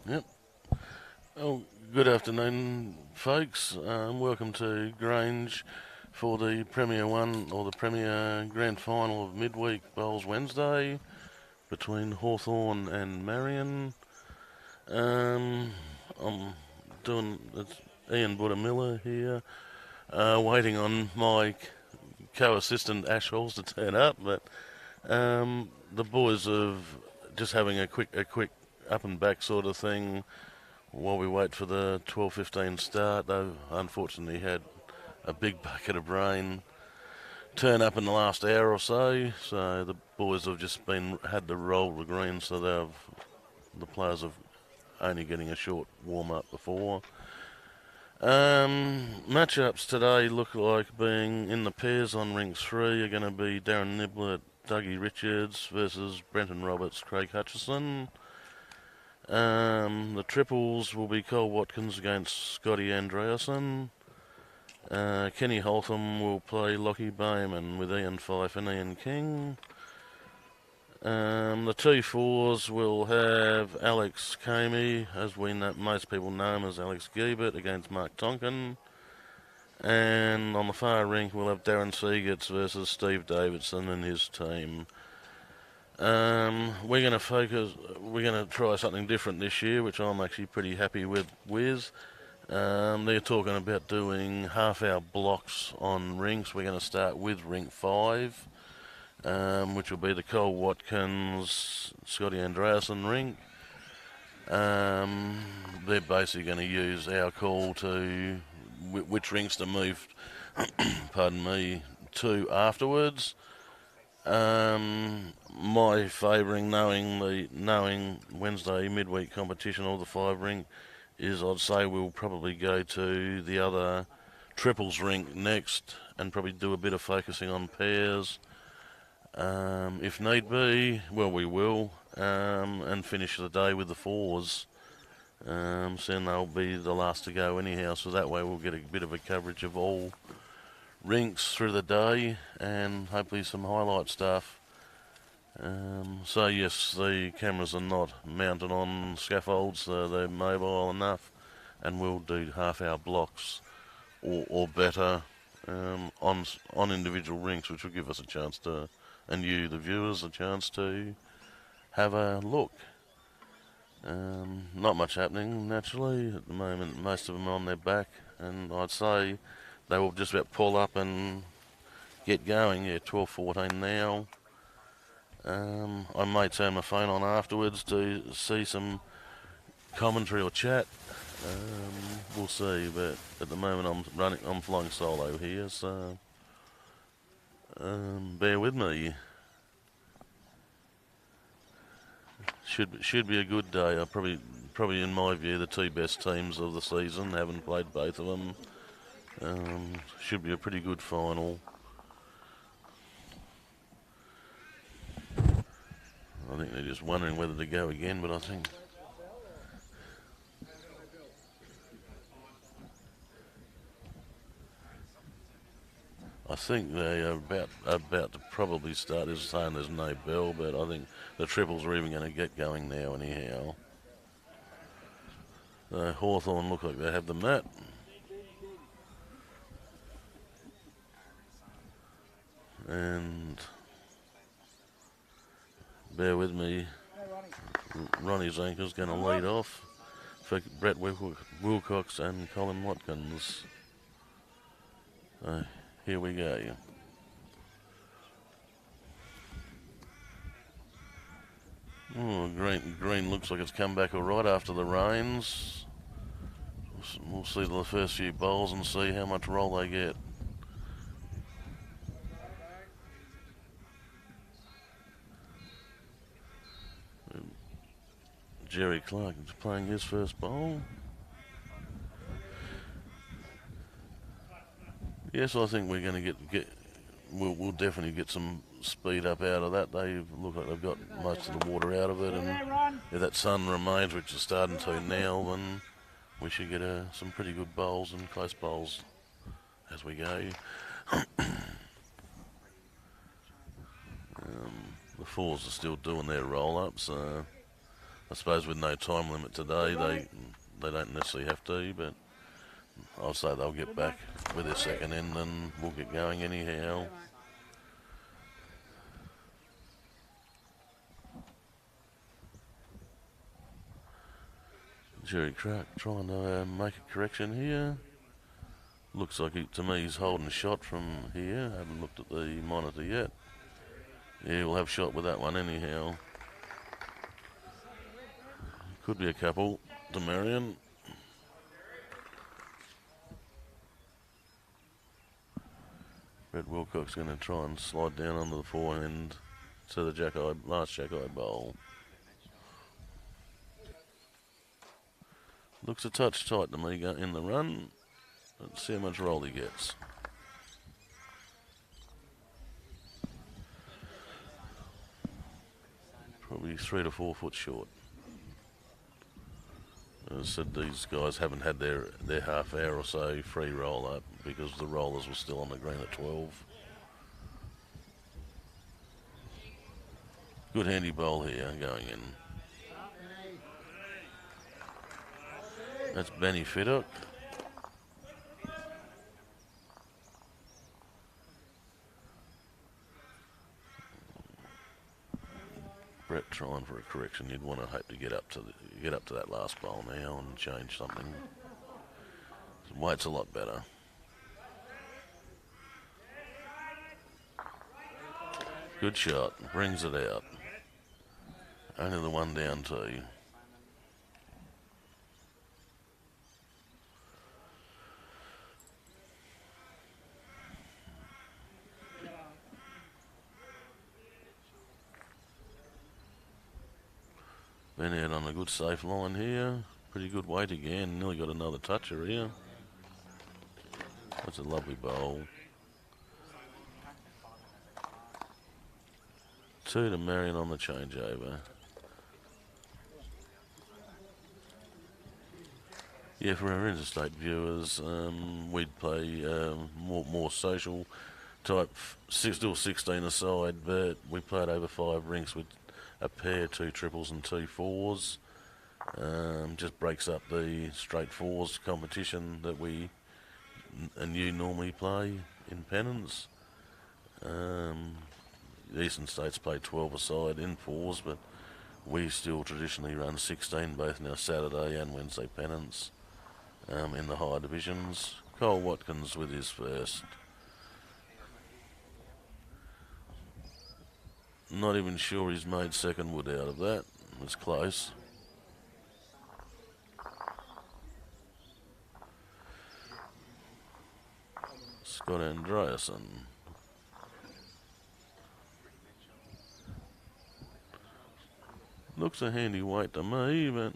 Yep. Oh, good afternoon, folks. Welcome to Grange for the Premier One or the Premier Grand Final of Midweek Bowls Wednesday between Hawthorn and Marion. Um, I'm doing it's Ian Miller here, waiting on my co-assistant Ash Halls to turn up, but the boys are just having a quick up and back sort of thing while we wait for the 12:15 start. They've unfortunately had a big bucket of rain turn up in the last hour or so the boys have just been had to roll the green, so the players have only getting a short warm up before. Matchups today look like being in the pairs on rink 3 are going to be Darren Niblett, Dougie Richards versus Brenton Roberts, Craig Hutchison. The triples will be Cole Watkins against Scotty Andreasen. Kenny Holtham will play Lockie Bowman with Ian Fife and Ian King. The two fours will have Alex Comey, as most people know him as Alex Giebert, against Mark Tonkin. And on the far rink, we'll have Darren Seagets versus Steve Davidson and his team. We're going to try something different this year, which I'm actually pretty happy with. They're talking about doing half-hour blocks on rinks. We're going to start with rink 5. Which will be the Cole Watkins, Scotty Andreasen rink. They're basically going to use our call to which rinks to move, pardon me, to afterwards. My favouring, knowing Wednesday midweek competition of the 5 rink, is I'd say we'll probably go to the other triples rink next and probably do a bit of focusing on pairs. If need be, well, we will, and finish the day with the 4s. So they'll be the last to go anyhow, so that way we'll get a bit of a coverage of all rinks through the day and hopefully some highlight stuff. So yes, the cameras are not mounted on scaffolds, so they're mobile enough, and we'll do half-hour blocks or better on individual rinks, which will give us a chance to, and you, the viewers, a chance to have a look. Not much happening, naturally. At the moment, most of them are on their back, and I'd say they will just about pull up and get going. Yeah, 12:14 now. I may turn my phone on afterwards to see some commentary or chat. We'll see, but at the moment I'm flying solo here, so bear with me. Should be a good day. Probably in my view the two best teams of the season. Haven't played both of them. Should be a pretty good final. I think they're just wondering whether to go again, but I think they are about to probably start. They're saying there's no bell, but I think the triples are even going to get going now anyhow. Hawthorn look like they have the mat. And bear with me, Ronnie Zanker's going to lead off for Brett Wilcox and Colin Watkins. Here we go. Oh, green looks like it's come back all right after the rains. We'll see the first few bowls and see how much roll they get. Jerry Clark is playing his first bowl. Yes, I think we're going to we'll definitely get some speed up out of that. They look like they've got most of the water out of it, and if that sun remains, which is starting to now, then we should get some pretty good bowls and close bowls as we go. The 4s are still doing their roll-ups. I suppose with no time limit today, they don't necessarily have to, but I'll say they'll get back with their second in and we'll get going anyhow. Jerry Crack trying to make a correction here. Looks like to me he's holding a shot from here. Haven't looked at the monitor yet. Yeah, we'll have shot with that one anyhow. Could be a couple to Marion. Brett Wilcox going to try and slide down onto the forehand to the last Jack-eye bowl. Looks a touch tight to me in the run. Let's see how much roll he gets. Probably 3 to 4 foot short. As I said, these guys haven't had their half hour or so free roll up because the rollers were still on the green at 12. Good handy bowl here going in. That's Benny Fiddock. Brett trying for a correction. You'd want to hope to get up to that last bowl now and change something. Weight's a lot better. Good shot. Brings it out. Only the one down too. Been out on a good safe line here. Pretty good weight again. Nearly got another toucher here. That's a lovely bowl. 2 to Marion on the changeover. Yeah, for our interstate viewers, we'd play more social type, still 16 aside, but we played over 5 rinks with a pair, 2 triples and 2 fours. Just breaks up the straight fours competition that we and you normally play in Pennants. The Eastern States play 12 aside in fours, but we still traditionally run 16 both now Saturday and Wednesday Pennants in the higher divisions. Cole Watkins with his first. Not even sure he's made second wood out of that. It's close. Scott Andreasen. Looks a handy weight to me, but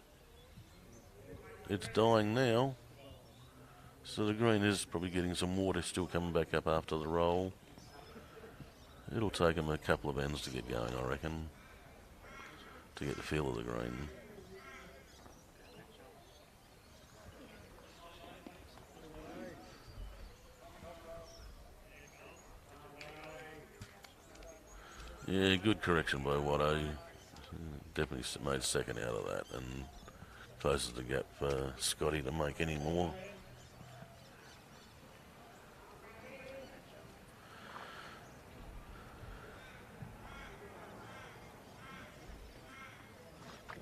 it's dying now. So the green is probably getting some water, still coming back up after the roll. It'll take him a couple of ends to get going, I reckon, to get the feel of the green. Yeah, good correction by Watto. Definitely made second out of that and closes the gap for Scotty to make any more.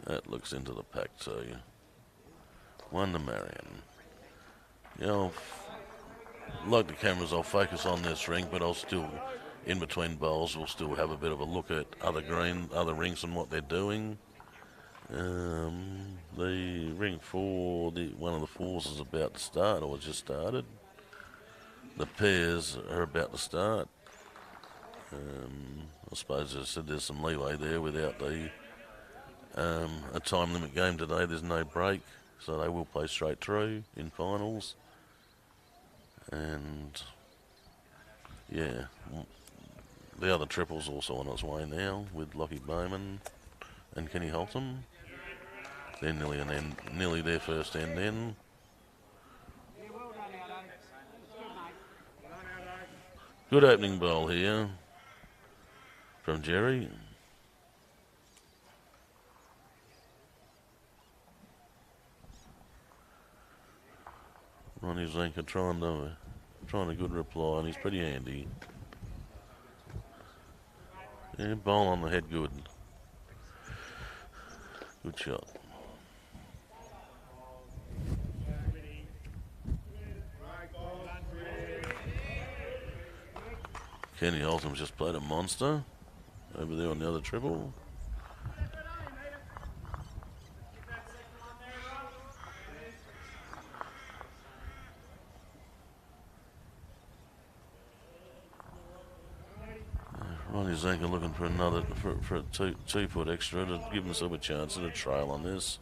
That looks into the pack too. 1 to Marion. You know, like the cameras, I'll focus on this rink, but I'll still, in between bowls, we'll still have a bit of a look at other rinks and what they're doing. The ring 4, one of the fours is about to start, or just started. The pairs are about to start. I suppose I said there's some leeway there without a time limit game today. There's no break, so they will play straight through in finals. And yeah, the other triple's also on its way now with Lockie Bowman and Kenny Holton. They're nearly their first end in. Good opening bowl here from Jerry. on his anchor, trying a good reply, and he's pretty handy. Yeah, bowl on the head, good. Good shot. Kenny Oldham's just played a monster over there on the other triple. Ronnie's anchor looking for another, for a two foot extra to give himself a chance at a trail on this.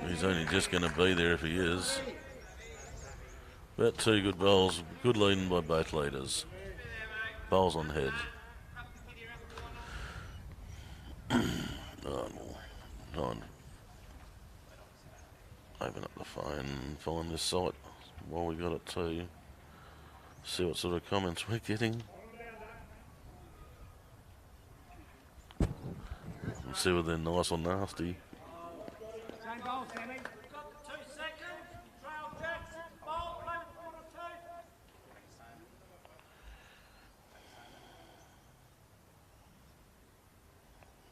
He's only just going to be there if he is. About 2 good bowls, good leading by both leaders. Bowls on head. On. Open up the phone and find this site while we got it too. See what sort of comments we're getting. And see whether they're nice or nasty.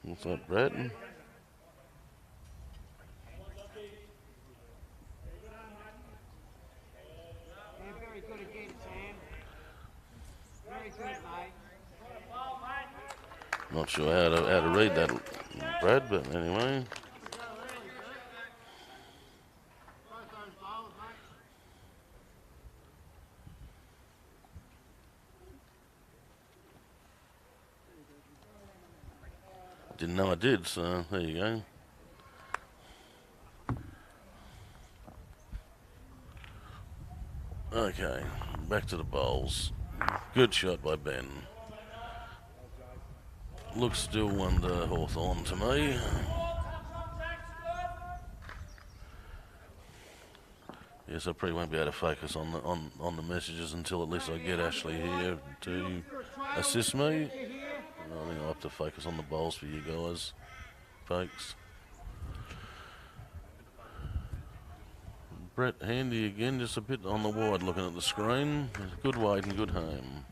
What's that, Brad? Not sure how to read that, Brad, but anyway. Didn't know I did, so there you go. Okay, back to the bowls. Good shot by Ben. Looks still under Hawthorn to me. Yes, I probably won't be able to focus on the messages until at least I get Ashley here to assist me. I think I'll have to focus on the bowls for you guys, folks. Brett handy again, just a bit on the wide looking at the screen. Good wide and good home.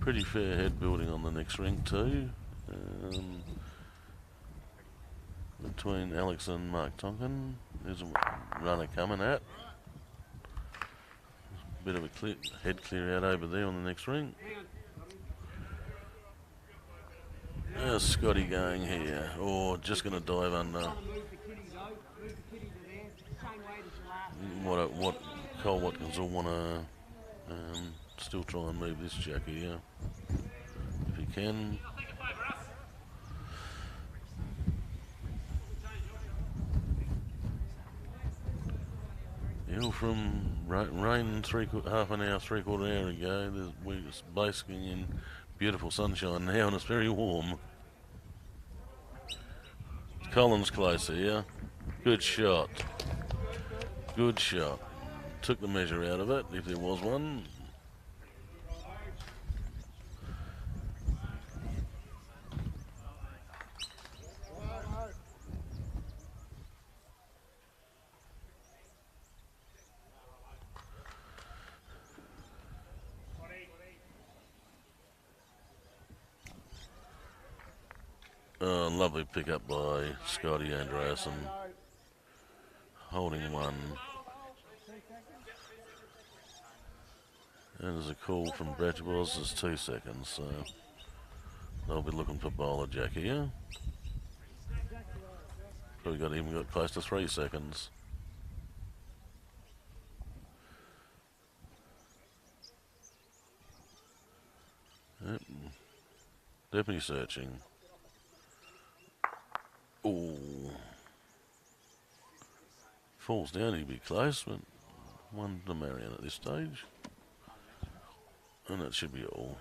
Pretty fair head building on the next rink too. Between Alex and Mark Tonkin, there's a runner coming out. Bit of a head clear out over there on the next rink. How's Scotty going here? Or just going to dive under? What Cole Watkins will want to still try and move this Jackie here if he can. From rain half an hour, 3/4 hour ago, we're basking in beautiful sunshine now and it's very warm. Colin's closer, yeah. Good shot. Good shot. Took the measure out of it, if there was one. Lovely pickup by Scotty Andreasen. Holding one. And there's a call from Brett Wells, there's 2 seconds, so they'll be looking for bowler Jackie, yeah? Probably even got close to 3 seconds. Yep. Definitely searching. Oh, falls down, he'd be close, but one to Marion at this stage. And that should be all.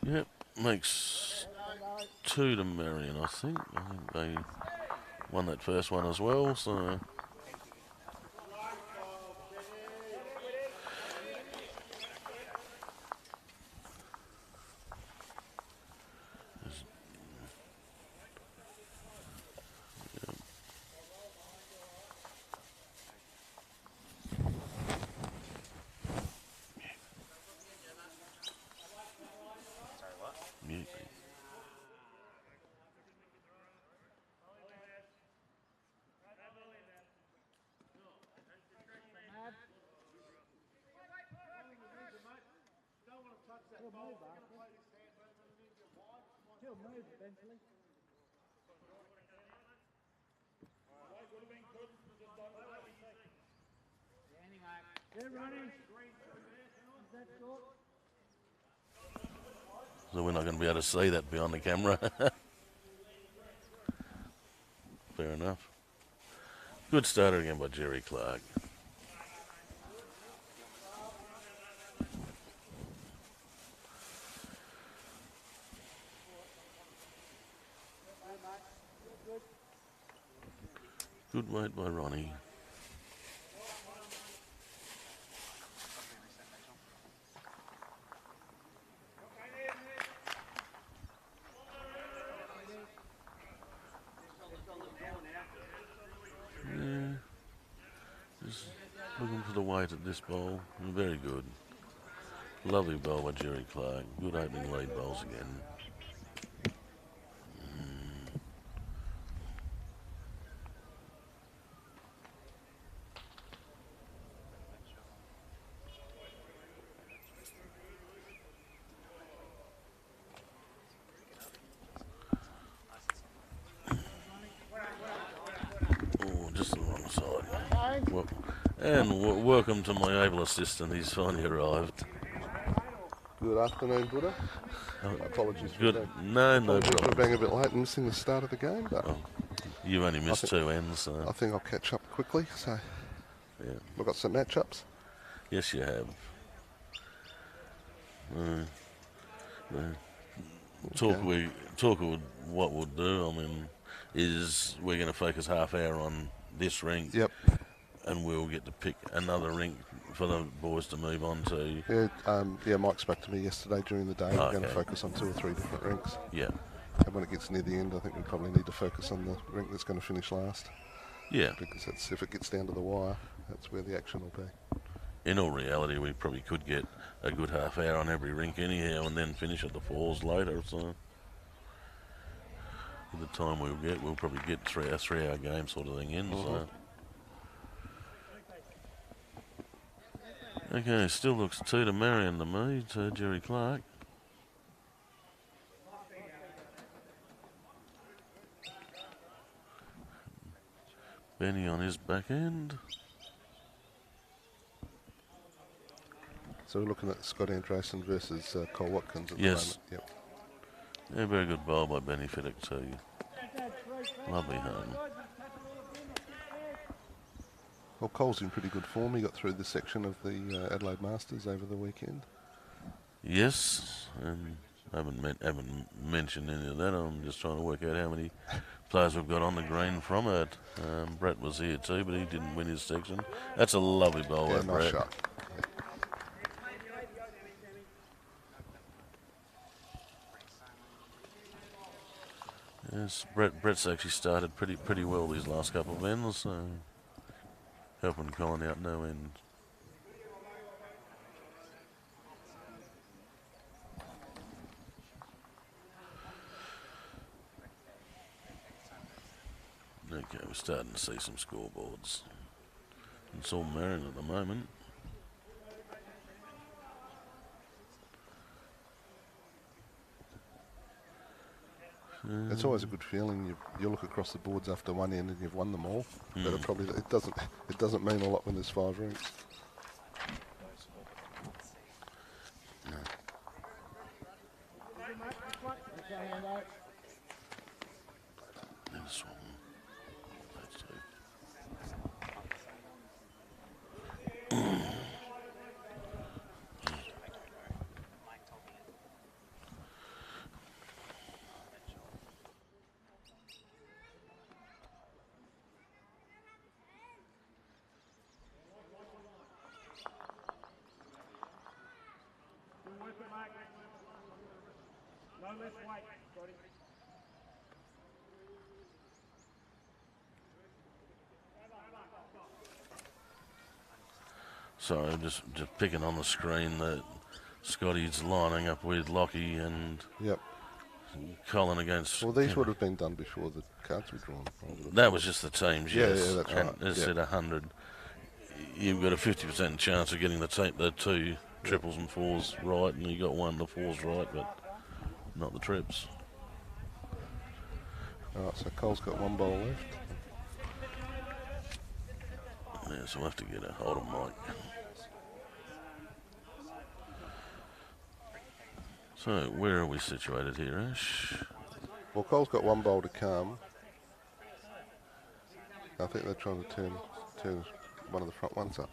Yep, makes 2 to Marion, I think. I think they won that first one as well, so... Yeah. He'll move eventually. Yeah, Ronnie. Is that short? So we're not going to be able to see that behind the camera. Fair enough. Good starter again by Jerry Clark. Good weight by Ronnie. Yeah. Just looking for the weight at this bowl. Very good. Lovely bowl by Jerry Clark. Good opening lead bowls again. Oh, just the wrong side. Well, and welcome to my able assistant. He's finally arrived. Good afternoon, Buddha. Apologies Good. No No for problem. being a bit late and missing the start of the game, but You only missed 2 ends. So. I think I'll catch up quickly. So Yeah. we've got some matchups. Yes, you have. Talk of what we'll do. I mean, is we're going to focus half hour on this rink. Yep. And we'll get to pick another rink for the boys to move on to. Yeah, Mike spoke to me yesterday during the day. We're going to focus on 2 or 3 different rinks. Yeah. And when it gets near the end, I think we probably need to focus on the rink that's going to finish last. Yeah. Because if it gets down to the wire, that's where the action will be. In all reality, we probably could get a good half hour on every rink anyhow and then finish at the fours later. So, with the time we'll probably get a 3 hour game sort of thing in. So. Okay, still looks 2 to Marion to me, to Jerry Clark. Benny on his back end. So we're looking at Scott Andresen versus Cole Watkins at the Yes. moment. Yep. Yeah, very good bowl by Benny Fiddick too. Lovely home. Well, Cole's in pretty good form. He got through this section of the Adelaide Masters over the weekend. Yes, and I haven't mentioned any of that. I'm just trying to work out how many players we've got on the green from it. Brett was here too, but he didn't win his section. That's a lovely bowl, Yeah, by nice Brett. shot. Yes, Brett's actually started pretty well these last couple of ends, so helping Colin out no end. Okay, we're starting to see some scoreboards. It's all Marion at the moment. It's always a good feeling. You look across the boards after one end and you've won them all. But it doesn't mean a lot when there's 5 rinks. No. This one. That's it. it, mate. No less weight, Scotty. So just picking on the screen that Scotty's lining up with Lockie and Yep. Colin against. Well, these would have been done before the cards were drawn. That was just the teams, Yeah, yes. yeah, that's and right. As Yeah. said, 100. You've got a 50% chance of getting the two triples and fours right, and you got one the fours right, but not the trips. All right, so Cole's got one bowl left. Yeah, so we'll have to get a hold of Mike. So where are we situated here, Ash? Well, Cole's got one bowl to come. I think they're trying to turn one of the front ones up.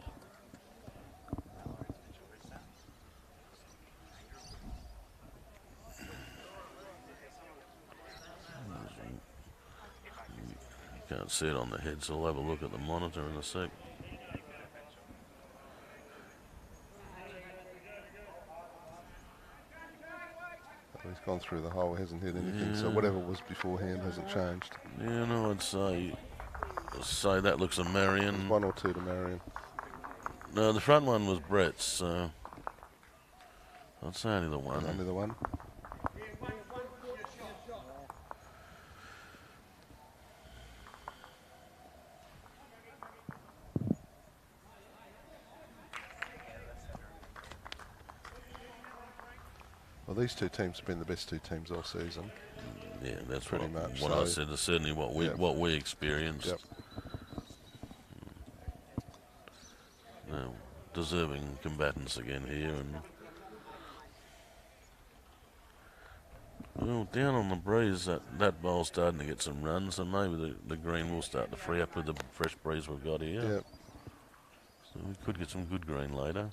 You can't see it on the head, so I'll have a look at the monitor in a sec. He's gone through the hole, hasn't hit anything, so whatever was beforehand hasn't changed. Yeah, no, I'd say that looks a Marion. One or two to Marion. No, the front one was Brett's, so I'd say only the one. Only the one. Well, these two teams have been the best two teams all season. Yeah, that's Pretty much, what so- I said. Is certainly what we experienced. Yep. Deserving combatants again here, and well, down on the breeze, that bowl's starting to get some runs, so maybe the green will start to free up with the fresh breeze we've got here. Yep. So we could get some good green later.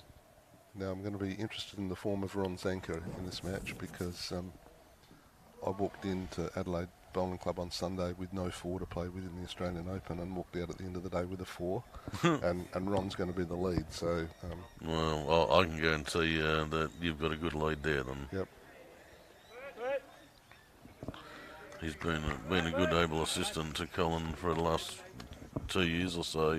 Now I'm going to be interested in the form of Ron Zanker in this match because I walked into Adelaide Bowling Club on Sunday with no 4 to play with in the Australian Open and walked out at the end of the day with a 4 and Ron's going to be the lead, so Well, I can guarantee you that you've got a good lead there then. yep. He's been a good able assistant to Colin for the last 2 years or so.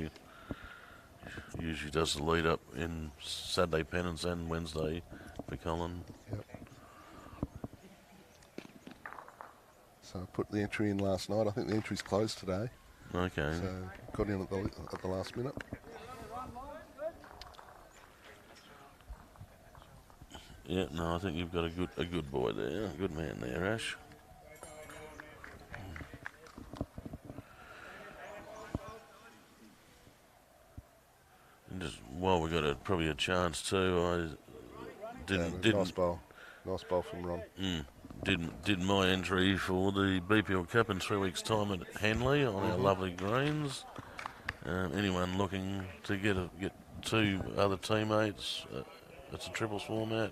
He usually does the lead up in Saturday Pennants and Wednesday for Colin. Yep. So I put the entry in last night. I think the entry's closed today. Okay. So got in at the last minute. Yeah, no, I think you've got a good boy there, a good man there, Ash. And just while we got probably a chance too, I didn't Nice bowl from Ron. did my entry for the BPL Cup in 3 weeks' time at Henley on our lovely greens. Anyone looking to get two other teammates, it's a triples format.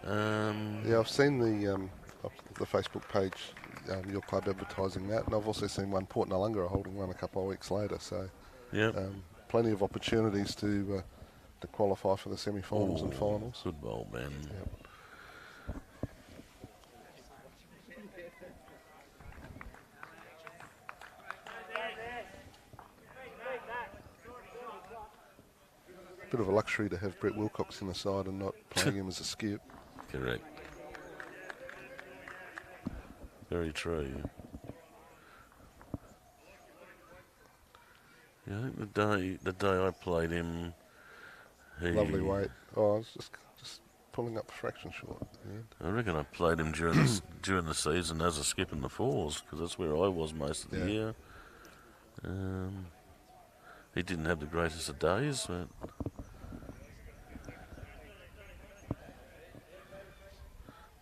Yeah, I've seen the Facebook page, your club advertising that, and I've also seen one Port Nalunga are holding one a couple of weeks later. So, Yep. plenty of opportunities to qualify for the semi-finals and finals. Good bowl, man. Yep. Bit of a luxury to have Brett Wilcox in the side and not playing him as a skip. Correct. Very true. Yeah, I think the day I played him, Lovely weight. Oh, I was just pulling up a fraction short at the end. I reckon I played him during the season as a skip in the fours because that's where I was most of the year. He didn't have the greatest of days,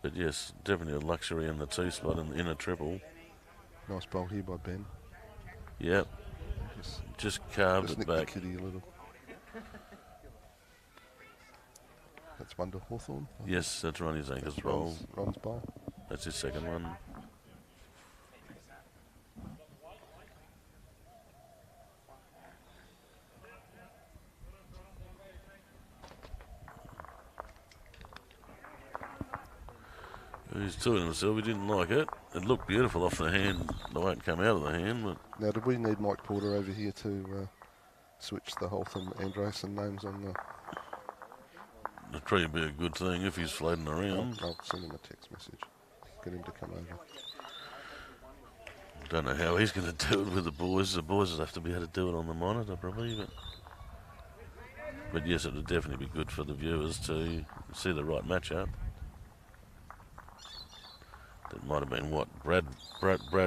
but yes, definitely a luxury in the 2 spot in a triple. Nice bowl here by Ben. Yep, just carved Just it nicked the back. kitty a little. That's one to Hawthorn. Yes, that's Ronnie's anchor's bowl. Ron's bowl. That's his second one. He's to himself. He didn't like it. It looked beautiful off the hand, the way it came out of the hand, but Now, did we need Mike Porter over here to switch the Hawthorn Andresen names on the... it'd probably be a good thing if he's floating around. I'll send him a text message. Get him to come over. Don't know how he's going to do it with the boys. The boys would have to be able to do it on the monitor probably, but yes, it would definitely be good for the viewers to see the right matchup. That might have been what Brad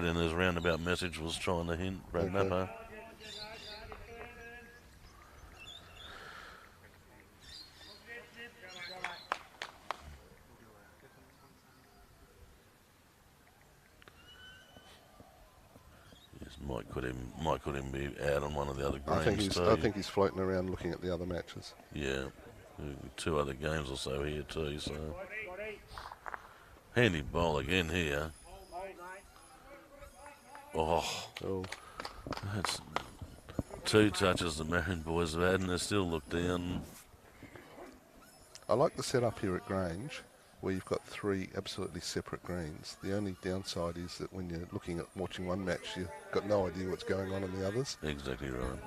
in his roundabout message was trying to hint. Brad Napper. Yes, Mike could even be out on one of the other greens I think he's floating around looking at the other matches. Yeah, 2 other games or so here too. So handy bowl again here. Oh, that's 2 touches the Marion boys have had, and they still look down. I like the setup here at Grange, where you've got 3 absolutely separate greens. The only downside is that when you're looking at watching one match, you've got no idea what's going on in the others. Exactly right.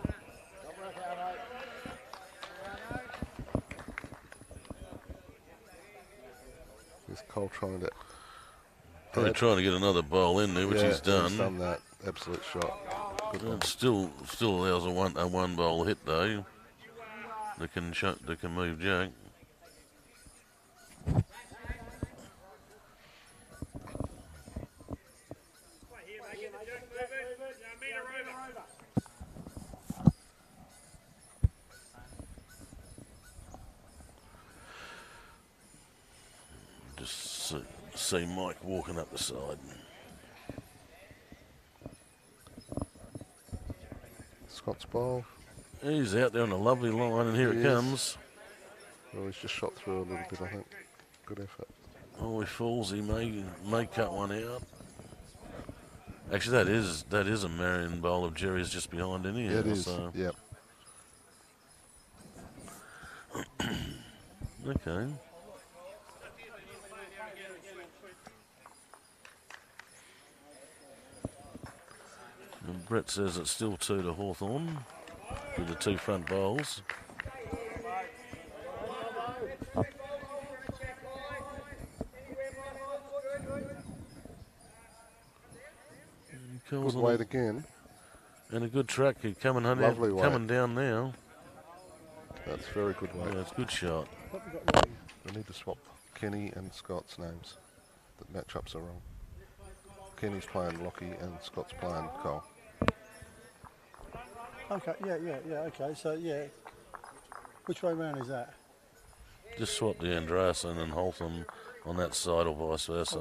There's Cole trying to... Probably trying to get another bowl in there, which he's done. He's done that. Absolute shot. It still allows a one bowl hit though. That can move Jack. Just see Mike walking up the side. Scott's bowl. He's out there on a lovely line, and here it comes. Well, he's just shot through a little bit, I think. Good effort. Oh, he falls. He may cut one out. Actually, that is a Marion bowl of Jerry's just behind in here. Yeah, it is. So. Yep. Okay. And Brett says it's still 2 to Hawthorn with the 2 front bowls. Good weight again. And a good track coming down now. That's very good weight. Yeah, it's a good shot. We need to swap Kenny and Scott's names. The matchups are wrong. Kenny's playing Lockie and Scott's playing Cole. Okay, yeah, okay, so yeah. Which way round is that? Just swap the Andresen and Hawthorn on that side or vice versa.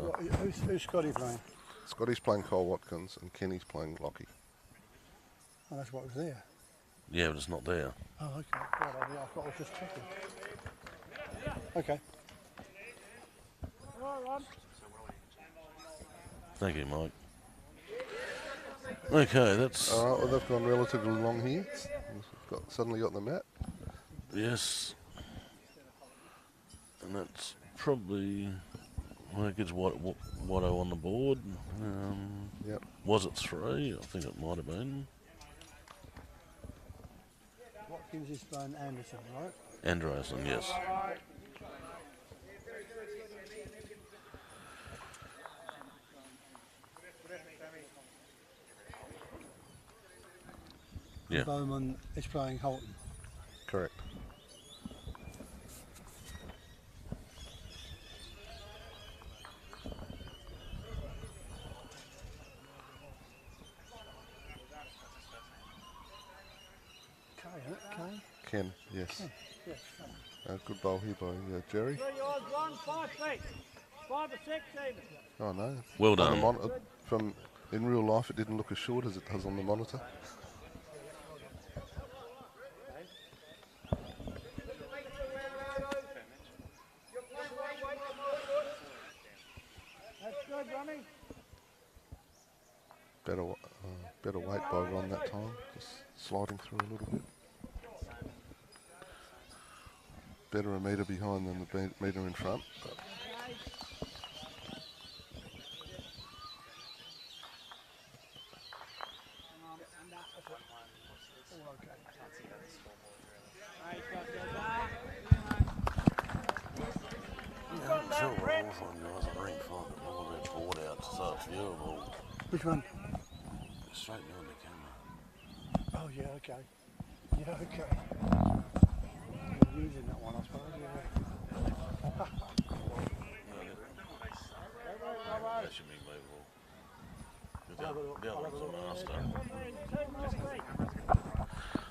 Who's Scotty playing? Scotty's playing Cole Watkins and Kenny's playing Lockie. Oh, that's what was there. Yeah, but it's not there. Oh, okay. Right, I thought I was just checking. Okay. Thank you, Mike. Okay, that's... All right, well, they've gone relatively long here. Suddenly got the mat. Yes. And that's probably... Well, it gets Watto on the board. Yep. Was it 3? I think it might have been. Watkins is playing Anderson, right? Andresen, yes. Yeah. Bowman is playing Holton. Correct. Ken, yes. Yes. Good bowl here by Jerry. 5 feet. 5 or 6 even. Oh no. Well done. From in real life, it didn't look as short as it does on the monitor. That's good, Ronnie. Better weight by Ron that time, just sliding through a little bit. Better a metre behind than the metre in front. But Hawthorn guys at rink find all their board out so it's viewable. Which one? Straight behind the camera. Oh, yeah, okay. Yeah, okay. You're using that one, I suppose, yeah. That should be movable. The other one's a master.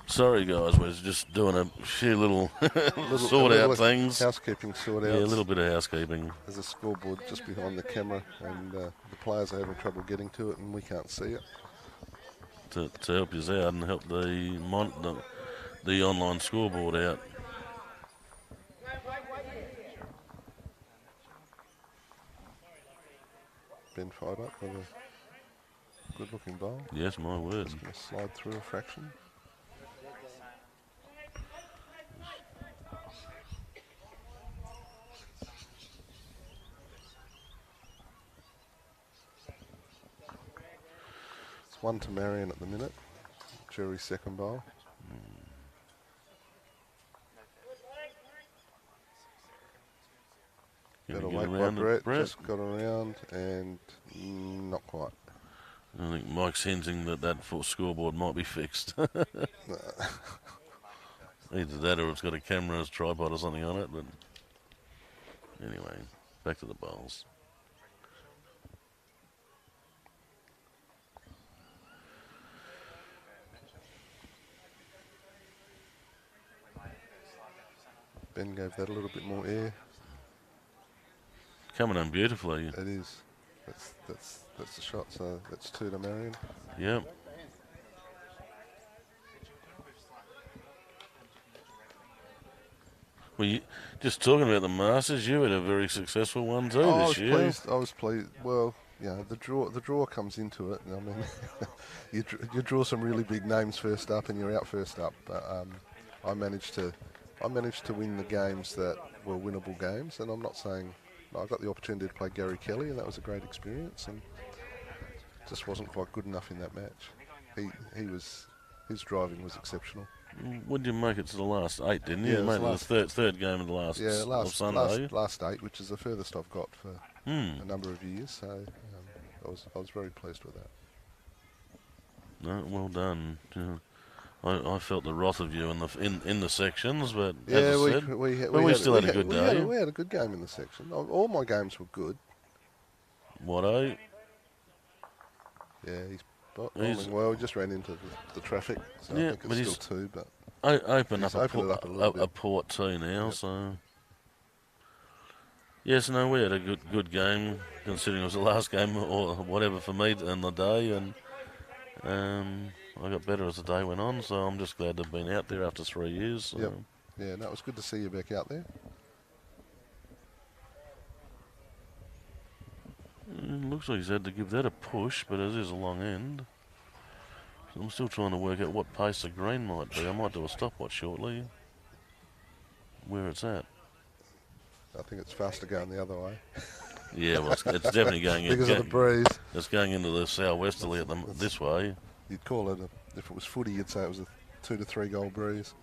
Sorry guys, we're just doing a few little sort out things. Housekeeping sort outs. Yeah, a little bit of housekeeping. There's a scoreboard just behind the camera, and the players are having trouble getting to it, and we can't see it. To help you out and help the online scoreboard out. Ben fired up with a good-looking bowl. Yes, my word. Just going to slide through a fraction. It's 1 to Marion at the minute. Jerry's second bowl. Better wait by Brett. Just got around and not quite. I think Mike's hinting that scoreboard might be fixed. Either that or it's got a camera as tripod or something on it. But anyway, back to the bowls. Ben gave that a little bit more air. Coming on beautifully. It is. That's the shot. So that's 2 to Marion. Yep. Well, just talking about the Masters, you had a very successful one too this year. I was pleased. Well, the draw comes into it. I mean, you draw some really big names first up, and you're out first up. But I managed to win the games that were winnable games, and I'm not saying I got the opportunity to play Gary Kelly, and that was a great experience, and just wasn't quite good enough in that match. His driving was exceptional. What did you make it to the last 8, didn't you? Yeah, You made it the third game of the last Sunday. Last 8, which is the furthest I've got for a number of years. So I was very pleased with that. No, well done. I felt the wrath of you in the sections, but yeah, as I said, we still had a good day. We had a good game in the section. All my games were good. What, Yeah, he's bowling well. He just ran into the traffic, so yeah, I think it's still 2. But open up it up a little bit. A port 2 now, yep. So yes, no, we had a good game considering it was the last game or whatever for me in the day, and I got better as the day went on. So I'm just glad to have been out there after 3 years. So. Yep. Yeah, no, it was good to see you back out there. Looks like he's had to give that a push, but it is a long end. So I'm still trying to work out what pace the green might be. I might do a stopwatch shortly. Where it's at. I think it's faster going the other way. Yeah, well, it's definitely going because of the breeze. It's going into the southwesterly this way. You'd call it if it was footy, you'd say it was a 2 to 3 goal breeze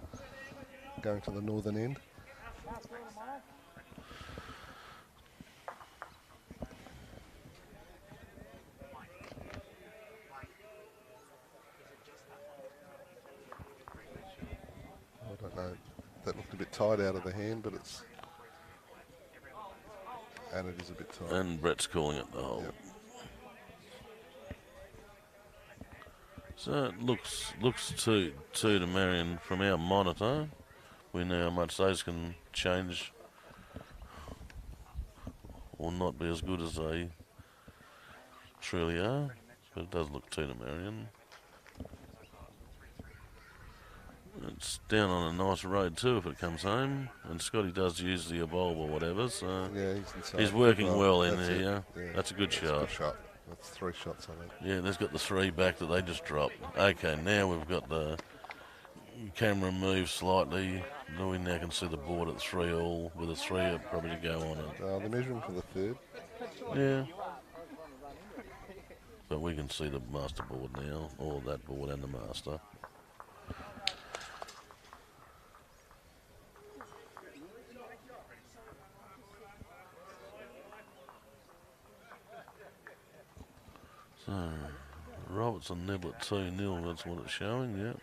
going to the northern end. I don't know. That looked a bit tight out of the hand, but it's. And it is a bit tight. And Brett's calling it the hole. Yep. So it looks 2 to Marion from our monitor. We know how much those can change or not be as good as they truly are. But it does look 2 to Marion. It's down on a nice road too if it comes home, and Scotty does use the evolve or whatever, so yeah, he's working well in here. Yeah. That's a good shot. A good shot. That's 3 shots on it. Yeah, there's got the 3 back that they just dropped. Okay, now we've got the camera moved slightly. We now can see the board at 3 all with a 3 probably to go on it. They're measuring for the 3rd. Yeah. But we can see the master board now, or that board and the master. So, Robertson nibble at 2-0, that's what it's showing, yeah.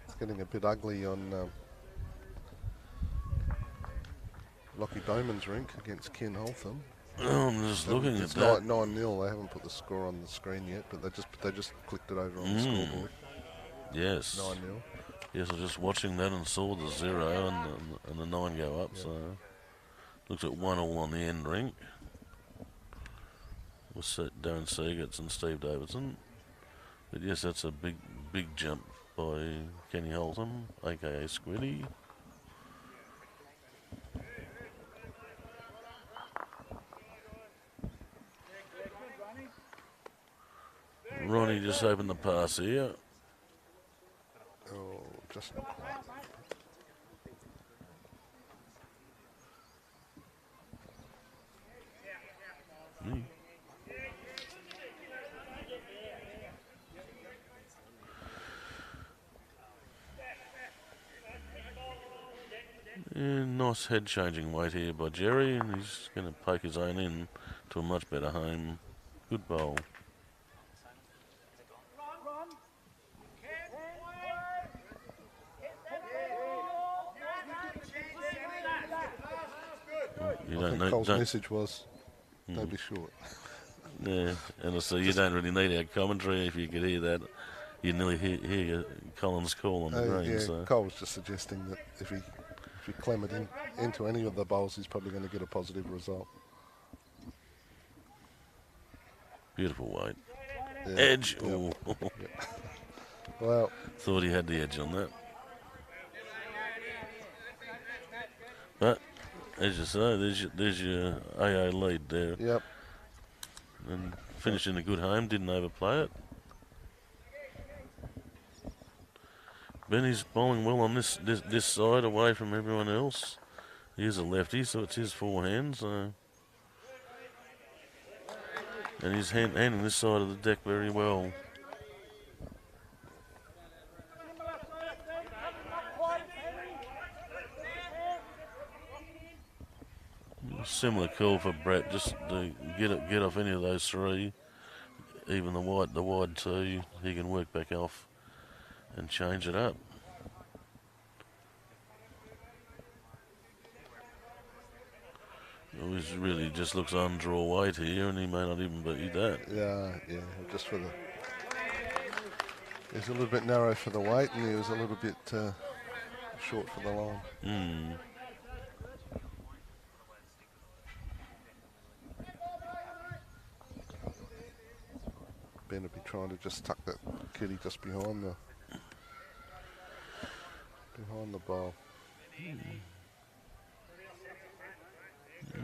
It's getting a bit ugly on Lockie Bowman's rink against Ken Hawthorn. Oh, I'm just looking at It's that. 9-0. They haven't put the score on the screen yet, but they just clicked it over on the scoreboard. Yes. 9-0. Yes, I was just watching that and saw the 0 and the 9 go up, Yep. so looks at 1-1 on the end rink. With Darren Segerts and Steve Davidson. But yes, that's a big jump by Kenny Holtham, aka Squiddy. Ronnie just opened the pass here. Oh, just not quite. Yeah, nice head changing weight here by Jerry, and he's going to poke his own in to a much better home. Good bowl. I think Cole's message was, don't be short. Yeah, and I say you don't really need our commentary. If you could hear that, you'd nearly hear Colin's call on the green. Yeah, So. Cole was just suggesting that if he clam it into any of the bowls, he's probably going to get a positive result. Beautiful weight. Yeah, Edge. yeah. Ooh. Yeah. Well, Thought he had the edge on that. But, as you say, there's your AA lead there. yep. And finished in a good home, didn't overplay it. Benny's bowling well on this side, away from everyone else. He is a lefty, so it's his forehand. So, and he's handling this side of the deck very well. Similar call for Brett, just to get off any of those three, even the wide two. He can work back off and change it up. He really just looks undraw weight here, and he may not even beat that. Yeah, just for the... He's a little bit narrow for the weight, and he was a little bit short for the line. Ben would be trying to just tuck that kitty just behind the bowl.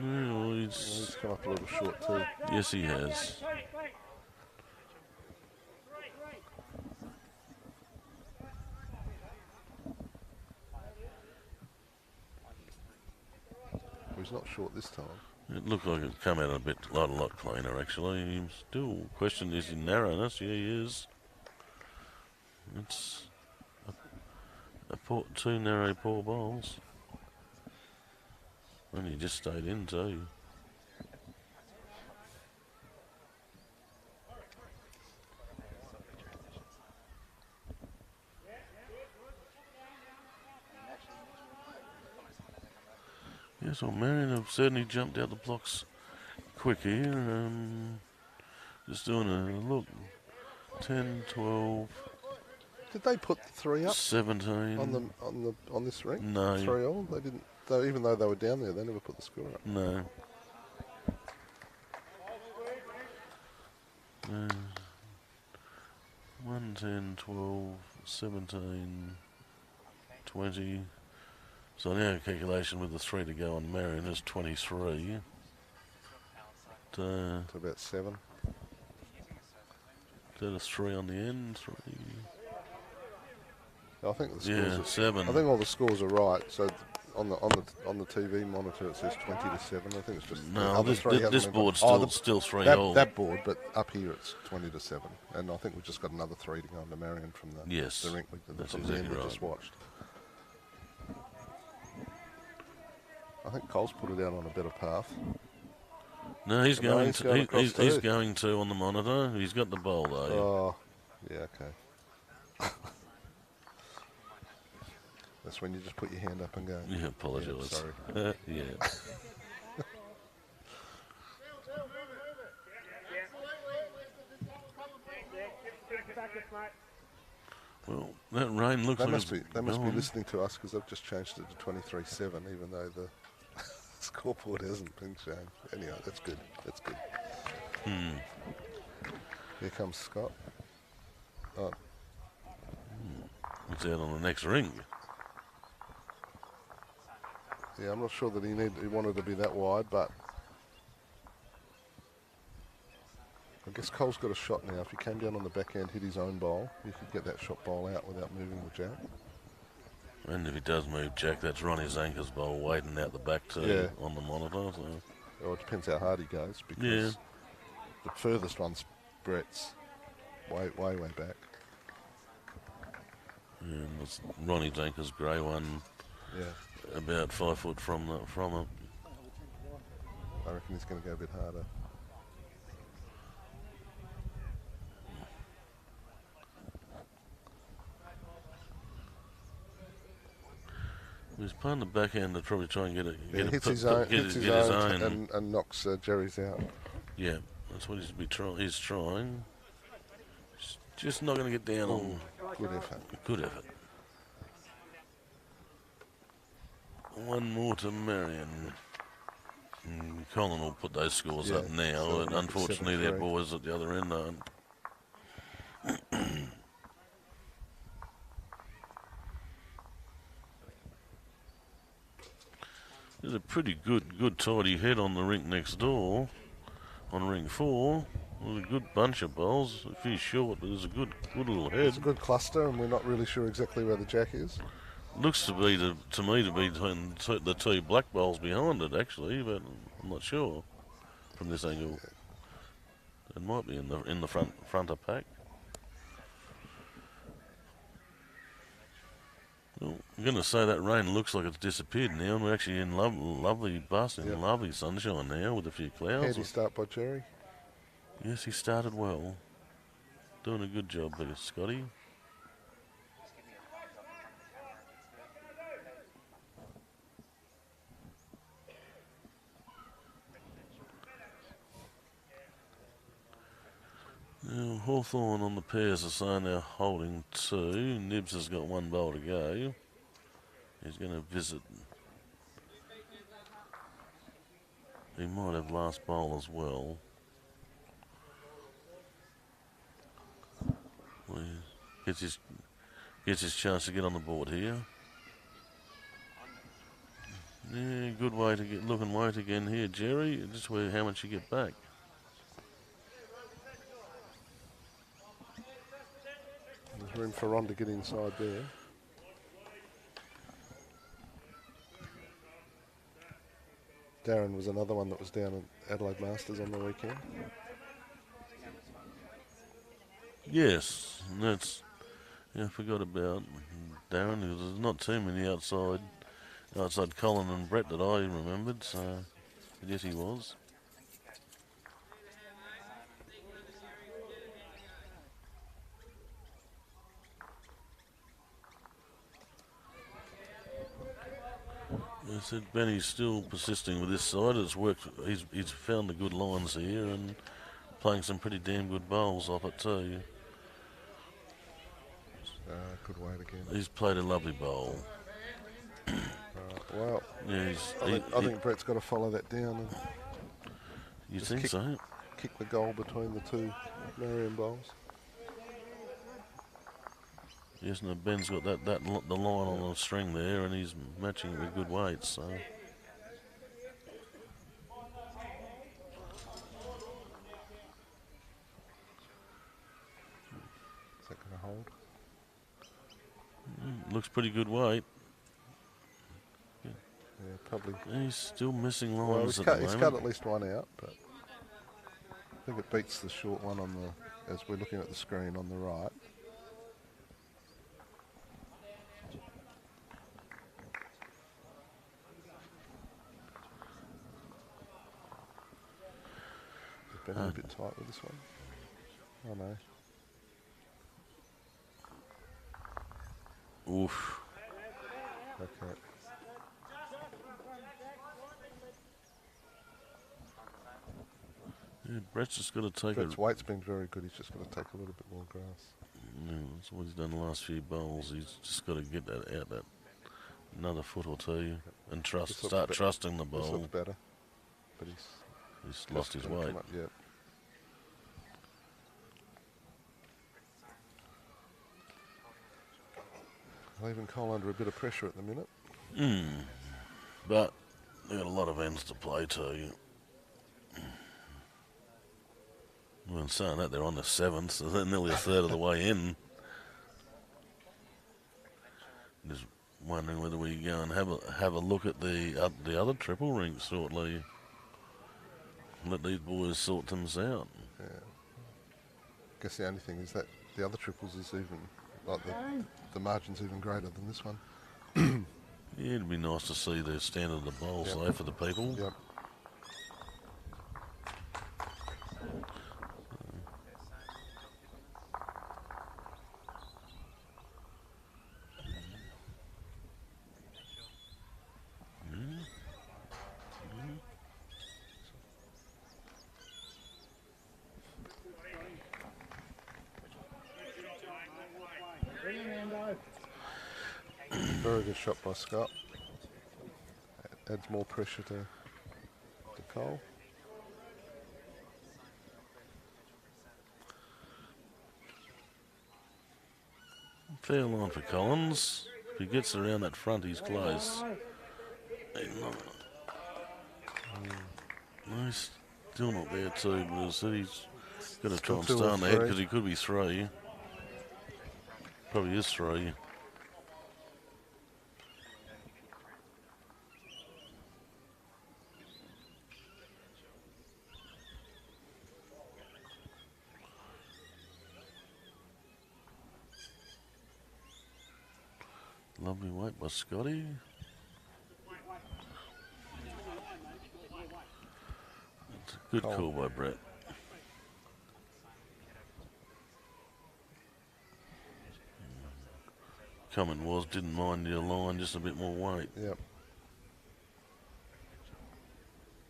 Well, He's come up a little short too. yes, he has. Well, he's not short this time. It looked like it come out a lot cleaner actually. He still questioned his narrowness. Yeah, he is. It's two narrow poor bowls. And he just stayed in too. Yes, well, Marion have certainly jumped out the blocks quick here. Just doing a look. 10, 12, Did they put 3 up 17. on this ring? No. 3-all? They didn't. Even though they were down there, they never put the score up. No. 1, 10, 12, 17, 20. So now calculation with the 3 to go on Marion is 23. To about 7. Is that a 3 on the end? 3. I think the scores Yeah, are, 7. I think all the scores are right. So On the TV monitor it says 20-7. I think it's just the No, other three haven't this been board's still 3 that, all. that board, but up here it's 20-7, and I think we've just got another 3 to go into Marion from the Yes, the rink that's from the end exactly we right. just watched. I think Cole's put it out on a better path. No, he's No, going he's to. going He, across he's too. going to on the monitor. He's got the bowl though. Oh, yeah, okay. That's when you just put your hand up and go. Yeah, apologise. Yeah, sorry. Yeah. Well, that rain looks They like must it's be gone. listening to us because they've just changed it to 23-7, even though the scoreboard hasn't been changed. Anyway, that's good. That's good. Here comes Scott. Oh, It's out on the next ring. yeah, I'm not sure that he wanted to be that wide, but I guess Cole's got a shot now. If he came down on the backhand, hit his own bowl, he could get that shot bowl out without moving the jack. And if he does move Jack, that's Ronnie Zanker's bowl waiting out the back too Yeah. on the monitor. So. Or it depends how hard he goes, because Yeah. the furthest one's Brett's way back. And it's Ronnie Zanker's grey one, Yeah, about 5 foot from it. I reckon he's going to go a bit harder. He's playing the backhand to probably try and get it. Yeah, Get hits it, his own, get hits his his own own. and knocks Jerry's out. Yeah, that's what he's trying. Just not going to get down on. Good effort. Good effort. One more to Marion. Colin will put those scores Yeah, up now. so And make it unfortunately, their 7-3. boys at the other end aren't. There's a pretty good tidy head on the rink next door, on ring 4. There's a good bunch of bowls. A few short, but there's a good little head. It's a good cluster, and we're not really sure exactly where the jack is. Looks to me to be between the 2 black bowls behind it actually, but I'm not sure from this angle. It might be in the front of pack. Well, I'm going to say that rain looks like it's disappeared now, and we're actually in lovely basking, Yep. lovely sunshine now with a few clouds. Handy start by Jerry. Yes, he started well. Doing a good job there, Scotty. Now, Hawthorn on the pairs are saying they're holding 2. Nibs has got 1 bowl to go. He's going to visit. He might have last bowl as well. Well, he gets his chance to get on the board here. Yeah, good way to get looking weight again here, Jerry. Just how much you get back. There's room for Ron to get inside there. Darren was another one that was down at Adelaide Masters on the weekend. Yes, and that's. Yeah, I forgot about Darren. There's not too many outside Colin and Brett that I remembered. So, yes, he was. I said Benny's still persisting with this side. It's worked. He's found the good lines here and playing some pretty damn good bowls off it too. Good weight again. He's played a lovely bowl. Well, Yeah, I think Brett's got to follow that down and you just think so? kick the goal between the 2 Marion bowls. Yes, no, Ben's got the line on the string there, and he's matching it with good weights. So Is that going to hold? looks pretty good weight. probably. He's still missing Well, lines he's at the cut moment. at least one out, but I think it beats the short one on the, as we're looking at the screen on the right. Been a bit tight with this one. Oh no. Oof. Okay. Yeah, Brett's just got to take Brett's weight's been very good. He's just got to take a little bit more grass. Yeah, that's what he's done the last few bowls. He's just got to get that out that another foot or two and start trusting the This bowl. looks better, but He's lost his gonna weight. come up, yeah. Leaving Cole under a bit of pressure at the minute. But they've got a lot of ends to play too. Well, in saying that, they're on the 7th, so they're nearly a third of the way in. Just wondering whether we go and have a look at the other triple rink shortly. Let these boys sort things out. Yeah. I guess the only thing is that the other triples is even, like the margin's even greater than this one. Yeah, it'd be nice to see the standard of the bowls Yep. though for the people. Yep. Very good shot by Scott. Adds more pressure to Cole. Fair line for Collins. If he gets around that front, he's close. No, he's still not there too, but as I said, he's going to try and Still stay on the head three. because he could be 3. Probably is 3. Lovely weight by Scotty. It's a good call by Brett. Comment was, didn't mind your line, just a bit more weight. Yep.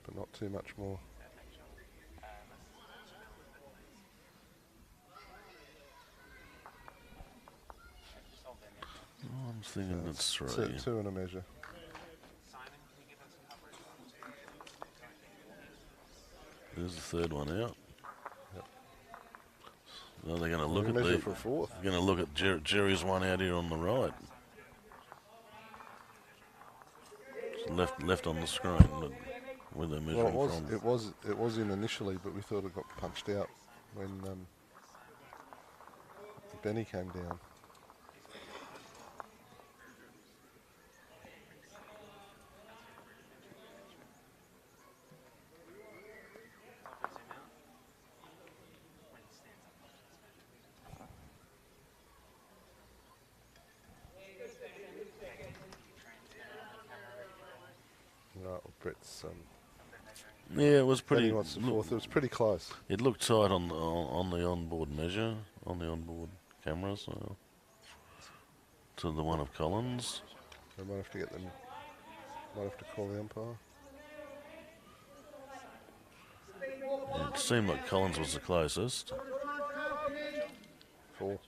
But not too much more. Oh, I'm thinking it's 3. 2 and a measure. There's the third one out. Yep. Now they're going to look at measure the. for a fourth. They're going to look at Jerry's one out here on the right. It's left on the screen, but where they're measuring Well, from. it was in initially, but we thought it got punched out when Benny came down. Right, well, Brett's Yeah, it was pretty. Benny wants the fourth. It was pretty close. It looked tight on the onboard measure, on the onboard camera, so to the one of Collins. We might have to get them. Might have to call the umpire. It seemed like Collins was the closest. 4.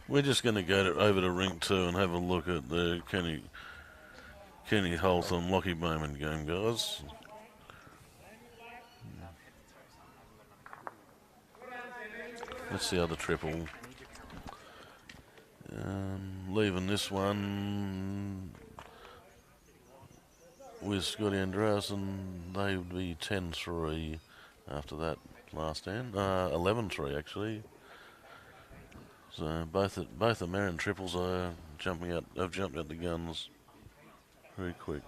We're just going to go over to rink 2 and have a look at the Kenny Hawthorn Lockie Bowman game, guys. That's the other triple. Leaving this one with Scotty Andreasen, they would be 10-3 after that last end. 11-3 actually. So both the Marion triples are have jumped out the guns very quick.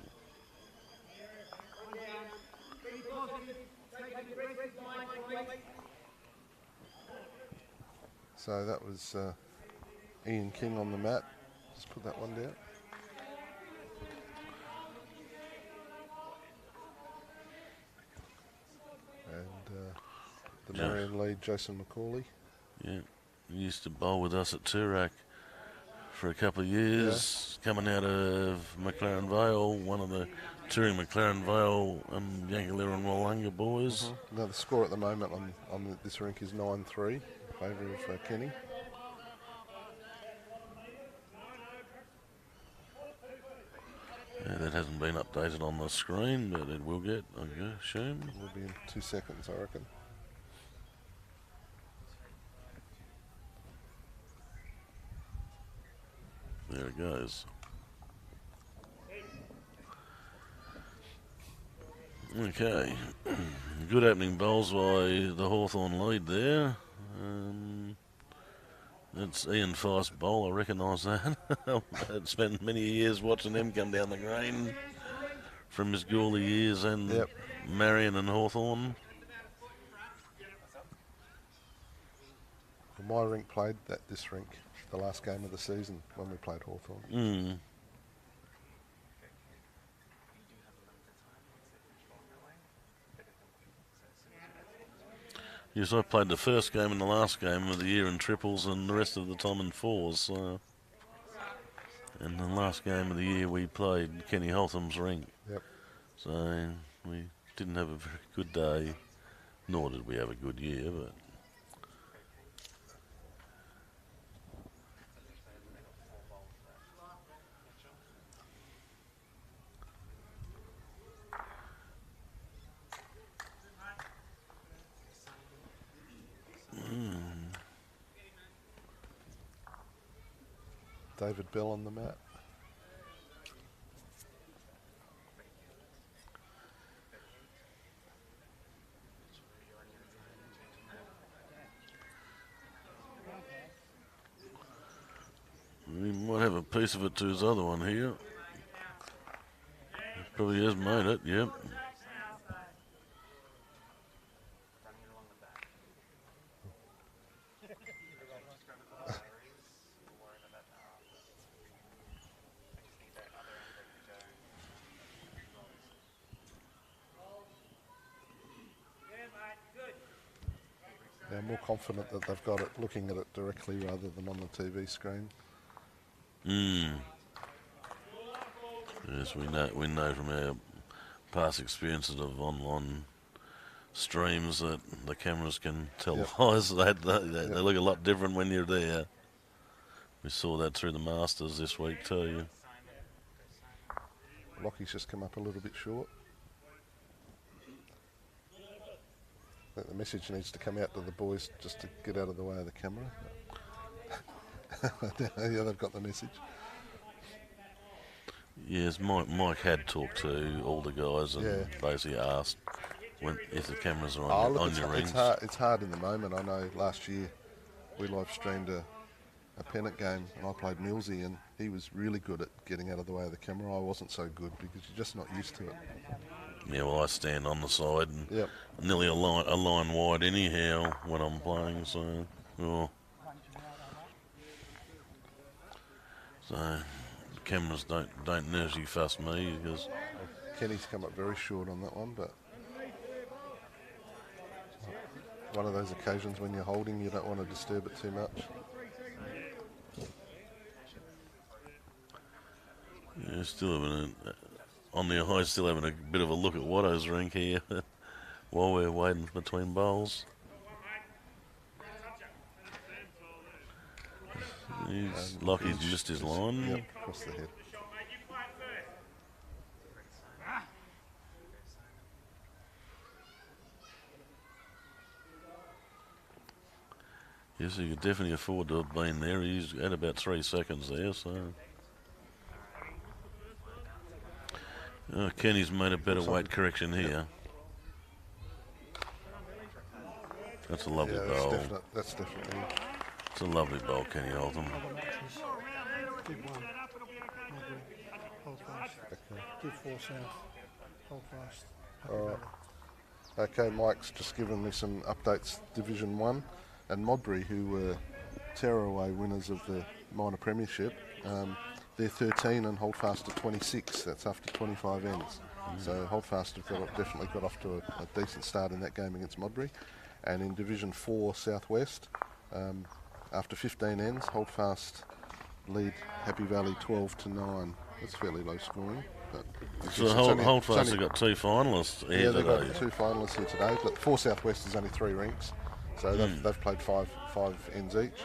So that was Ian King on the mat. Just put that one down. And the Marion lead, Jason McCauley. Yeah, he used to bowl with us at Toorak for a couple of years, coming out of McLaren Vale, one of the touring McLaren Vale and Yangalera and Wollonga boys. Now the score at the moment on this rink is 9-3 in favour of Kenny. Yeah, that hasn't been updated on the screen, but it will get, I assume. It will be in 2 seconds, I reckon. There it goes. Okay, good opening bowls by the Hawthorn lead there. That's Ian Feist's bowl, I recognise that. I've spent many years watching them come down the green from his Gourley years and Marion and Hawthorn. Well, my rink played this rink, the last game of the season when we played Hawthorn. Yes, I played the first game and the last game of the year in triples and the rest of the time in fours. And the last game of the year we played Kenny Holtham's rink. Yep. So we didn't have a very good day, nor did we have a good year, but... David Bell on the mat. We might have a piece of it to his other one here. Probably has made it, yep. They're more confident that they've got it, looking at it directly rather than on the TV screen. Yes, we know from our past experiences of online streams that the cameras can tell lies. They look a lot different when you're there. We saw that through the Masters this week too. Lockie's just come up a little bit short. I think the message needs to come out to the boys just to get out of the way of the camera. Yeah, they've got the message. Yes, Mike had talked to all the guys and basically asked if the cameras are on your rings. It's hard in the moment. I know last year we live streamed a Pennant game and I played Millsy and he was really good at getting out of the way of the camera. I wasn't so good because you're just not used to it. Yeah, well, I stand on the side and nearly a line wide anyhow when I'm playing, so cameras don't nervously fuss me because Kenny's come up very short on that one, but one of those occasions when you're holding, you don't want to disturb it too much. Yeah, still having on the eye, still having a bit of a look at Watto's rink here while we're waiting between bowls. Lockie's missed his line. Yep, across the head. Yes, he could definitely afford to have been there. He's at about 3 seconds there, so... Kenny's made a better weight correction here. That's a lovely Yeah, bowl. that's definitely. It's a lovely bowl, Kenny Hawthorn. Other matches. Did 1. Modbury. Hold fast. Okay. Did 4 south. Hold fast. Happy All right. Valley. Okay, Mike's just given me some updates. Division 1 and Modbury, who were tearaway winners of the minor premiership, they're 13 and Holdfast are 26. That's after 25 ends. So Holdfast have definitely got off to a decent start in that game against Modbury. And in Division 4 Southwest, after 15 ends, Holdfast lead Happy Valley 12-9. That's fairly low scoring. But So Holdfast have got 2 finalists here they've today. got 2 finalists here today. But 4 Southwest is only 3 rinks. So they've played five ends each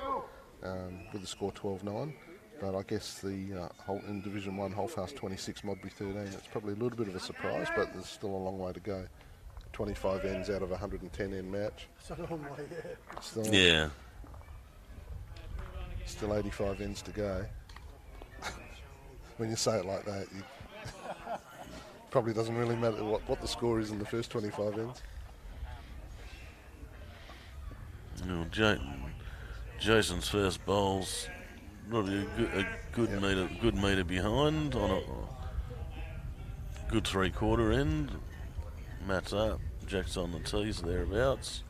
with the score 12-9. But I guess the in Division 1, Holdfast 26, Modbury 13. It's probably a little bit of a surprise, but there's still a long way to go. 25 ends out of a 110 end match. It's a long way, yeah. Still, Yeah. Still 85 ends to go. When you say it like that, you probably doesn't really matter what the score is in the first 25 ends. Well, Jason's first bowl's probably a good metre behind on a good 3/4 end. Matt's up, Jack's on the tees thereabouts.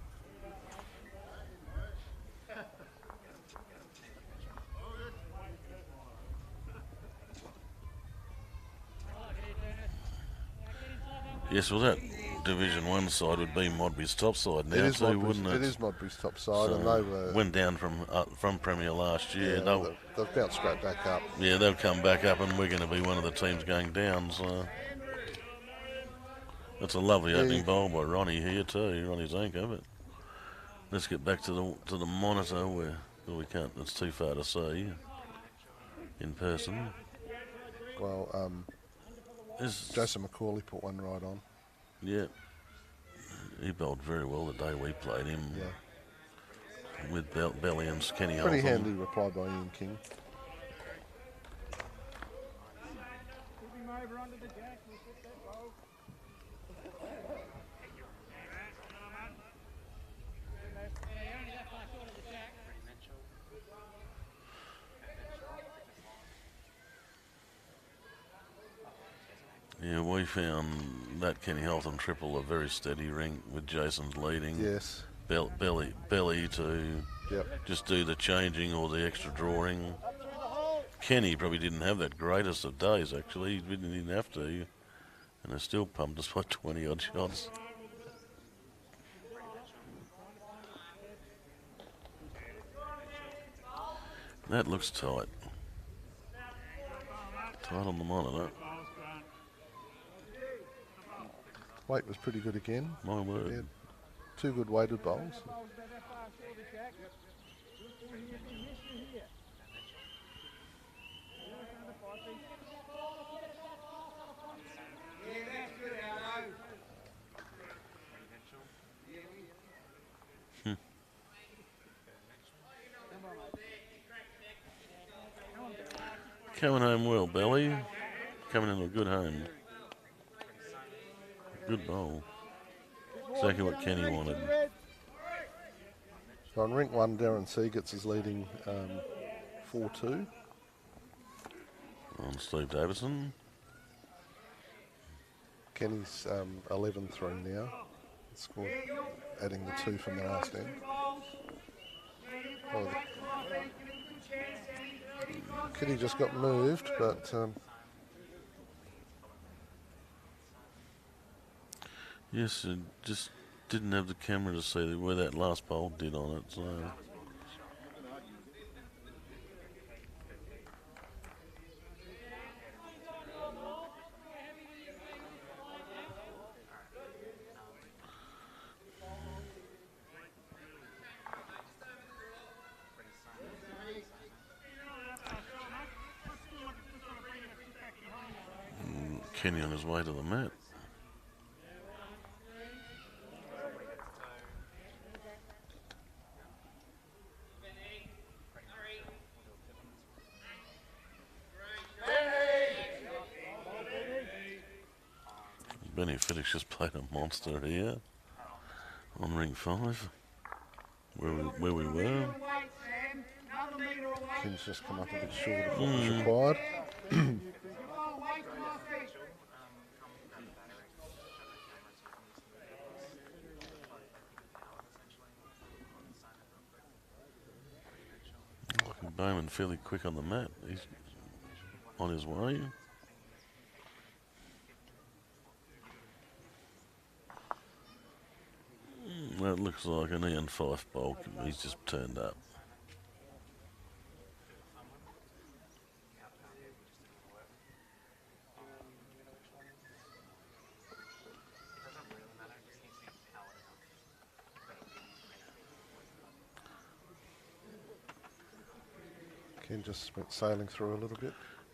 Yes, well that Division 1 side would be Modbury's top side now too, wouldn't it? It is Modbury's top side, So and they were, went down from Premier last year. they've bounced straight back up. Yeah, they'll come back up, and we're going to be one of the teams going down. So that's a lovely opening bowl by Ronnie here too. Ronnie's anchor. But let's get back to the monitor where we can't. It's too far to see in person. Well, Jason McCauley put one right on. Yeah, he bowled very well the day we played him. Yeah. With Belly and Kenny Pretty Hawthorn. handy reply by Ian King. Keep him over under the jack. We'll put that bow. Yeah, we found that Kenny Hawthorn triple a very steady rink with Jason's leading. Yes. Belly to just do the changing or the extra drawing. Kenny probably didn't have that greatest of days actually. He didn't have to. And they still pumped us by 20 odd shots. That looks tight. Tight on the monitor. Weight was pretty good again. My word. Yeah. 2 good weighted bowls. Coming home well, Belly. Coming into a good home. Good bowl. Exactly what Kenny wanted. So on rink 1, Darren Seagets is leading 4-2. On Steve Davison. Kenny's 11-3 now. Scored, adding the 2 from the last end. Oh, Kenny just got moved, but yes, it just didn't have the camera to see where that last bowl did on it. So. Kenny on his way to the mat. Benny Felix just played a monster here on ring 5. where we were. Kim's just come up a bit short of what was required. Bowman fairly quick on the mat. He's on his way. That looks like an Ian Fife bulk. He's just turned up. Ken just went sailing through a little bit.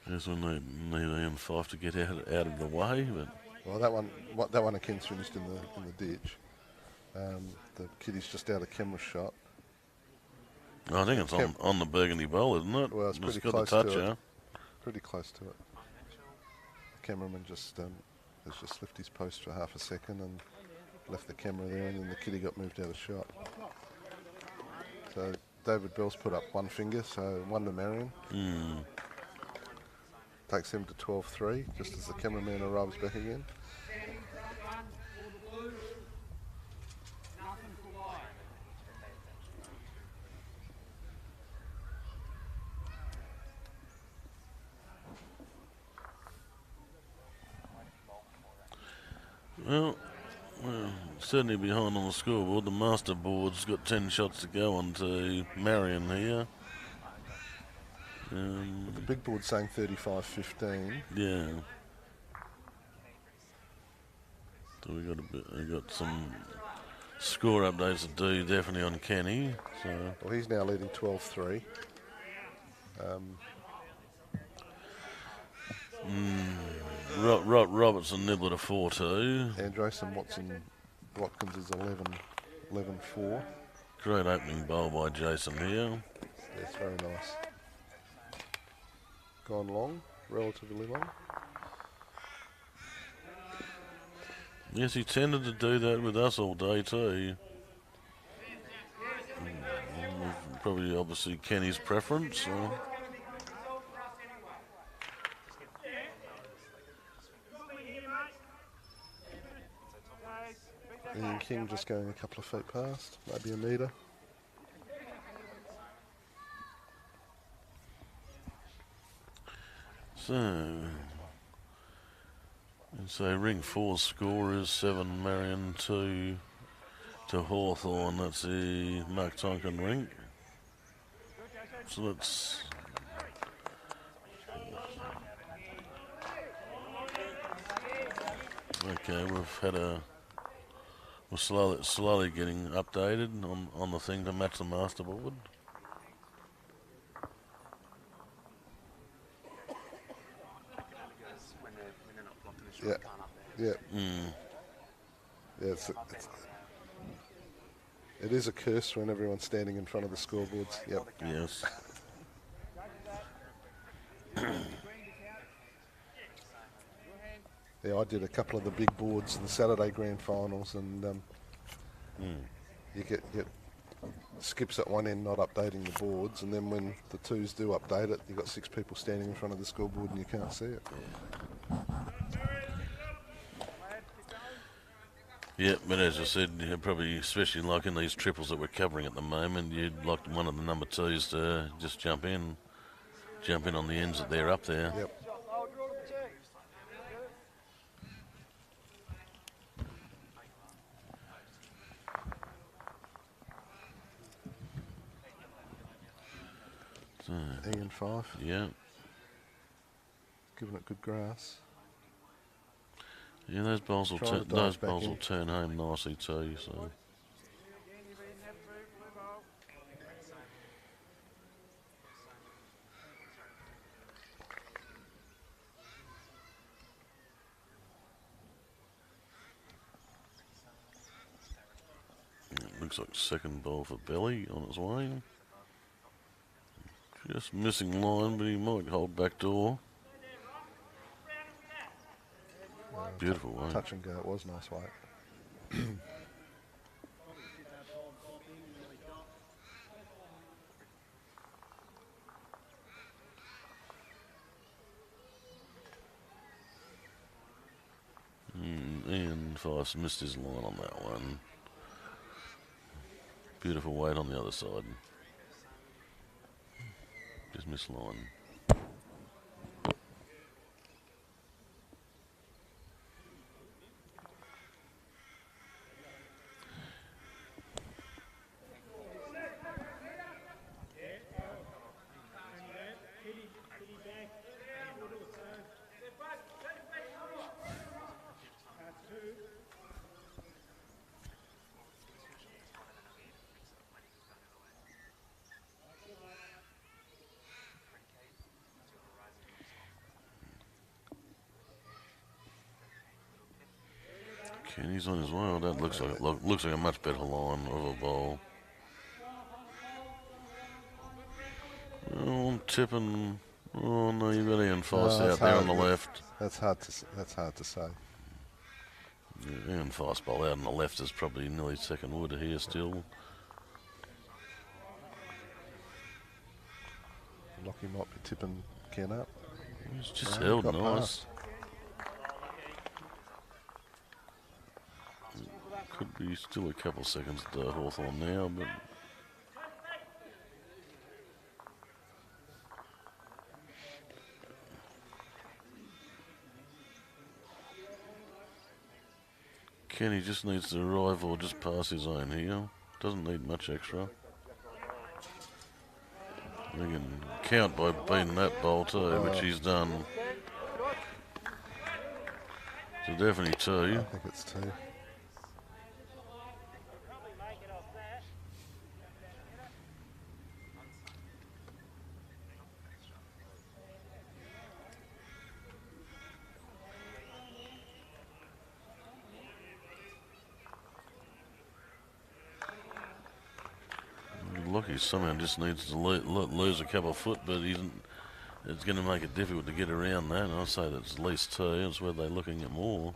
Yes, we need Ian Fife to get out of the way, but Well, that one Ken's finished in the ditch. The kiddie's just out of camera shot. I think it's on the burgundy bowl, isn't it? Well, it's pretty got close the touch, to yeah. it. Pretty close to it. The cameraman just has just left his post for half a second and left the camera there, and then the kiddie got moved out of shot. So David Bell's put up one finger, so 1 to Marion. Takes him to 12-3, just as the cameraman arrives back again. Well, we're certainly behind on the scoreboard. The master board's got 10 shots to go on to Marion here. The big board's saying 35-15. Yeah. So we got some score updates to do, definitely on Kenny. So Well, he's now leading 12-3. Robertson Nibbler to 4-2. Andresen Watkins is 11-4. Great opening bowl by Jason here. Yes, very nice. Gone long, relatively long. Yes, he tended to do that with us all day too. Probably, obviously, Kenny's preference. So. Ian King just going a couple of feet past, maybe a metre. So ring 4's score is 7 Marion 2 to Hawthorn. That's the Mark Tonkin rink. So let's. Okay, we're slowly getting updated on the thing to match the master board. Yeah, yeah. Yeah, it is a curse when everyone's standing in front of the scoreboards. Yep. Yes. Yeah, I did a couple of the big boards in the Saturday grand finals, and you get skips at one end not updating the boards, and then when the twos do update it, you've got 6 people standing in front of the scoreboard and you can't see it. Yeah, but as I said, probably, especially like in these triples that we're covering at the moment, you'd like one of the number 2s to just jump in on the ends that they're up there. Yep. So, Ian Fife, yeah. giving it good grass. Yeah, those bowls will Trying to dive back in. turn home nicely too. So. It looks like second bowl for Belly on its way. Just missing line, but he might hold back door. Beautiful way. Touch and go, it was nice weight. Fife missed his line on that one. Beautiful weight on the other side. Just missed line. Kenny's on as well. That looks like a much better line of a ball. Oh, I'm tipping. Oh no, you've got Ian Foss out there on the left. That's hard to say. Yeah, Ian Foss ball out on the left is probably nearly second wood here still. Lockie might be tipping Ken up. He's just held nice. Past. Could be still a couple seconds to Hawthorn now, but Kenny just needs to arrive or just pass his own here. Doesn't need much extra. He can count by beating that bowl too, which he's done. So definitely two. I think it's two. Lucky somehow just needs to lose a couple of foot, but it's going to make it difficult to get around that. And I'd say that's at least two. That's where they're looking at more.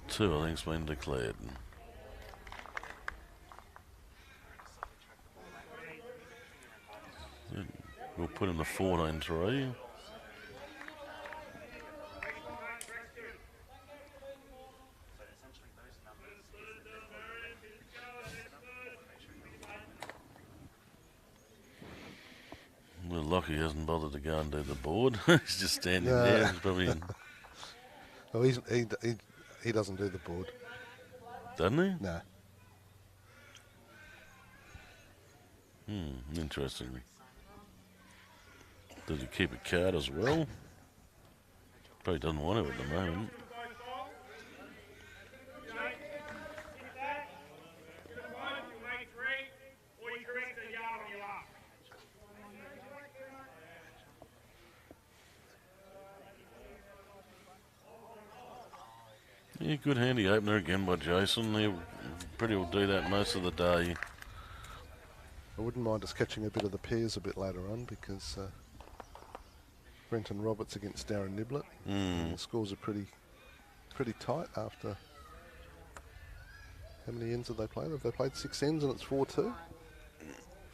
Two, I think, has been declared. We'll put in the 14-3. Well, Lockie hasn't bothered to go and do the board. He's just standing there. He's probably in. Oh, he doesn't do the board. Doesn't he? No. Interesting. Does he keep a card as well? Probably doesn't want to at the moment. Yeah, good handy opener again by Jason. He pretty well do that most of the day. I wouldn't mind us catching a bit of the pairs a bit later on because Brenton Roberts against Darren Niblett. The scores are pretty tight after. How many ends have they played? Have they played 6 ends and it's 4-2?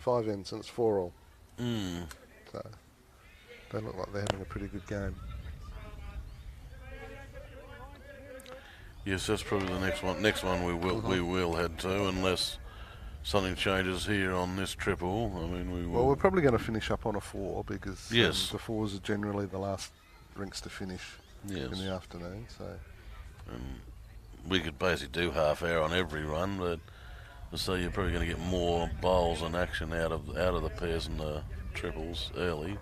5 ends and it's 4-all. So they look like they're having a pretty good game. Yes, that's probably the next one. Next one we will head to, unless something changes here on this triple. I mean, we will. Well, we're probably going to finish up on a 4 because the 4s are generally the last rinks to finish in the afternoon. So, we could basically do half hour on every run, but so you're probably going to get more bowls and action out of the pairs and the triples early.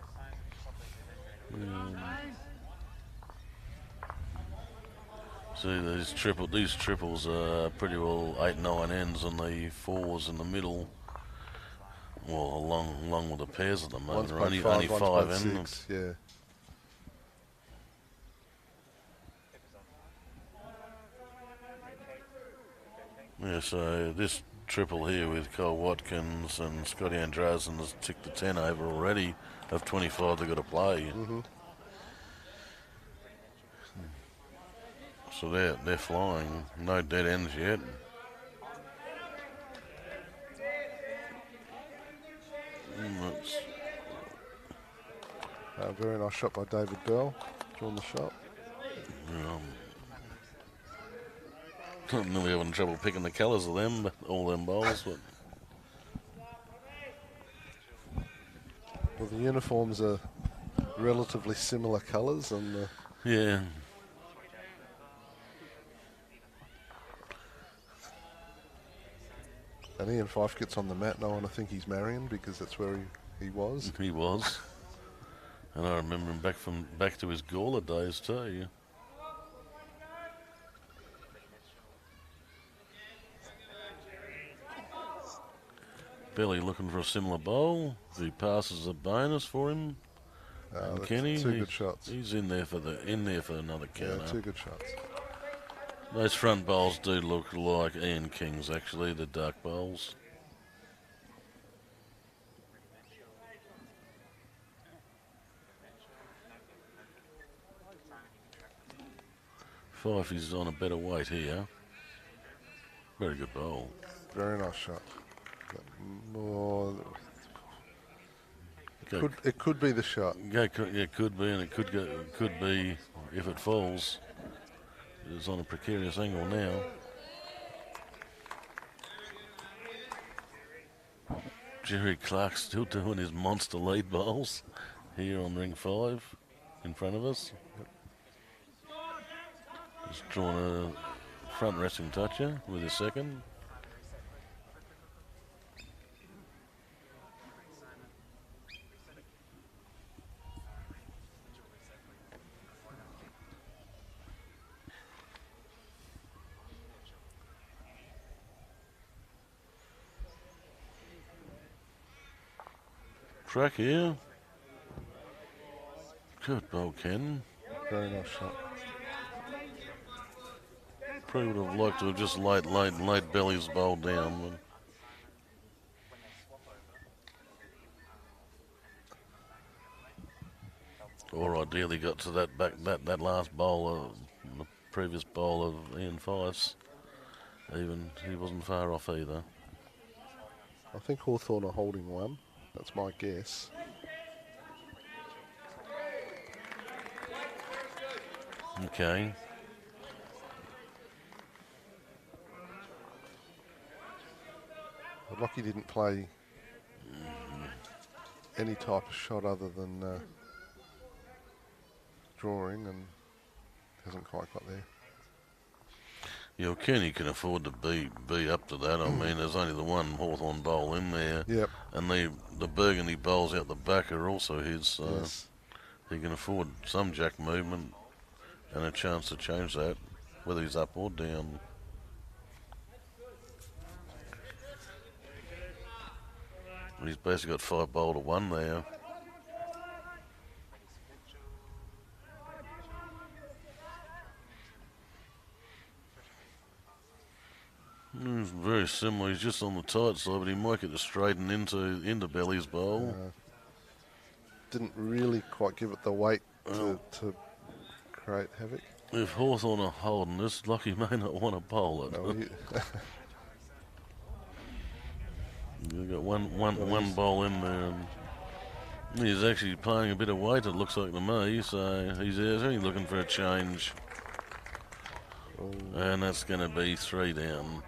See, these triples are pretty well 8-9 ends, and the 4s in the middle. Well, along with the pairs at the moment, are only 5 ends. Yeah. Yeah, so this triple here with Cole Watkins and Scotty Androsen has ticked the 10 over already of 25 they've got to play. So they're flying. No dead ends yet. That's, Very nice shot by David Bell. Drawn the shot. I'm nearly having trouble picking the colours of them, but all them bowls. But Well, the uniforms are relatively similar colours, and yeah, Ian Fife gets on the mat. No one will think he's Marion because that's where he was. he was. And I remember him back to his Gawler days too. Belly looking for a similar bowl. If he passes a bonus for him. And Kenny, Two good shots. He's in there for another counter. Yeah, two good shots. Those front bowls do look like Ian King's actually, the dark bowls. Fife is on a better weight here. Very good bowl. Very nice shot. It could be the shot. Yeah, it could be, and it could be if it falls. It's on a precarious angle now. Jerry Clark still doing his monster lead bowls here on ring 5 in front of us. He's drawn a front resting toucher with his second. Track here. Good bowl, Ken. Very nice shot. Probably would have liked to have just laid Belly's bowl down. Or ideally got to that last bowl, the previous bowl of Ian Fife's. Even he wasn't far off either. I think Hawthorn are holding one. That's my guess. Okay. Lockie didn't play any type of shot other than drawing, and hasn't quite got there. Yeah, well, Kenny can afford to be up to that. I mean, there's only the one Hawthorn bowl in there. Yep. And the burgundy bowls out the back are also his, so Yes. he can afford some jack movement and a chance to change that, whether he's up or down. He's basically got 5 bowl to 1 there. It's very similar. He's just on the tight side, but he might get to straighten into Belly's bowl. Didn't really quite give it the weight to create havoc. If Hawthorn are holding this, Lockie may not want to bowl it. No, You've got one bowl in there, and he's actually playing a bit of weight, it looks like to me, so he's only looking for a change. And that's going to be 3 down.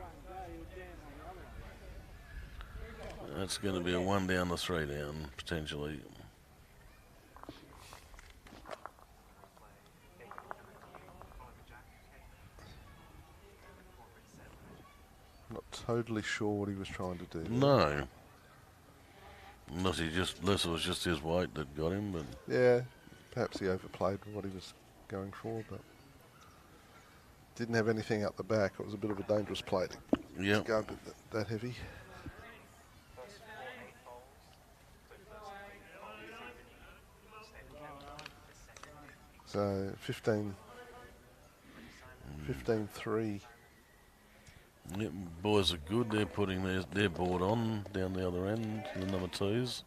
That's going to be a 1 down to 3 down, potentially. Not totally sure what he was trying to do. No. Unless it was just his weight that got him, but Yeah, perhaps he overplayed what he was going for, but didn't have anything up the back. It was a bit of a dangerous play to go a bit that heavy. So 15-3. yep, boys are good. They're putting their board on down the other end, the number 2s.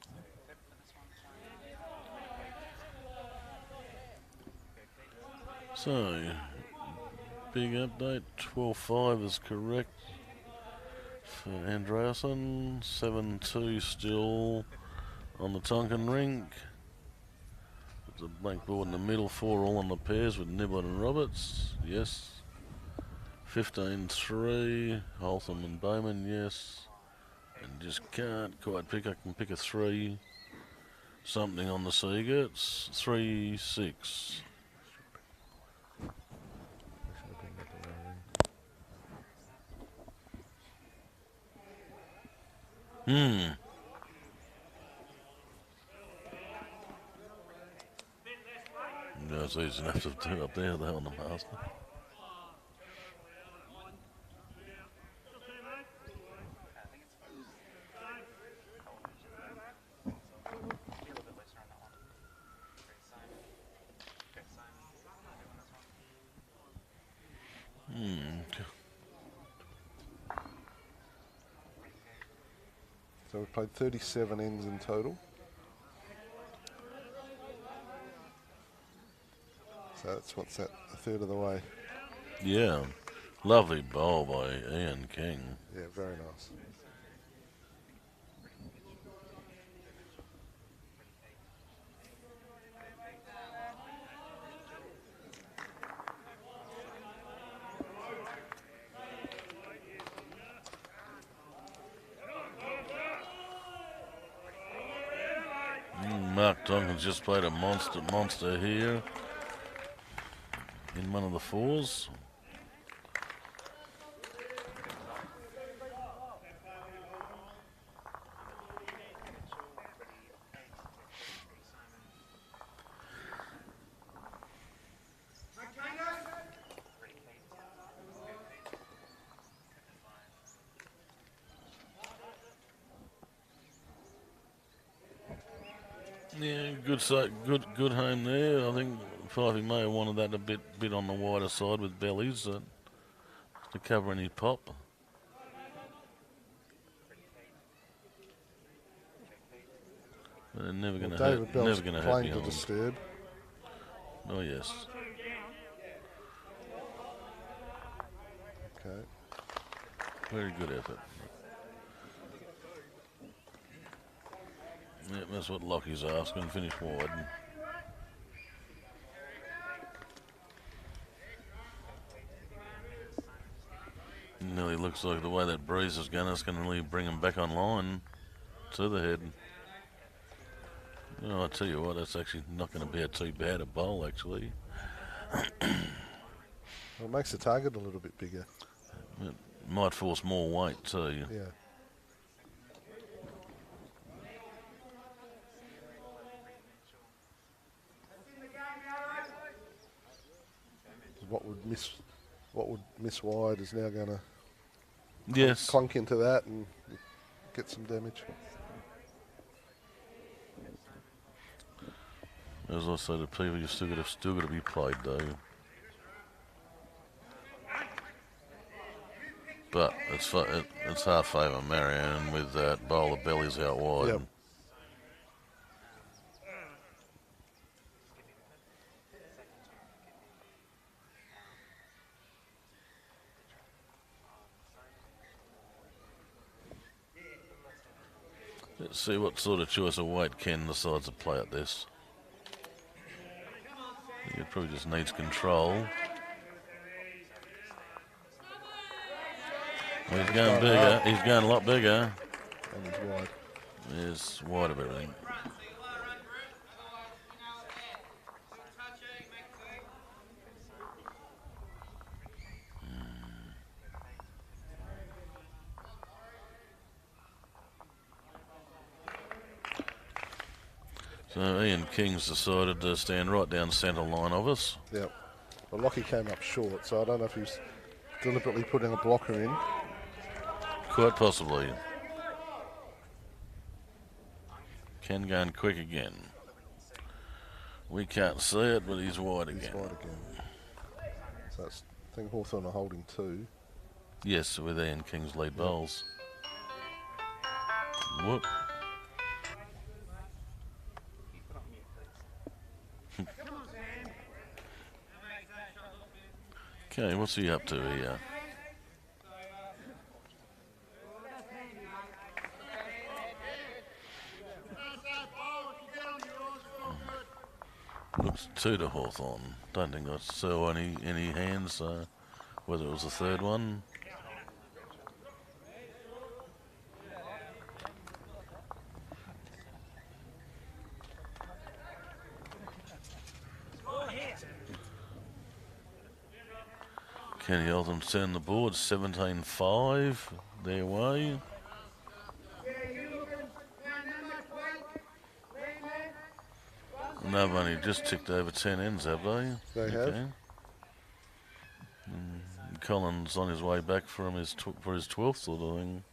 So, big update. 12-5 is correct for Andreasen. 7-2 still on the Tonkin rink. There's a blank board in the middle, 4 all on the pairs with Niblett and Roberts, yes. 15-3, Hawthorn and Bowman, yes. And just can't quite pick, I can pick a 3. Something on the Seagats, 3-6. No, it's easy enough to do up there, though, on the master. So we've played 37 ends in total. So that's what's that, a third of the way. Yeah, lovely bowl by Ian King. Yeah, very nice. Mark Donkin's just played a monster here in one of the 4s. Yeah, good home there. I think Fivey may have wanted that a bit on the wider side with bellies to cover any pop. But they're never going to David Bell's have playing to behind. disturb. Oh yes. Okay. Very good effort. Yeah, that's what Lockie's asking. Finish wide. Nearly looks like the way that breeze is going, it's going to really bring him back online to the head. Oh, I tell you what, that's actually not going to be too bad a bowl, actually. Well, it makes the target a little bit bigger. It might force more weight too. Yeah. What would miss wide is now going to Yes. clunk into that and get some damage. As I say to people, you've still got to be played though. But it's half favour Marion with that bowl of bellies out wide. Yep. Let's see what sort of choice of weight Ken decides to play at this. He probably just needs control. Well, he's going bigger. He's going a lot bigger. And he's wide. He's wide of everything. So Ian King's decided to stand right down centre line of us. Yep. Well, Lockie came up short, so I don't know if he's deliberately putting a blocker in. Quite possibly. Ken going quick again. We can't see it, but he's wide He's again. wide again. So that's, I think Hawthorn are holding 2. Yes, with Ian King's lead bowls. Whoop. Okay, what's he up to here? It's 2 to Hawthorn. Don't think I saw any hands, whether it was the third one. Kenny Eltham turned the board, 17-5 their way. And they've only just ticked over 10 ends, have they? They have. Collins on his way back from his for his 12th sort of thing.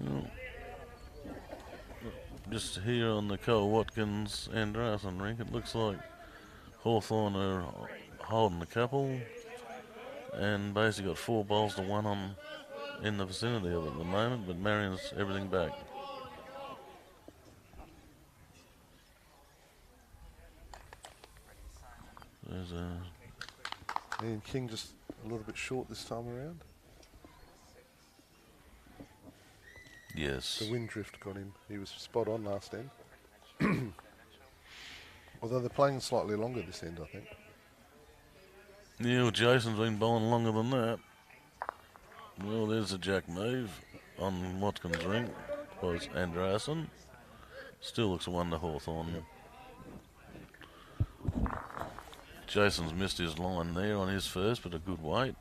Well, just here on the Cole Watkins Andreasen rink, it looks like Hawthorn are holding a couple, and basically got 4 bowls to 1 on in the vicinity of it at the moment, but Marion's everything back. There's Ian King just a little bit short this time around. yes. The wind drift got him. He was spot on last end. Although they're playing slightly longer this end, I think. Yeah, well, Jason's been bowling longer than that. Well, there's a jack move on Watkins' ring. Was Andreasen. Still looks a 1 to Hawthorn. Yep. Jason's missed his line there on his first, but a good weight.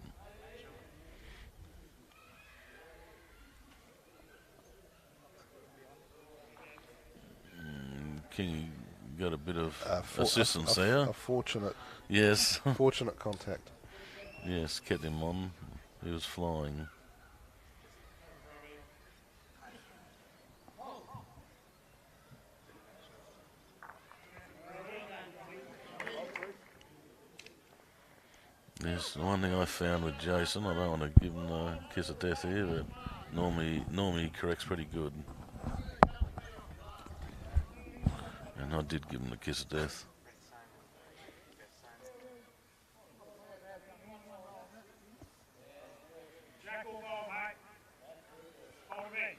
King got a bit of assistance there. A fortunate, Yes. fortunate contact. Yes, kept him on. He was flying. There's one thing I found with Jason. I don't want to give him the kiss of death here, but normally he corrects pretty good. And I did give him the kiss of death. Jack will go, mate. Follow me.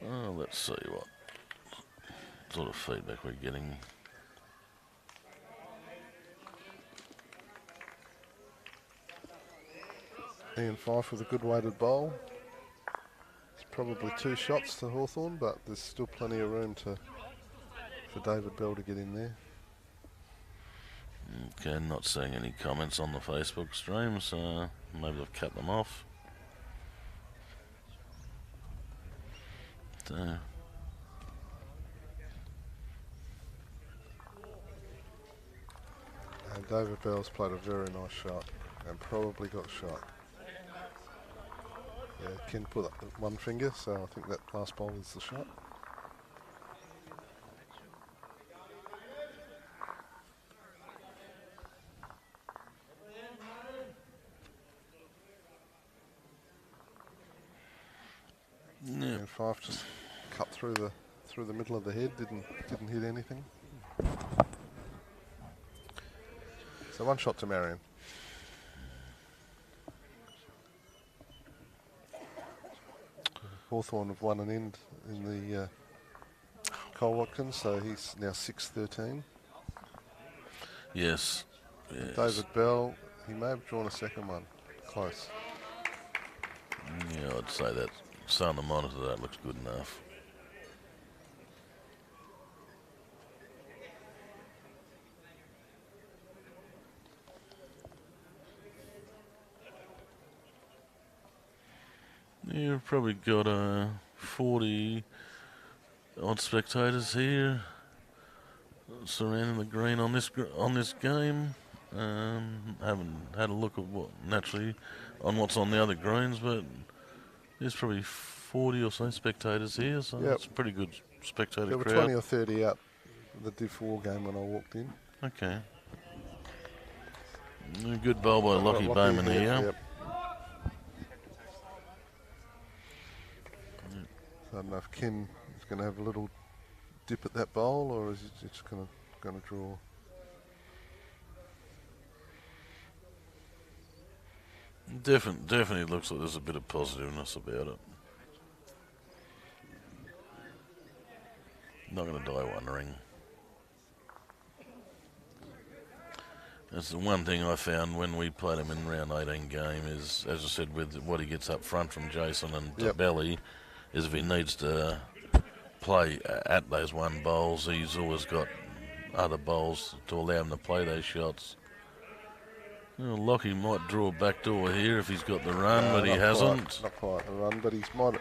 Oh, let's see what sort of feedback we're getting. Ian Fife with a good weighted bowl. It's probably 2 shots to Hawthorn, but there's still plenty of room for David Bell to get in there. Okay, not seeing any comments on the Facebook stream, so maybe they've cut them off. So, And David Bell's played a very nice shot and probably got shot. Yeah, Ken put up 1 finger, so I think that last bowl is the shot. yeah. And Fife just cut through the middle of the head, didn't hit anything. So 1 shot to Marion. Hawthorn have won an end in the Cole Watkins, so he's now 6-13. Yes. Yes. David Bell, he may have drawn a second one. Close. Yeah, I'd say that. So on the monitor, that looks good enough. You've probably got 40 odd spectators here surrounding the green on this game. Haven't had a look at what's on the other greens, but there's probably 40 or so spectators here, so Yep. it's a pretty good spectator There were crowd. 20 or 30 out the Div 4 game when I walked in. Okay. A good bowl by Lockie Bowman here. Yep. So I don't know if Ken is going to have a little dip at that bowl, or is he just going to draw? Definitely looks like there's a bit of positiveness about it. Not going to die wondering. That's the one thing I found when we played him in round 18 game is, as I said, with what he gets up front from Jason and Belly, is if he needs to play at those one bowls, he's always got other bowls to allow him to play those shots. Well, Lockie might draw a back door here if he's got the run, but he hasn't. Not quite the run, but he's might.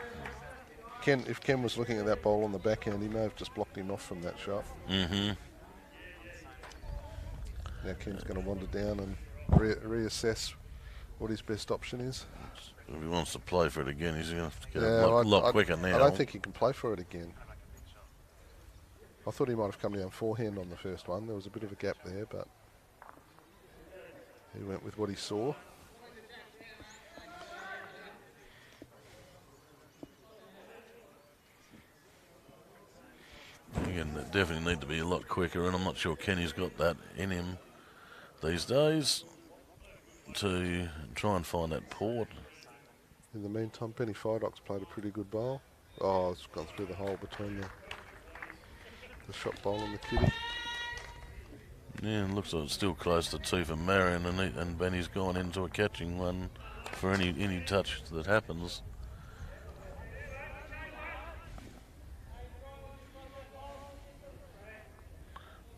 If Ken was looking at that bowl on the backhand, he may have just blocked him off from that shot. Mm-hmm. Now Ken's going to wander down and reassess what his best option is. If he wants to play for it again, he's going to have to get a lot quicker now. I don't think he can play for it again. I thought he might have come down forehand on the first one. There was a bit of a gap there, but he went with what he saw. Again, they definitely need to be a lot quicker, and I'm not sure Kenny's got that in him these days to try and find that port. In the meantime, Benny Fidock's played a pretty good bowl. Oh, it's gone through the hole between the shot bowl and the kitty. Yeah, it looks like it's still close to 2 for Marion, and Benny's gone into a catching one for any touch that happens.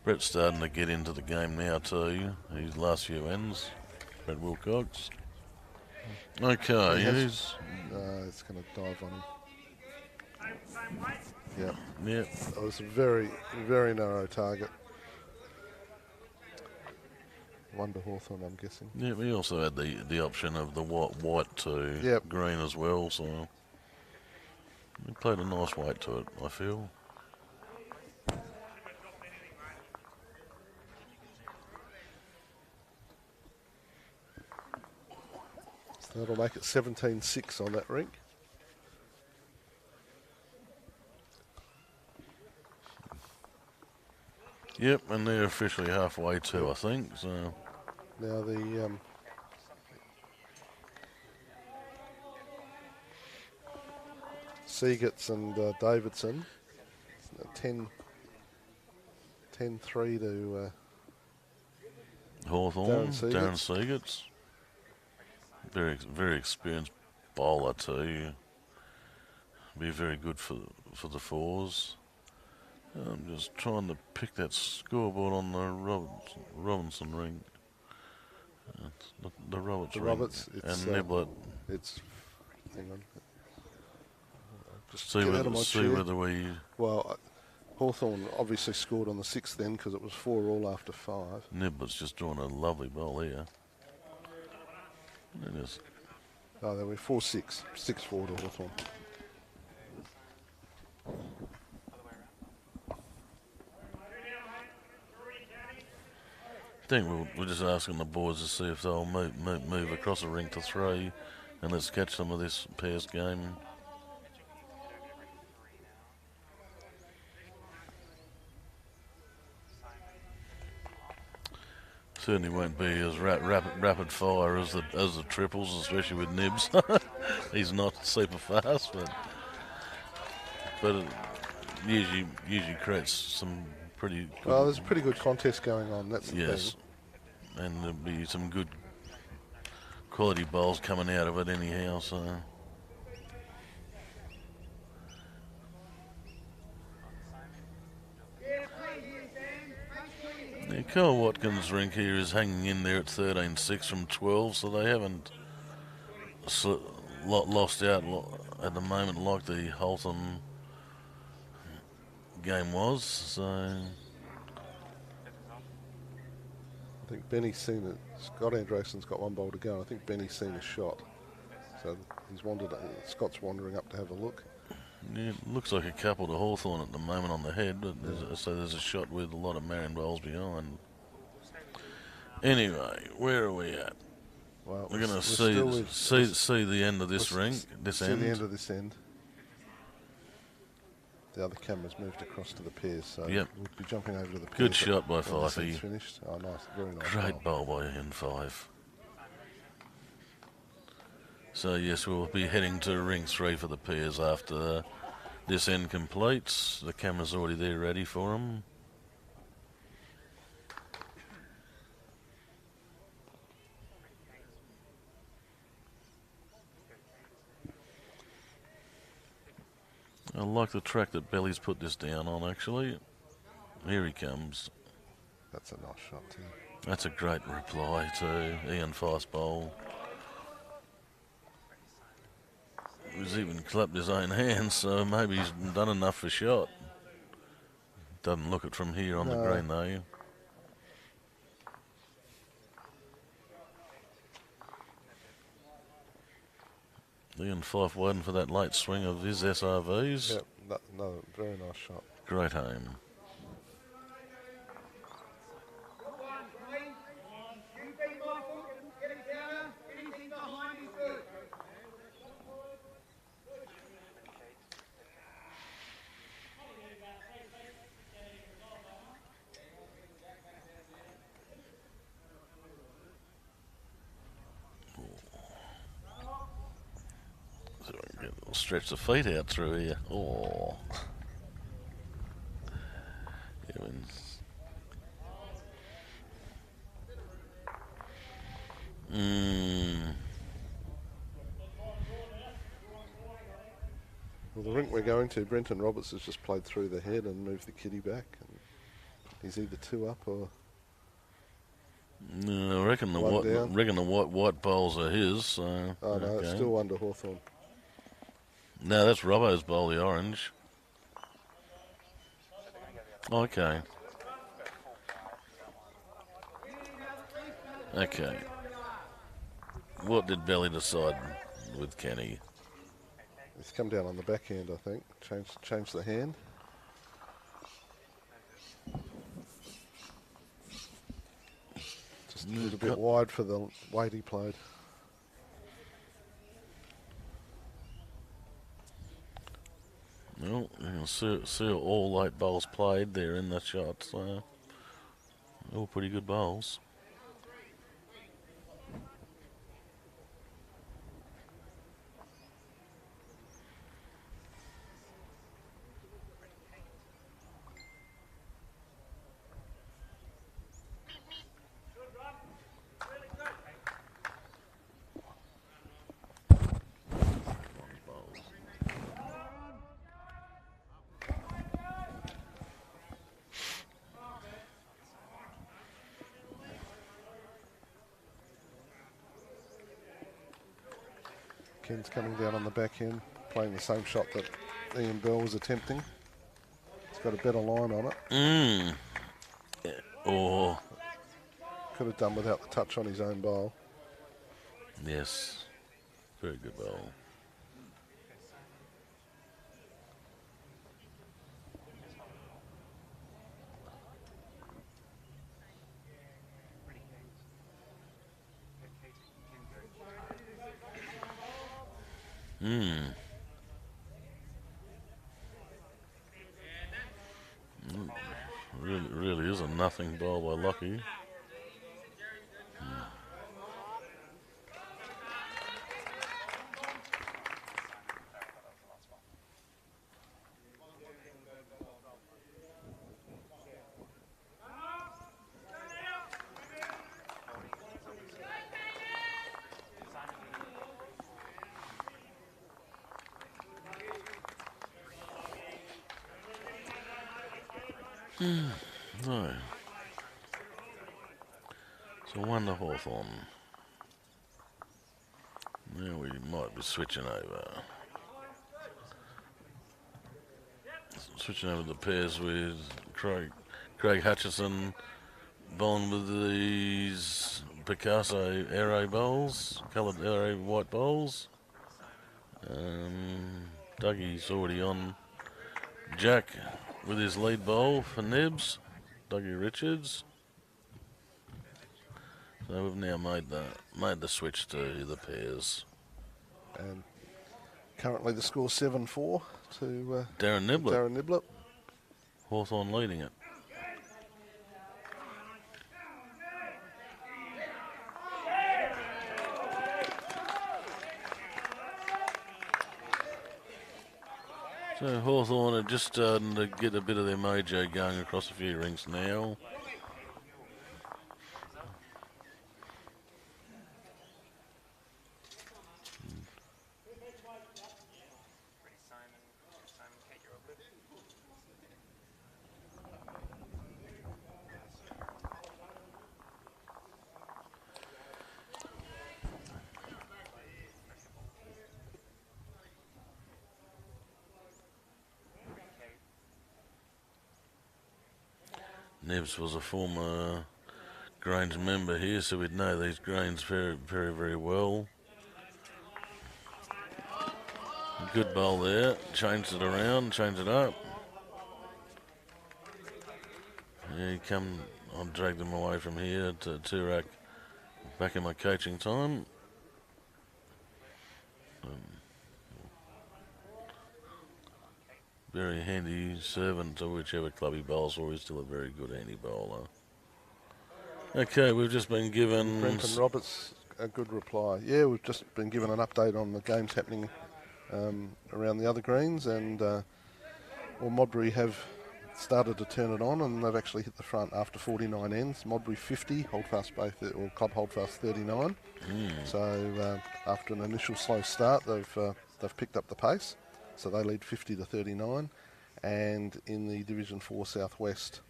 Brett's starting to get into the game now too. His last few ends, Brett Wilcox. Okay, it's going to dive on him. Yeah. Yep. It was a very, very narrow target. One to Hawthorn, I'm guessing. Yeah, we also had the option of the white to green as well, so we played a nice weight to it, I feel. So that'll make it 17-6 on that rink. Yep, and they're officially halfway too, I think. So now the Seagats and Davidson, 10-3 to Hawthorn, Darren Seagats. Very experienced bowler too. Be very good for the fours. I'm just trying to pick that scoreboard on the Robinson ring. The Roberts ring. And Niblet. Hang on. Just see whether we... Well, Hawthorn obviously scored on the 6th then because it was 4 all after 5. Niblet's just drawn a lovely bowl here. It is. Oh, there were 4-6. 6-4 to Hawthorn. I think we're just asking the boys to see if they'll move across the rink to 3 and let's catch some of this pairs game. Certainly won't be as rapid fire as the triples, especially with Nibs. He's not super fast, but it usually creates some pretty good... Well, there's a pretty good contest going on, that's the thing. And there'll be some good quality bowls coming out of it anyhow, so... Yeah, Kyle Watkins' rink here is hanging in there at 13-6 from 12, so they haven't lost out at the moment like the Hawthorn game was, so... I think Benny's seen it. Scott Androson's got 1 bowl to go. I think Benny's seen a shot. So he's wandered. Scott's wandering up to have a look. Yeah, it looks like a couple to Hawthorn at the moment on the head, but so there's a shot with a lot of Marion bowls behind. Anyway, where are we at? Well, we're going to see the end of this ring. See the end of this end. The other camera's moved across to the pairs, so we'll be jumping over to the pairs. Good shot by Fifey. Finished. Oh, nice, very nice. Great bowl by N5. So yes, we'll be heading to ring 3 for the pairs after this end completes. The camera's already there ready for them. I like the track that Belly's put this down on, actually. Here he comes. That's a nice shot too. That's a great reply to Ian Fife's bowl. He's even clapped his own hands, so maybe he's done enough for shot. Doesn't look it from here on the green, though. Ian Fife waiting for that late swing of his SRVs. Yep, no, very nice shot. Great aim. Stretch the feet out through here. Oh. Well, the rink we're going to, Brenton Roberts has just played through the head and moved the kitty back. And he's either 2 up or... No, I reckon the white bowls are his. So, oh no, it's still under Hawthorn. No, that's Robbo's bowl, the orange. Okay. Okay. What did Belly decide with Kenny? He's come down on the backhand, I think. Change the hand. Just a little bit wide for the weight he played. Well, you can see all 8 bowls played there in that shot, so all pretty good bowls. Ken's coming down on the backhand, playing the same shot that Ian Bell was attempting. He's got a better line on it. Yeah. Oh. Could have done without the touch on his own bowl. Yes. Very good bowl. Really is a nothing bowl by Lucky. No. So 1 to Hawthorn. Now we might be switching over. Switching over the pairs with Craig Hutchison bowling with these Picasso arrow bowls, coloured arrow white bowls. Dougie's already on Jack with his lead bowl for Nibs, Dougie Richards. So we've now made the switch to the pairs. And currently the score 7-4 to Darren Niblett. Darren Niblett. Hawthorn leading it. So Hawthorn are just starting to get a bit of their mojo going across a few rinks now. Nebs was a former Grange member here, so we'd know these greens very, very, very well. Good bowl there. Changed it around, changed it up. Yeah, I'll drag them away from here to Turak back in my coaching time. Very handy servant to whichever club he bowls for. He's still a very good handy bowler. Okay, we've just been given... Brenton Roberts, a good reply. Yeah, we've just been given an update on the games happening around the other greens, and Modbury have started to turn it on, and they've actually hit the front after 49 ends. Modbury 50, Holdfast both, or Club Holdfast 39. So after an initial slow start, they've picked up the pace. So they lead 50 to 39, and in the Division 4 Southwest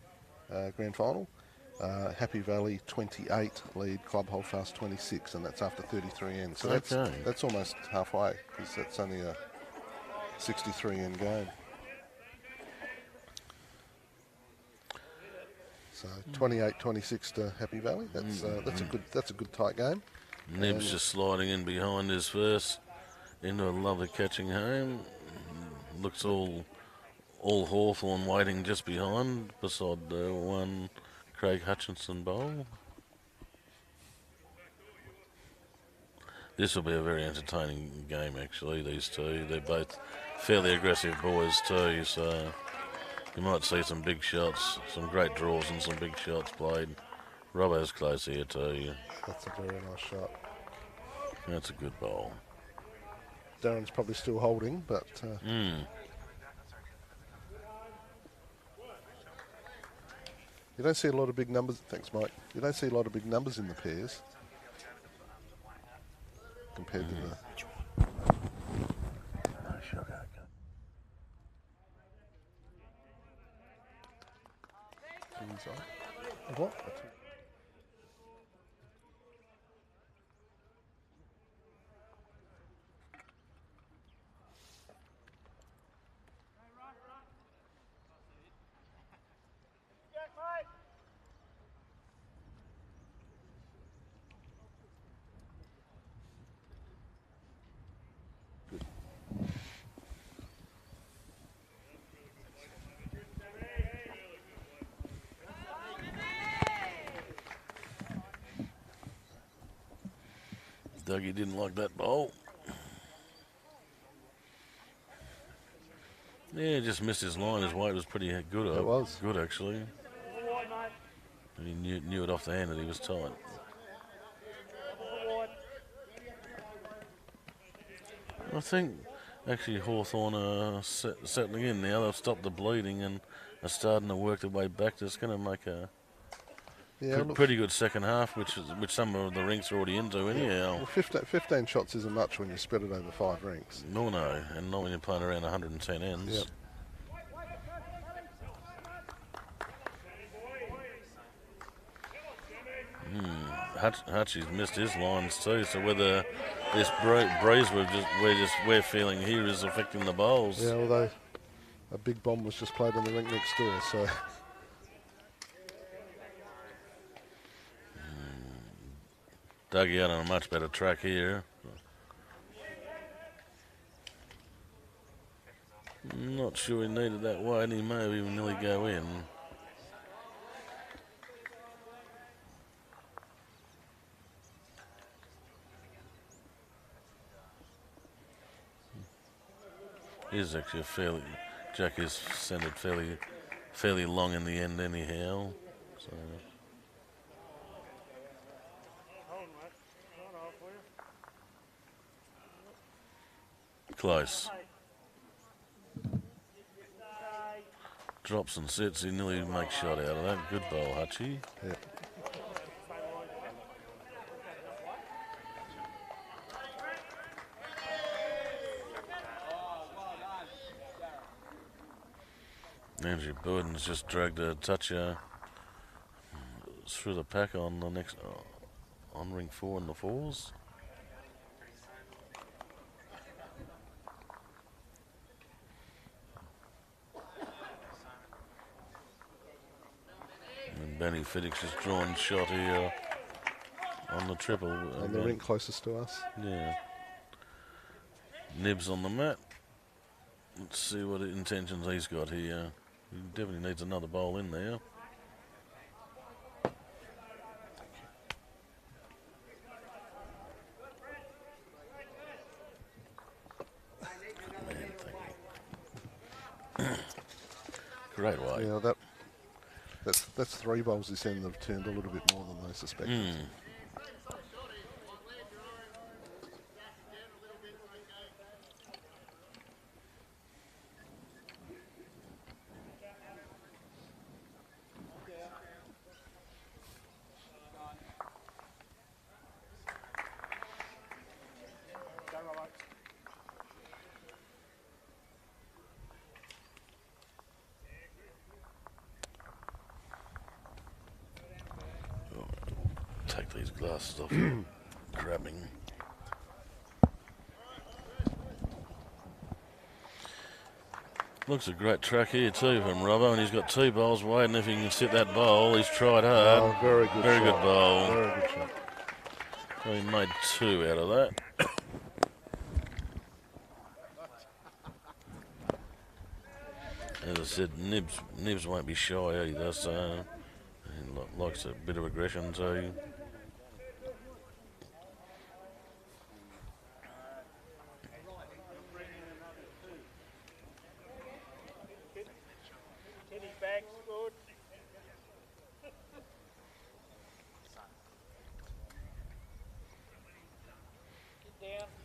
Grand Final, Happy Valley 28 lead Club Holdfast 26, and that's after 33 ends. So that's almost halfway, because that's only a 63 end game. So 28-26 to Happy Valley. That's a good tight game. Nibs just sliding in behind his first into a lovely catching home. Looks all Hawthorn waiting just behind, beside the one Craig Hutchinson bowl. This will be a very entertaining game, actually, these two. They're both fairly aggressive boys too, so you might see some big shots, some great draws and some big shots played. Robbo's close here too. That's a very nice shot. That's a good bowl. Darren's probably still holding, but... You don't see a lot of big numbers. Thanks, Mike. You don't see a lot of big numbers in the pairs compared to the... Inside. What? Dougie didn't like that bowl. Yeah, just missed his line. His weight was pretty good. It was. Good, actually. And he knew it off the hand that he was tight. I think, actually, Hawthorn are settling in now. They've stopped the bleeding and are starting to work their way back. It's going to make a... Yeah, pretty good second half, which some of the rinks are already into anyhow. Well, 15 shots isn't much when you spread it over 5 rinks. No, and not when you're playing around 110 ends. Yep. Hutchie's missed his lines too, so whether this breeze we're feeling here is affecting the bowls. Yeah, although a big bomb was just played in the rink next door, so... Dougie out on a much better track here. Not sure he needed that wide. He may have even nearly go in. He's actually Jack is centered fairly long in the end anyhow. So. Close. Drops and sets. He nearly makes shot out of that. Good bowl, Hutchie. Yeah. Andrew Burden's just dragged a toucher through the pack on the next on ring 4 in the fours. And Benny Fiddix has drawn shot here on the triple. On the rink closest to us. Yeah. Nibs on the mat. Let's see what intentions he's got here. He definitely needs another bowl in there. Great way. Yeah, that's 3 bowls this end that have turned a little bit more than they suspected. Take these glasses off. Grabbing. Looks a great track here too from Robbo, and he's got 2 bowls waiting. If he can sit that bowl, he's tried hard. Oh, very good Very shot. good bowl. Very good shot. So he made 2 out of that. As I said, Nibs won't be shy either, so he likes a bit of aggression too.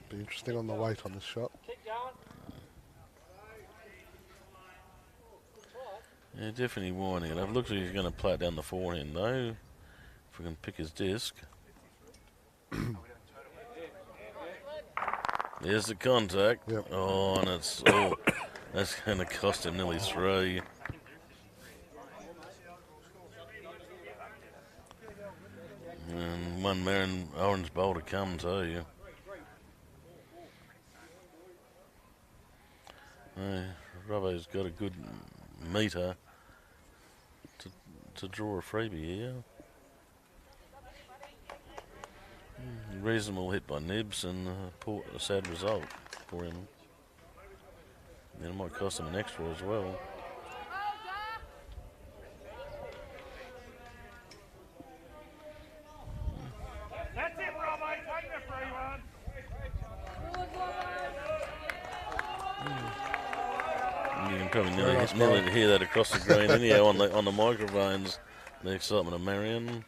Be interesting on the weight on this shot. Yeah, definitely winding it up. Looks like he's going to play it down the forehand though. If we can pick his disc. There's the contact. Yep. Oh, and it's that's going to cost him nearly 3. And one Marion orange bowl to come too. Robbo's got a good meter to draw a freebie here. Reasonable hit by Nibs and a sad result for him. And it might cost him an extra as well. That's it, Robbo. Take the free one. You can probably nearly hear that across the green anyhow on the microphones. The excitement of Marion.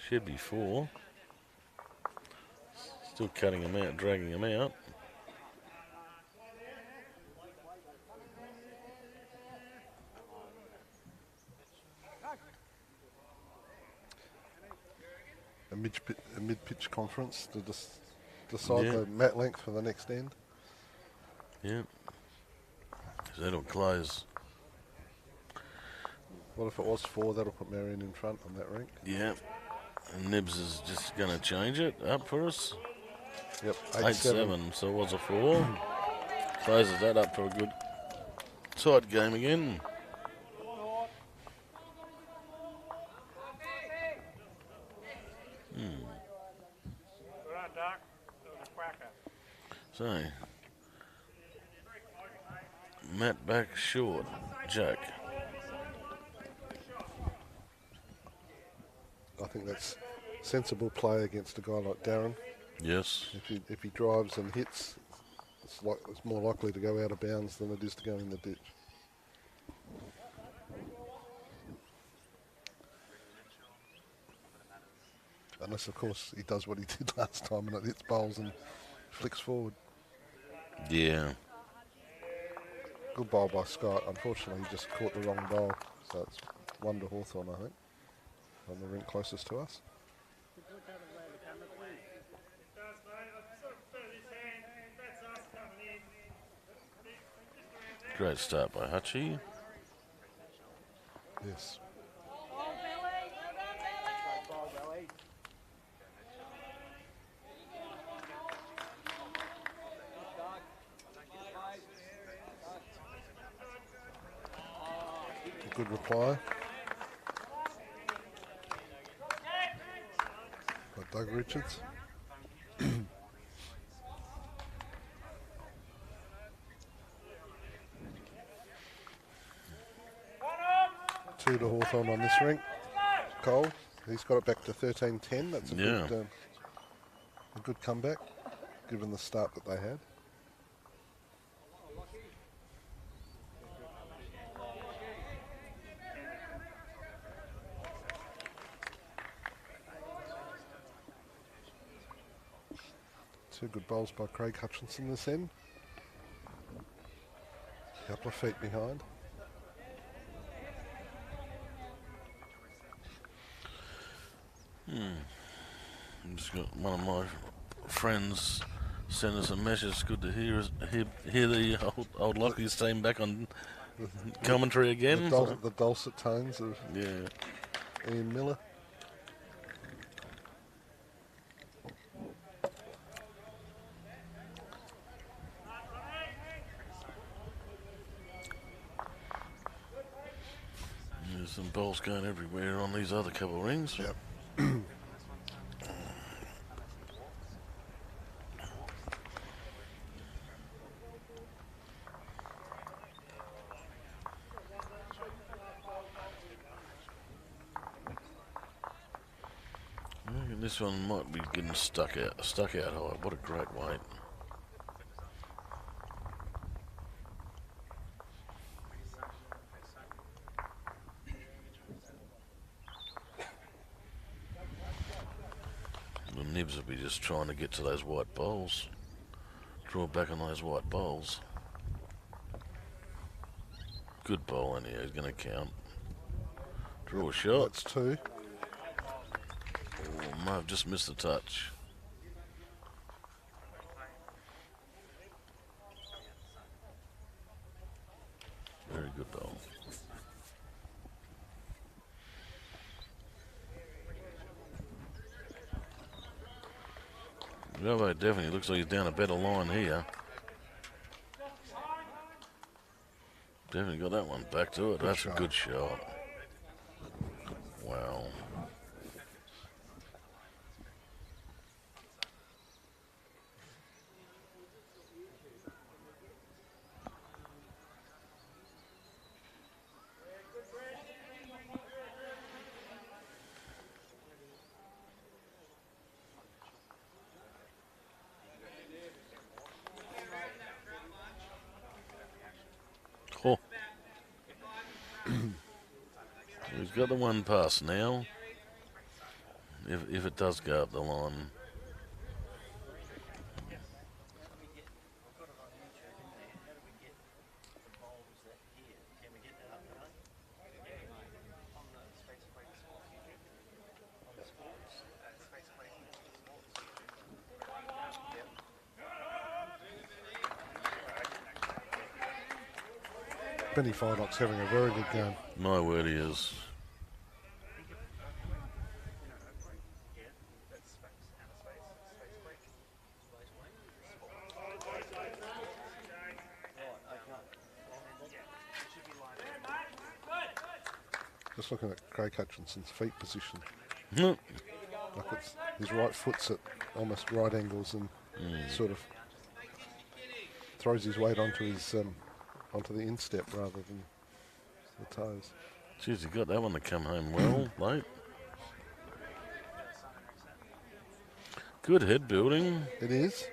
Should be 4. Still cutting him out, dragging him out. A mid-pitch conference to decide Yeah. the mat length for the next end. Yeah. So that'll close. What if it was 4? That'll put Marion in front on that rink. Yeah. And Nibs is just going to change it up for us. Yep, 8-7, so it was a 4. Closes that up for a good tight game again. Good on, Doc. Doing a cracker. So, Matt back short, Jack. I think that's sensible play against a guy like Darren. Yes. If he drives and hits, it's more likely to go out of bounds than it is to go in the ditch. Unless, of course, he does what he did last time and it hits bowls and flicks forward. Yeah. Good bowl by Scott. Unfortunately, he just caught the wrong bowl. So it's 1 to Hawthorn, I think, on the rink closest to us. Great start by Hutchie. Yes. A good reply by Doug Richards. 2 to Hawthorn on this rink. Cole, he's got it back to 13-10. That's a good comeback, given the start that they had. Two good bowls by Craig Hutchinson this end. A couple of feet behind. Just got one of my friends send us a message. It's good to hear the old Lockies team back on commentary again. The dulcet tones of Yeah. Ian Miller. There's some balls going everywhere on these other couple of rings. Yep. This one might be getting stuck out high. What a great weight. The nibs will be just trying to get to those white bowls. Draw back on those white bowls. Good bowl anyhow, he's going to count. Draw a shot. That's 2. Oh, might have just missed the touch. Very good bowl. Bravo definitely looks like he's down a better line here. Definitely got that one back to it. That's a good shot. Wow. Oh. He's got the one pass now. If it does go up the line. Benny Fidock's having a very good game. My word, he is. Just looking at Craig Hutchinson's feet position. Hmm. Like his right foot's at almost right angles and sort of throws his weight onto his onto the instep rather than the toes. Jeez, he got that one to come home well, late. Good head building. It is.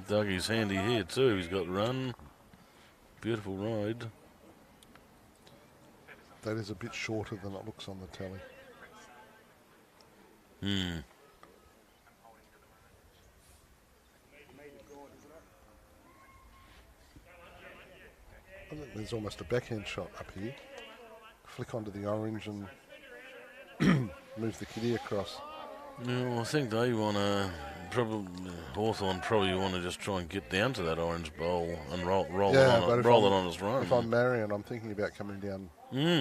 Dougie's handy here too. He's got run. Beautiful ride. That is a bit shorter than it looks on the tally. I think there's almost a backhand shot up here. Flick onto the orange and move the kitty across. No, I think they want to Hawthorn probably want to just try and get down to that orange bowl and roll it on his run. If I'm Marion, I'm thinking about coming down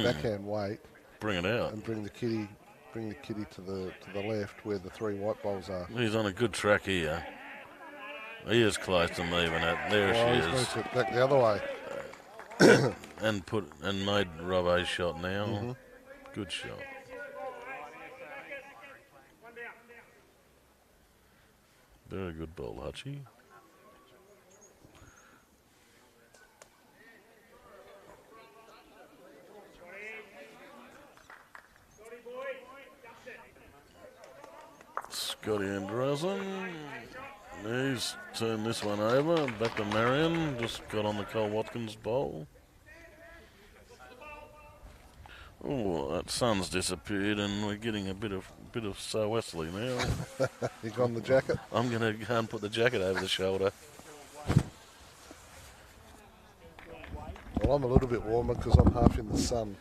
backhand weight, bring it out, and bring the kitty to the left where the 3 white bowls are. He's on a good track here. He is close to moving it. There she He's is. moved it back the other way. and made Robbo's shot now. Good shot. Very good ball, Hutchie. Scotty Andressen. He's turned this one over. Back to Marion. Just got on the Cole Watkins bowl. Oh, that sun's disappeared, and we're getting a bit of southwesterly now. You got on the jacket? I'm going to go and put the jacket over the shoulder. Well, I'm a little bit warmer because I'm half in the sun.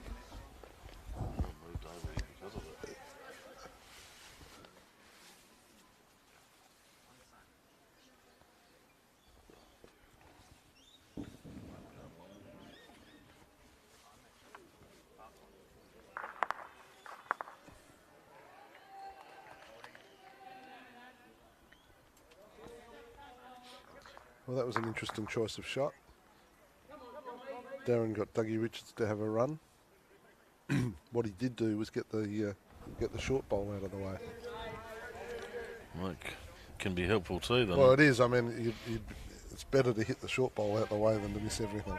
Well, that was an interesting choice of shot. Darren got Dougie Richards to have a run. What he did do was get the short bowl out of the way. Like, can be helpful too, then. Well, it is. I mean, it's better to hit the short bowl out the way than to miss everything.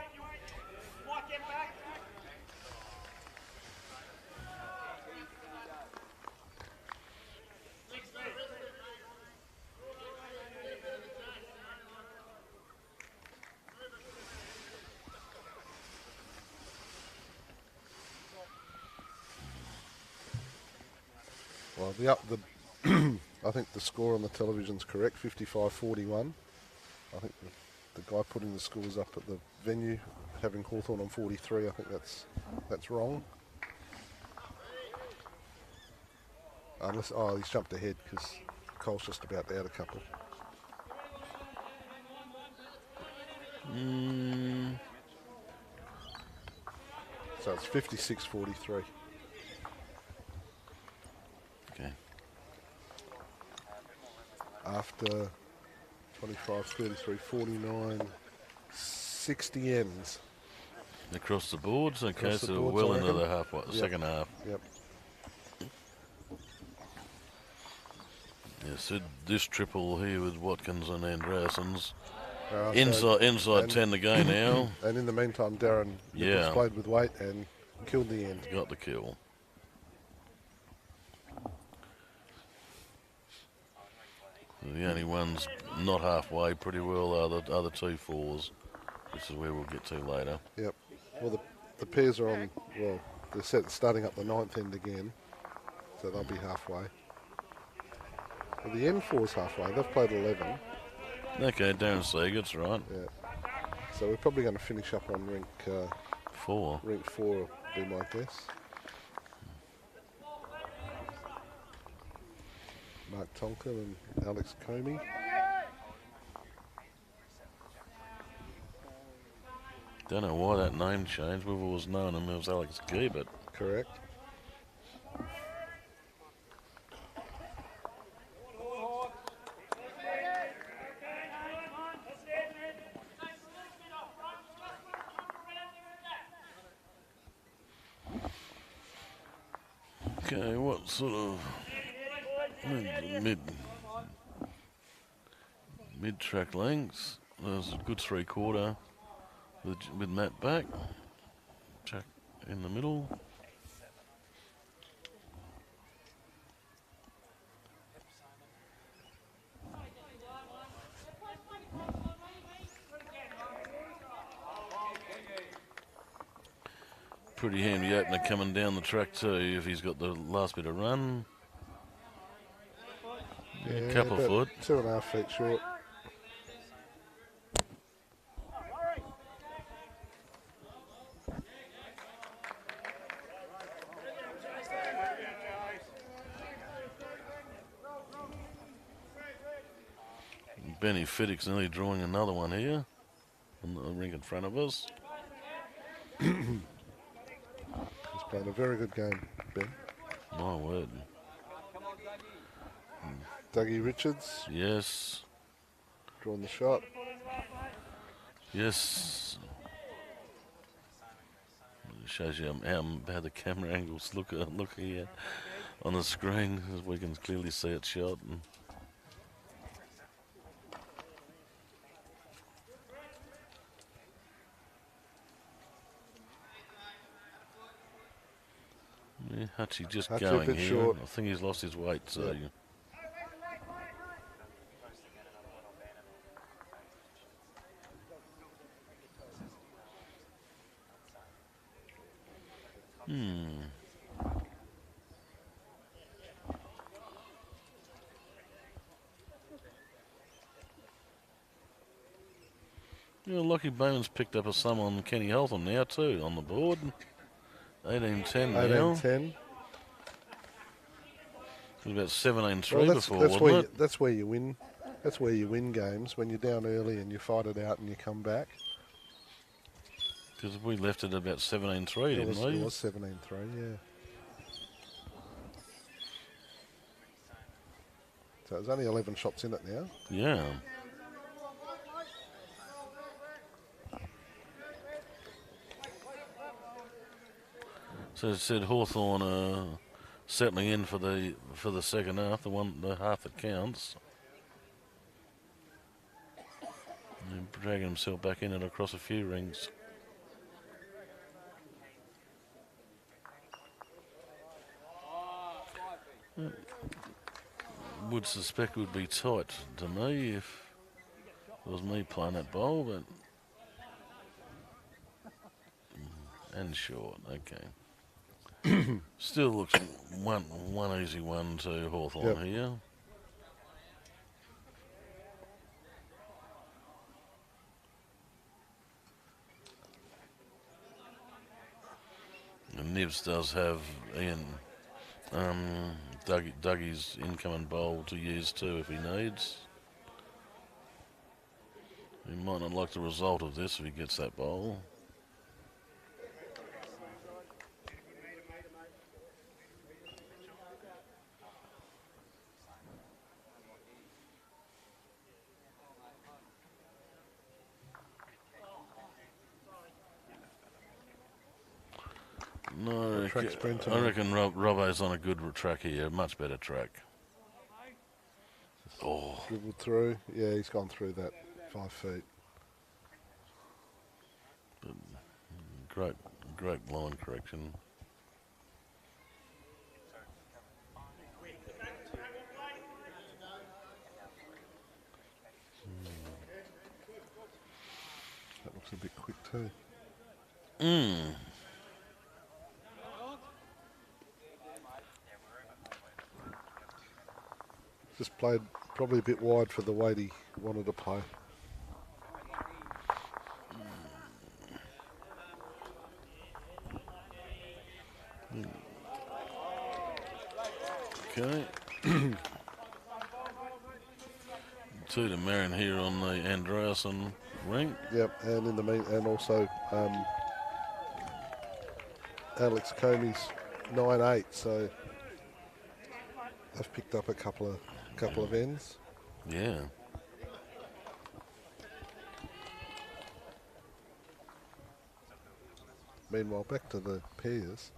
Well, I think the score on the television's correct, 55-41. I think the guy putting the scores up at the venue, having Hawthorn on 43, I think that's wrong. Unless, he's jumped ahead because Cole's just about out a couple. So it's 56-43. Okay. After 25, 33, 49, 60 ends. Across the boards, okay, Across the so boards, well I into reckon. the second half. Yep. Yeah, so this triple here with Watkins and Andreassen's So inside 10 to go now. And in the meantime, Darren Nichols played with weight and killed the end. Got the kill. The only ones not halfway pretty well are the other 2 fours, which is where we'll get to later. Yep. Well, the pairs are on, well, they're starting up the 9th end again, so they'll be halfway. Well, the N4's halfway. They've played 11. Okay, Darren Seagert's right. Yeah. So we're probably going to finish up on rink 4. Rink 4 will be my guess. Mark Tonkin and Alex Comey. Don't know why that name changed. We've always known him as Alex Giebert. Correct. Okay, what sort of mid track lengths? There's a good 3/4 with Matt back. Jack in the middle. Pretty handy opener coming down the track too if he's got the last bit of run. A couple of about foot. 2.5 feet short. Benny Fiddick's nearly drawing another one here on the rink in front of us. He's playing a very good game, Ben. My word. Dougie Richards Yes. drawing the shot. Yes. It shows you how the camera angles look here on the screen, as we can clearly see it shot. And yeah, Hutchie just Hutchie a going bit here. short. I think he's lost his weight, so. Yep. Yeah, Lockie Bowman's picked up a sum on Kenny Hawthorn now too on the board. 18-10 now. 18-10. It was about 17-3 Well, before, that's wasn't it? that's where you win. That's where you win games, when you're down early and you fight it out and you come back. Because we left it at about 17-3, It didn't was, we? it was 17-3, yeah. So there's only 11 shots in it now. Yeah. So it said Hawthorn settling in for the second half, the half that counts. And dragging himself back in and across a few rings. Would suspect would be tight to me if it was me playing that bowl, but and short, okay. Still looks one easy one to Hawthorn Yep. here. And Nibs does have Ian Dougie's incoming bowl to use too if he needs. He might not like the result of this if he gets that bowl. No, track's Brenton. I reckon Robbo's on a good track here, much better track. Oh, Dribbled through. Yeah, he's gone through that 5 feet. great line correction. That looks a bit quick too. Just played probably a bit wide for the weight he wanted to play. Okay. Two to Marion here on the Andreasen rink. Yep, and in the and also Alex Comey's 9-8, so they've picked up a couple of ends. Yeah. Meanwhile, back to the pairs.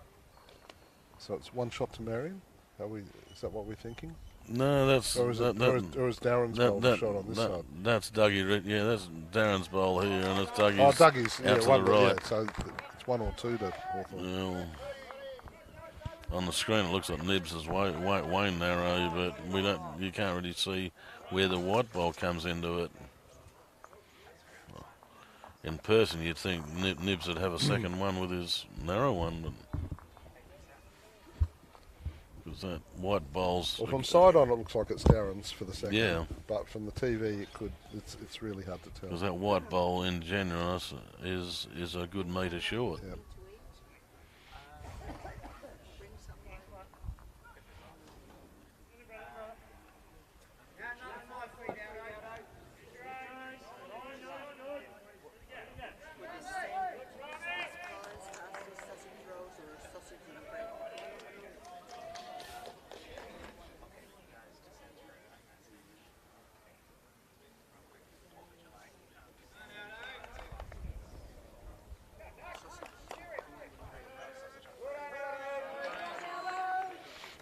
So it's one shot to Marion. Is that what we're thinking? No, that's Or is Darren's bowl the shot on this side? That's Dougie. Yeah, that's Darren's bowl here, and it's Dougie's. Oh, Dougie's. out Yeah, to one. the right. Yeah, so it's 1 or 2 to Hawthorn. Well, on the screen, it looks like Nibs is way narrow, but you can't really see where the white ball comes into it. in person you'd think Nibs would have a second one with his narrow one, but because that white bowl's... Well, from side on, it looks like it's Darren's for the second. Yeah. But from the TV, it could. It's really hard to tell. Because that white bowl in general is a good metre short. Yeah.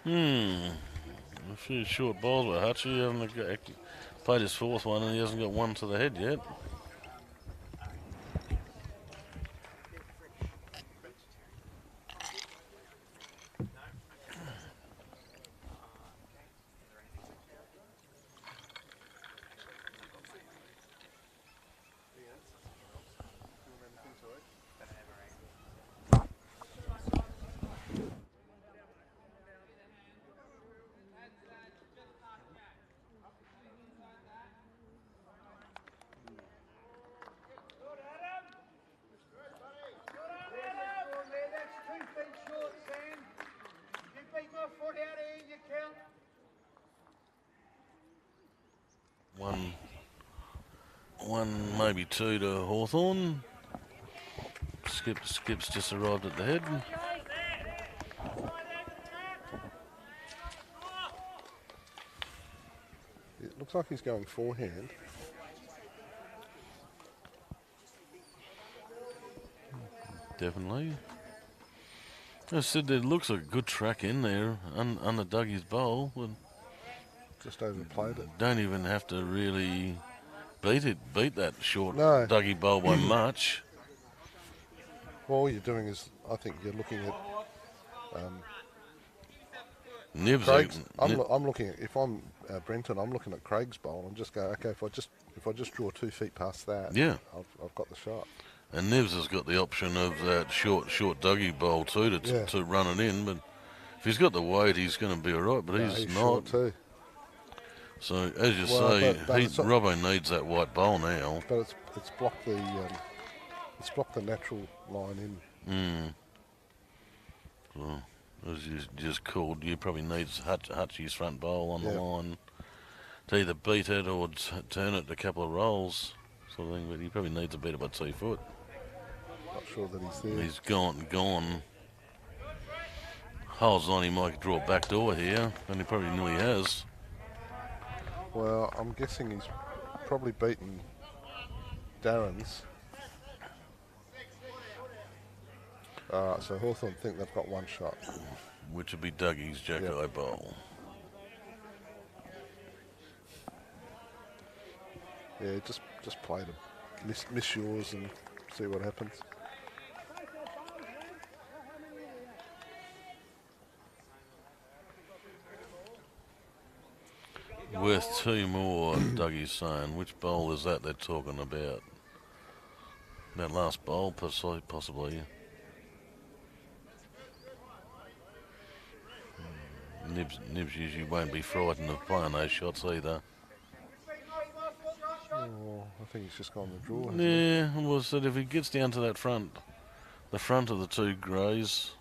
A few short balls with Hutchie. He hasn't played his fourth one and he hasn't got one to the head yet. One, maybe two to Hawthorn. Skip's just arrived at the head. It looks like he's going forehand. Definitely. I said there looks like a good track in there under Dougie's bowl. But Just overplayed it. don't even have to really beat that short No. Dougie bowl by much. Well, all you're doing is, I think you're looking at Nibs. Craig's. I'm looking at, if I'm Brenton, I'm looking at Craig's bowl and just go, okay, if I just draw 2 feet past that, Yeah. I've got the shot. And Nibs has got the option of that short Dougie bowl too to run it in, but if he's got the weight, he's going to be all right. But No, he's short not. too. So as you Well, say, but it's not- Robbo needs that white bowl now. But it's blocked the natural line in. So, as you just called, you probably needs Hutchie's front bowl on the line to either beat it or turn it a couple of rolls, sort of thing. But he probably needs to beat it by 2 foot. Not sure that he's there. He's gone. Holes on, he might draw a back door here, and he probably nearly has. Well, I'm guessing he's probably beaten Darren's. So Hawthorn think they've got one shot. Which would be Dougie's Jack-Eye bowl. Yeah, just play them. Miss yours and see what happens. Worth 2 more, Dougie's saying. Which bowl is that they're talking about? That last bowl, possibly. Nibs usually won't be frightened of playing those shots either. Oh, I think he's just gone the draw. hasn't he? Yeah, well, so if he gets down to that the front of the 2 greys,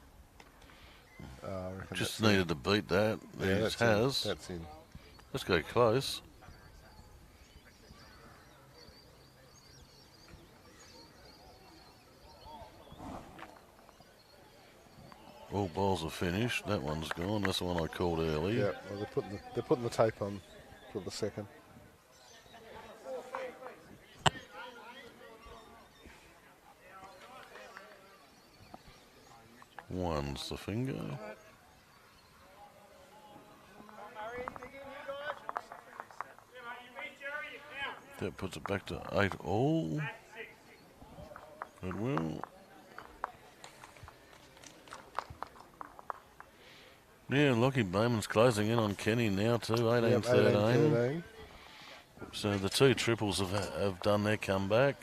I reckon just that's needed to beat that. in. He Yeah, that's has. in. That's in. Let's go close. All balls are finished. That one's gone. That's the one I called early. Yeah, well, they're putting the tape on for the second. One's the finger. That puts it back to 8 all. Good will. Yeah, Lockie Bowman's closing in on Kenny now too, 18-13. 18-13. So the 2 triples have done their comeback.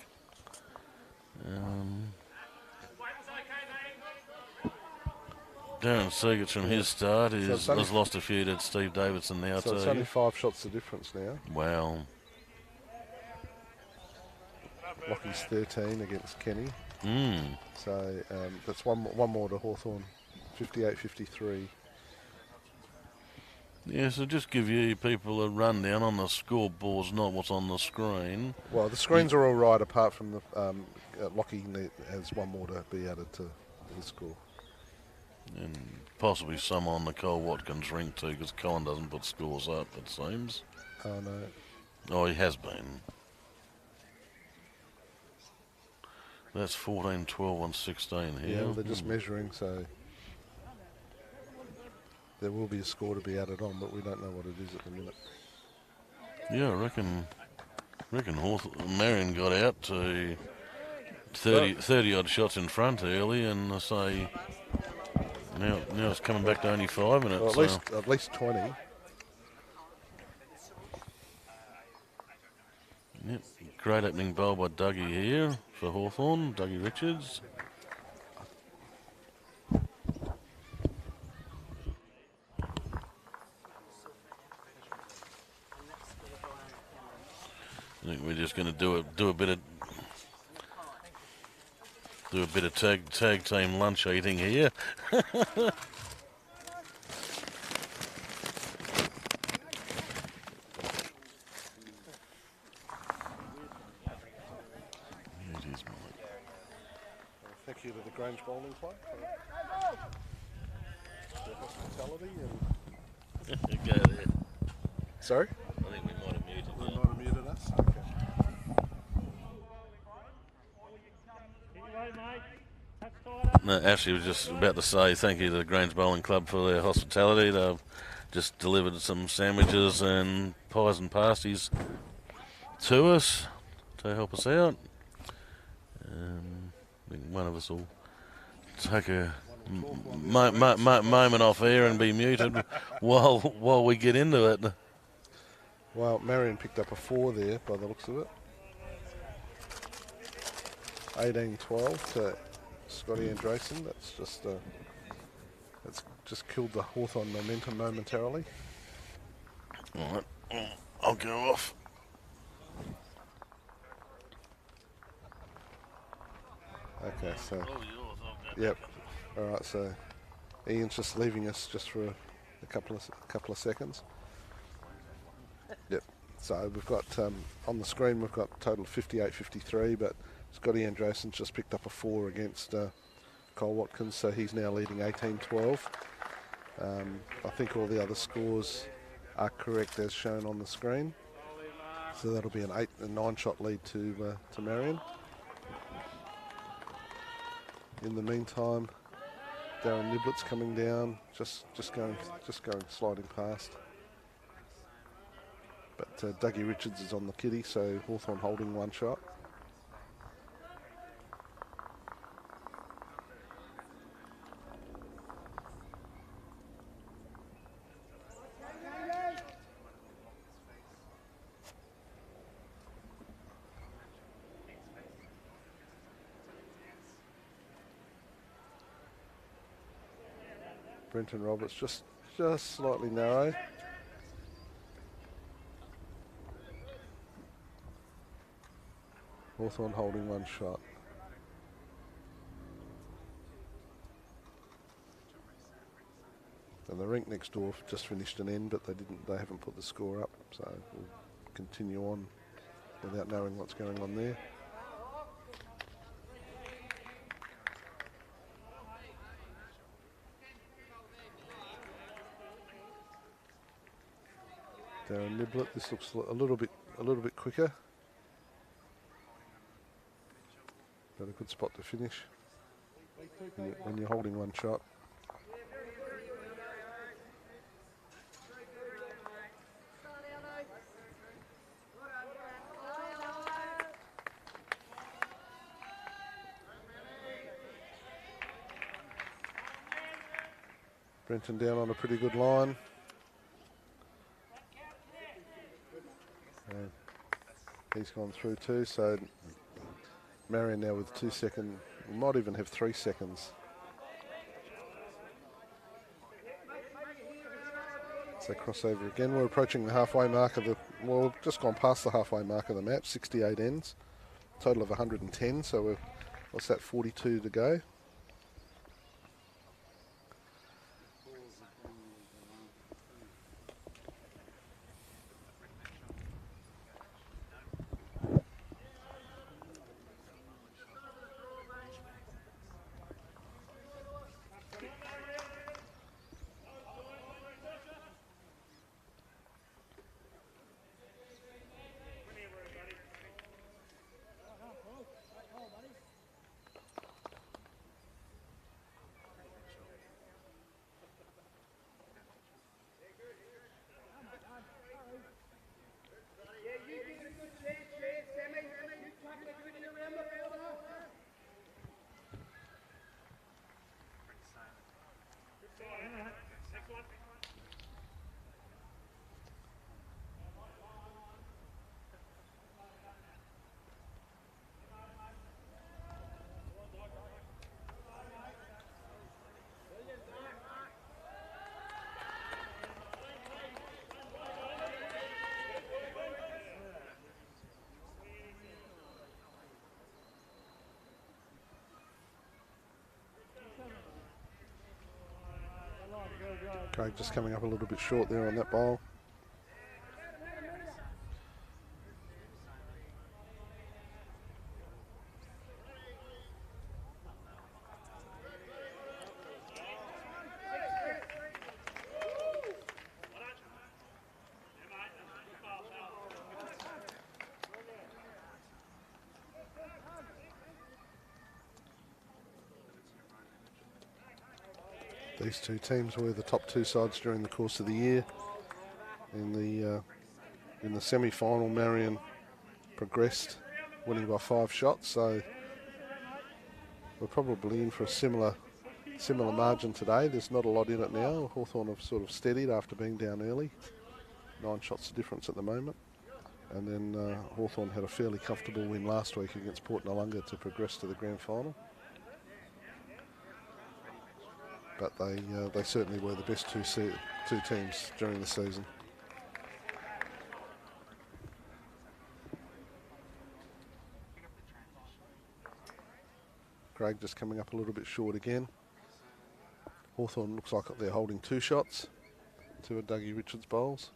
Darren Seegers from his start So it's has lost a few to Steve Davidson now So it's too. only 5 shots the difference now. Wow. Lockie's 13 against Kenny. Mm. So that's one more to Hawthorn, 58-53. Yeah, so just give you people a rundown on the scoreboards, not what's on the screen. Well, the screens are all right, apart from the Lockie has one more to be added to his score. And possibly some on the Cole Watkins rink too, because Colin doesn't put scores up, it seems. Oh no. Oh, he has been. That's 14, 12, and 16 here. Yeah, well, they're just measuring, so there will be a score to be added on, but we don't know what it is at the minute. Yeah, I reckon Marion got out to 30 odd shots in front early, and I say now it's coming back to only 5 minutes. Well, at least 20. Yep, great opening bowl by Dougie here for Hawthorn, Dougie Richards. I think we're just going to do a bit of tag team lunch eating here. Thank you to the Grange Bowling Club for their hospitality and. Go there. Sorry? I think we might have muted They that. might have muted us. Okay. No, Ashley was just about to say thank you to the Grange Bowling Club for their hospitality. They've just delivered some sandwiches and pies and pasties to us to help us out. I think one of us will take a moment off air and be muted while we get into it. Well, Marion picked up a 4 there by the looks of it. 18-12 to Scotty Andresen. That's just killed the Hawthorn momentum momentarily. All right, I'll go off. Okay, so yep. All right, so Ian's just leaving us just for a couple of seconds. Yep. So we've got on the screen we've got total 58-53, but Scotty Andresen's just picked up a 4 against Cole Watkins, so he's now leading 18-12. I think all the other scores are correct as shown on the screen. So that'll be an 9-shot lead to Marion. In the meantime, Darren Niblett's coming down, just going sliding past. But Dougie Richards is on the kitty, so Hawthorn holding 1 shot. Brenton Roberts just slightly narrow. Hawthorn holding 1 shot. And the rink next door just finished an end, but they haven't put the score up, so we'll continue on without knowing what's going on there. Darren Niblett, this looks a little bit quicker. But a good spot to finish when you're holding 1 shot. Brenton down on a pretty good line. And he's gone through too, so Marion now with 2 seconds. We might even have 3 seconds. So crossover again. We're approaching the halfway mark of the, well, we've just gone past the halfway mark of the match, 68 ends, total of 110, so we're, what's that, 42 to go. Craig just coming up a little bit short there on that bowl. These two teams were the top two sides during the course of the year. In the semi-final, Marion progressed, winning by 5 shots. So we're probably in for a similar margin today. There's not a lot in it now. Hawthorn have sort of steadied after being down early. 9 shots of difference at the moment. And then Hawthorn had a fairly comfortable win last week against Port Noarlunga to progress to the grand final. But they certainly were the best two teams during the season. Craig just coming up a little bit short again. Hawthorn looks like they're holding 2 shots, 2 of Dougie Richards' bowls.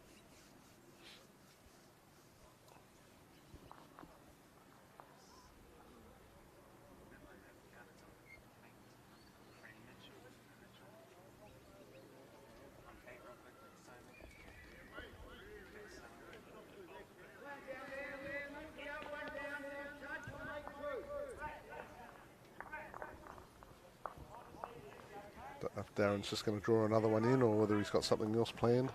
Don't know if Darren's just going to draw another one in or whether he's got something else planned.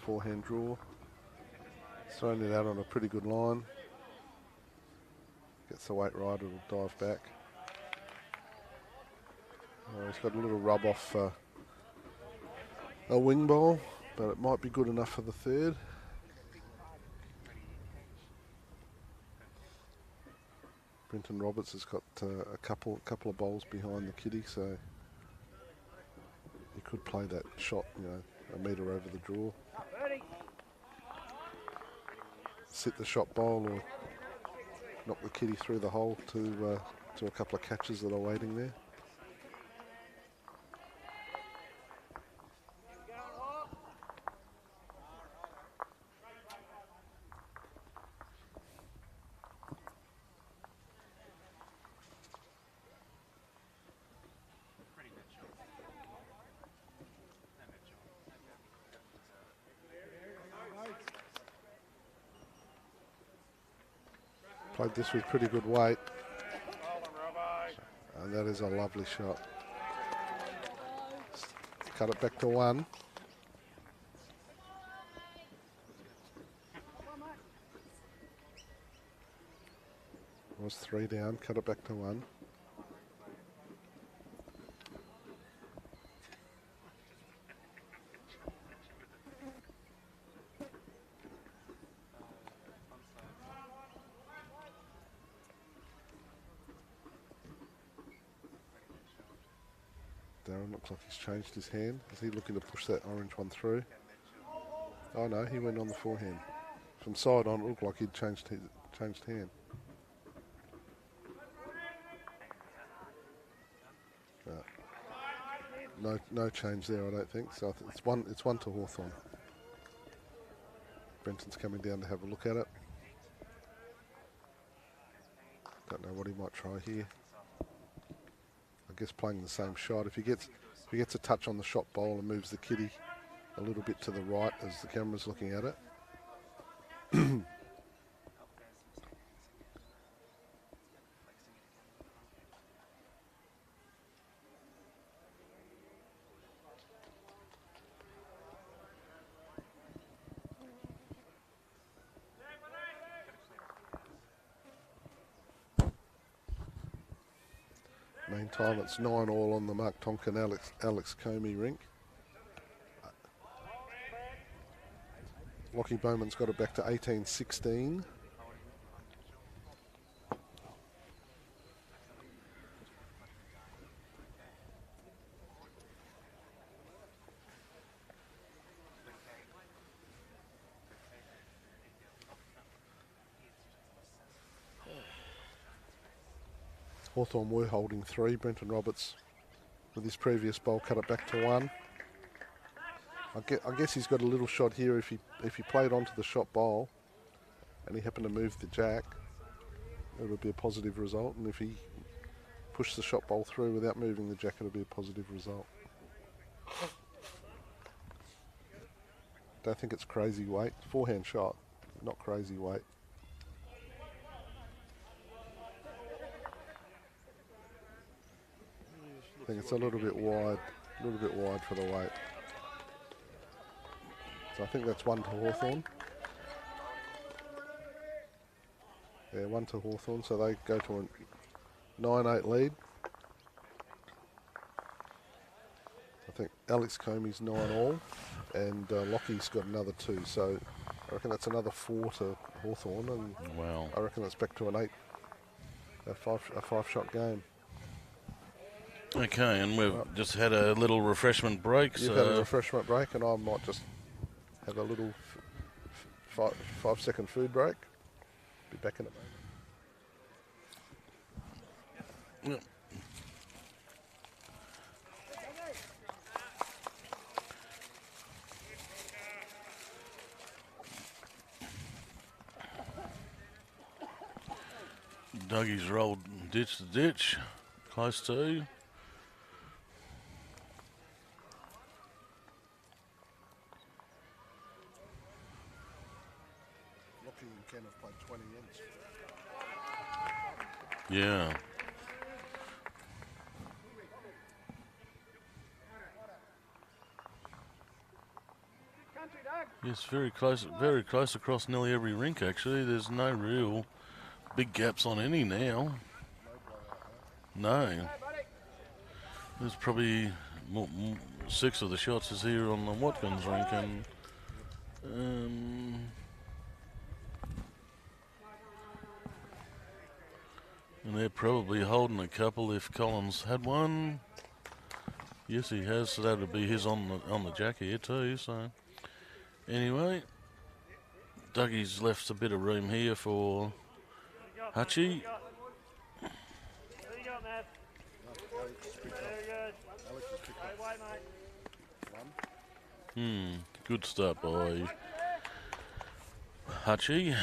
Forehand draw. Throwing it out on a pretty good line. Gets the weight right, it'll dive back. He's got a little rub off a wing bowl, but it might be good enough for the third. Brenton Roberts has got a couple of bowls behind the kitty, so he could play that shot, you know, a metre over the draw. Sit the shot bowl or knock the kitty through the hole to a couple of catches that are waiting there. Played this with pretty good weight. And that is a lovely shot. Cut it back to 1. Was 3 down, cut it back to 1. Darren looks like he's changed his hand. Is he looking to push that orange one through? Oh no, he went on the forehand. From side on, it looked like he'd changed hand. No change there, I don't think. So I think it's one to Hawthorn. Brenton's coming down to have a look at it. Don't know what he might try here. I guess playing the same shot. If he gets a touch on the shot bowl and moves the kitty a little bit to the right as the camera's looking at it. Meantime, it's 9-all on the Mark Tonkin Alex Comey rink. Lockie Bowman's got it back to 18-16. Hawthorn were holding 3. Brenton Roberts, with his previous bowl, cut it back to 1. I guess he's got a little shot here if he played onto the shot bowl and he happened to move the jack, it would be a positive result. And if he pushed the shot bowl through without moving the jack, it would be a positive result. Don't think it's crazy weight. Forehand shot, not crazy weight. I think it's a little bit wide for the weight. So I think that's 1 to Hawthorn. Yeah, 1 to Hawthorn, so they go to a 9-8 lead. I think Alex Comey's 9-all, and Lockie's got another 2, so I reckon that's another 4 to Hawthorn, and wow. I reckon it's back to a 5-shot game. Okay, and we've just had a little refreshment break. You've had a refreshment break, and I might just have a little 5-second food break. Be back in a moment. Yep. Dougie's rolled ditch to ditch, close to. Lockie and Ken have played 20 ends. Yeah. Yes, very close across nearly every rink actually. There's no real big gaps on any now. No. There's probably 6 of the shots is here on the Watkins rink, and they're probably holding a couple if Collins had one. Yes, he has, so that would be his on the jack here too. So anyway, Dougie's left a bit of room here for Hutchie. Good start by Hutchie.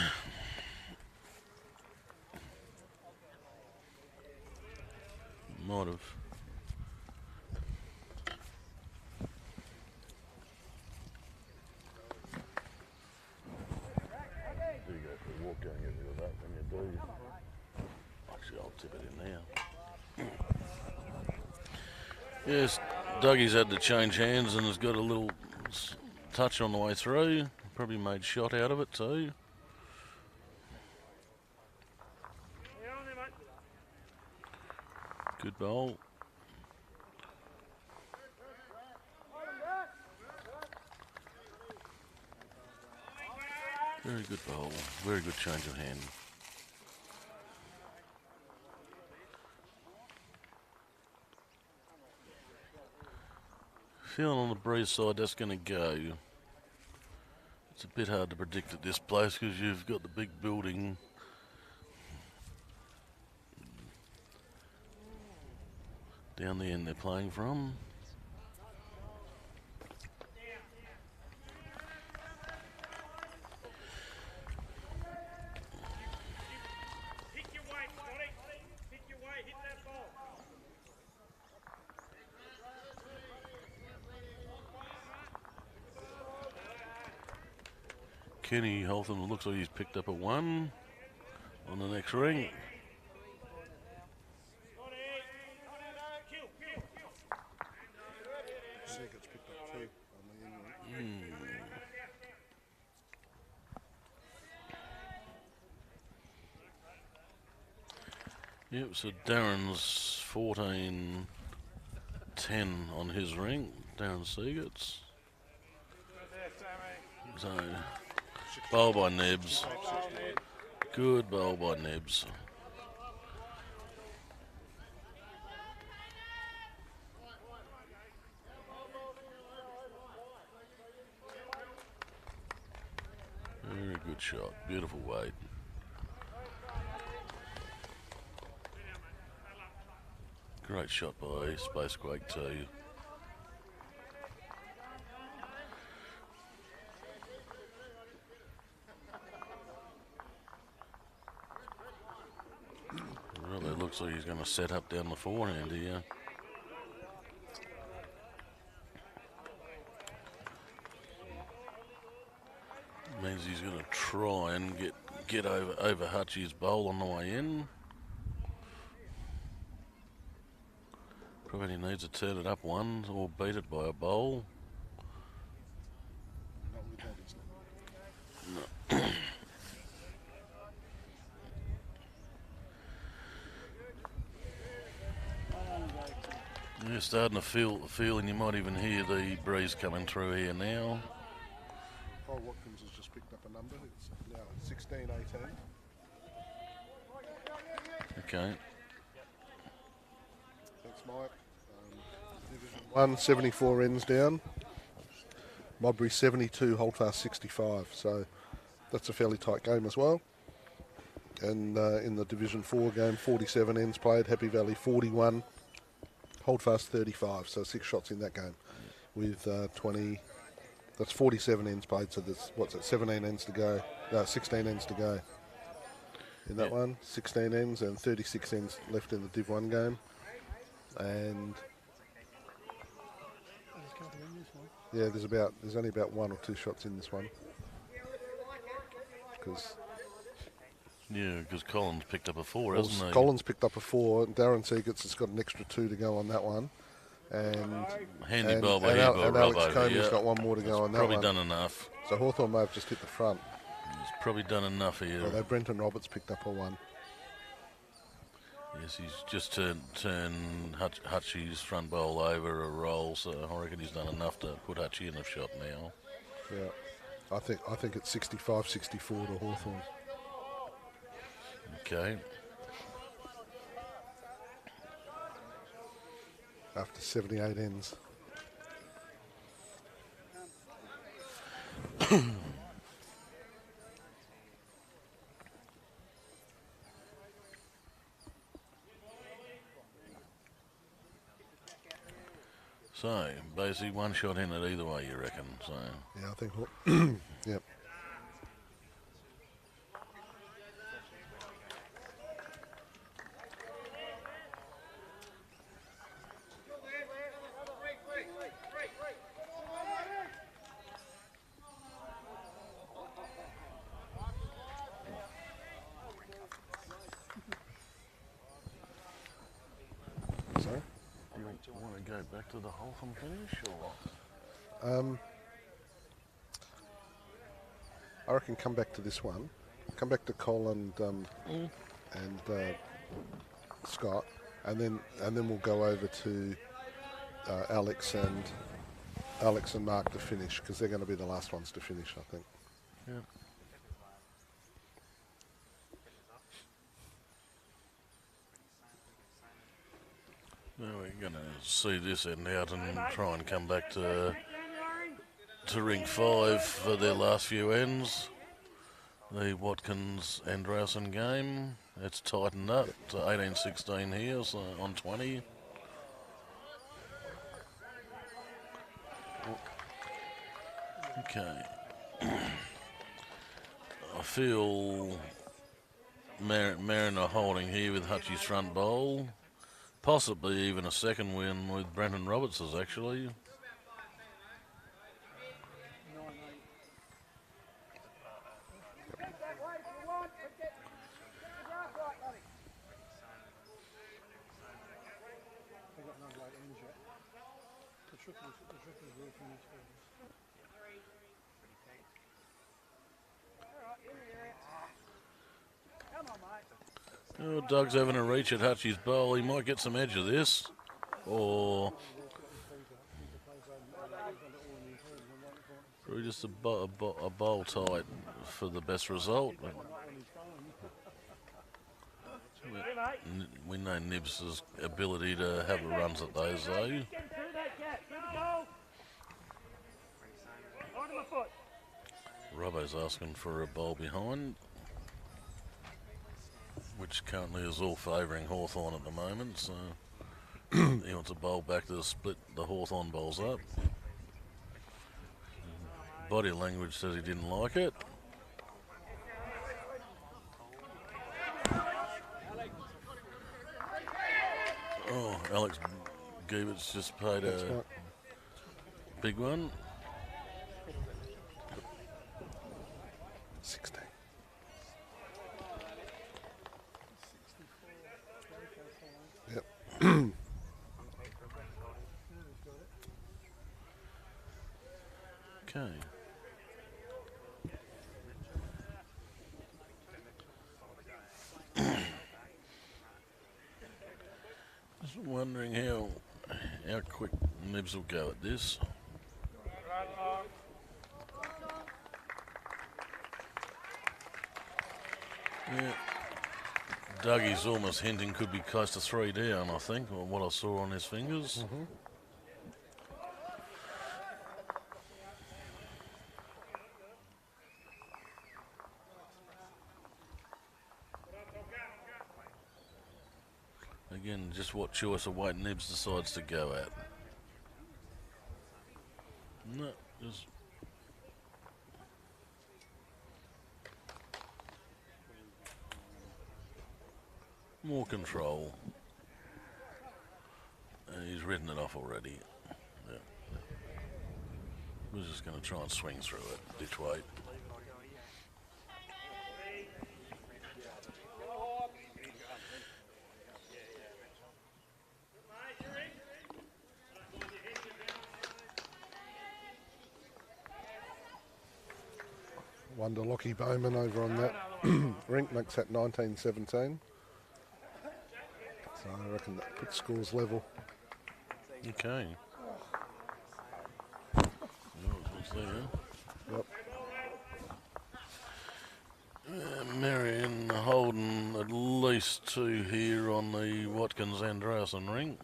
Might have. Do you go for a walk, go and get rid of that when you do. Actually, I'll tip it in now. Yes, Dougie's had to change hands and has got a little touch on the way through. Probably made shot out of it too. Good bowl. Very good bowl. Very good change of hand. feeling on the breeze side that's going to go. It's a bit hard to predict at this place because you've got the big building. Down the end they're playing from. Pick your weight, Scotty. Pick your weight, hit that ball. Kenny Hawthorn looks like he's picked up a 1 on the next ring. Seagut's picked up 2 on the end ring. Yep, so Darren's 14-10 on his ring. Darren Seagut's. So, bowl by Nebs. Good bowl by Nebs. Very good shot. Beautiful weight. Great shot by Space Quake too. Really looks like he's going to set up down the forehand here. Means he's going to try and get over Hutchie's bowl on the way in. Probably needs to turn it up 1 or beat it by a bowl. Not with that, isn't it? No. You're starting to feel, and you might even hear the breeze coming through here now. Paul Watkins has just picked up a number. It's now 16-18. Okay. Thanks, Mike. Division 1, 74 ends down. Modbury 72, Holdfast 65. So that's a fairly tight game as well. And in the Division 4 game, 47 ends played. Happy Valley 41, Holdfast 35. So 6 shots in that game with 20. That's 47 ends played. So there's, 17 ends to go. No, 16 ends to go. In that one, 16 ends and 36 ends left in the Div 1 game. And yeah, there's only about 1 or 2 shots in this one. Because Collins picked up a 4, hasn't he? Collins picked up a 4, and Darren Seagut's has got an extra 2 to go on that one. And handy bowl by here by Alex Robbo. Comey's got 1 more to go on that one. Probably done enough. So Hawthorn may have just hit the front. He's probably done enough here. Although Brenton Roberts picked up a 1. Yes, he's just turned Hutchie's front bowl over a roll, so I reckon he's done enough to put Hutchie in the shot now. Yeah, I think it's 65-64 to Hawthorn. Okay. After 78 ends. So, basically 1 shot in it either way, you reckon? So. Yeah, I think. Yep. Sorry? Do you want to go back to the Hawthorn finish, or? I reckon come back to this one. Come back to Cole and Scott, and then we'll go over to Alex and Mark to finish, because they're going to be the last ones to finish, I think. Yeah. Well, we're going to see this end out and try and come back to rink 5 for their last few ends. The Watkins Andrewson game. It's tightened up to 18-16 here, so on 20. Okay. I feel Marion are holding here with Hutchie's front bowl. Possibly even a second win with Brendan Roberts's, actually. Oh, Doug's having a reach at Hutchie's bowl. He might get some edge of this. Or probably just a bowl tight for the best result. We know Nibs' ability to have the runs at those, though. Robbo's asking for a bowl behind, which currently is all favouring Hawthorn at the moment, so he wants a bowl back to split the Hawthorn bowls up. Body language says he didn't like it. Oh, Alex Giebert's just paid a big one. 16. Yep. Okay. Just wondering how quick Nibs will go at this. Yeah. Dougie's almost hinting could be close to 3 down, I think, or what I saw on his fingers. Again, just what choice of weight Nibs decides to go at. No, just... more control. And he's ridden it off already. Yeah. We're just going to try and swing through it, ditch weight. Wonder Lockie Bowman over on that rink makes that 19-17. So I reckon that puts scores level. Okay. What's there? Yep. Marion holding at least 2 here on the Watkins Andrewson rink.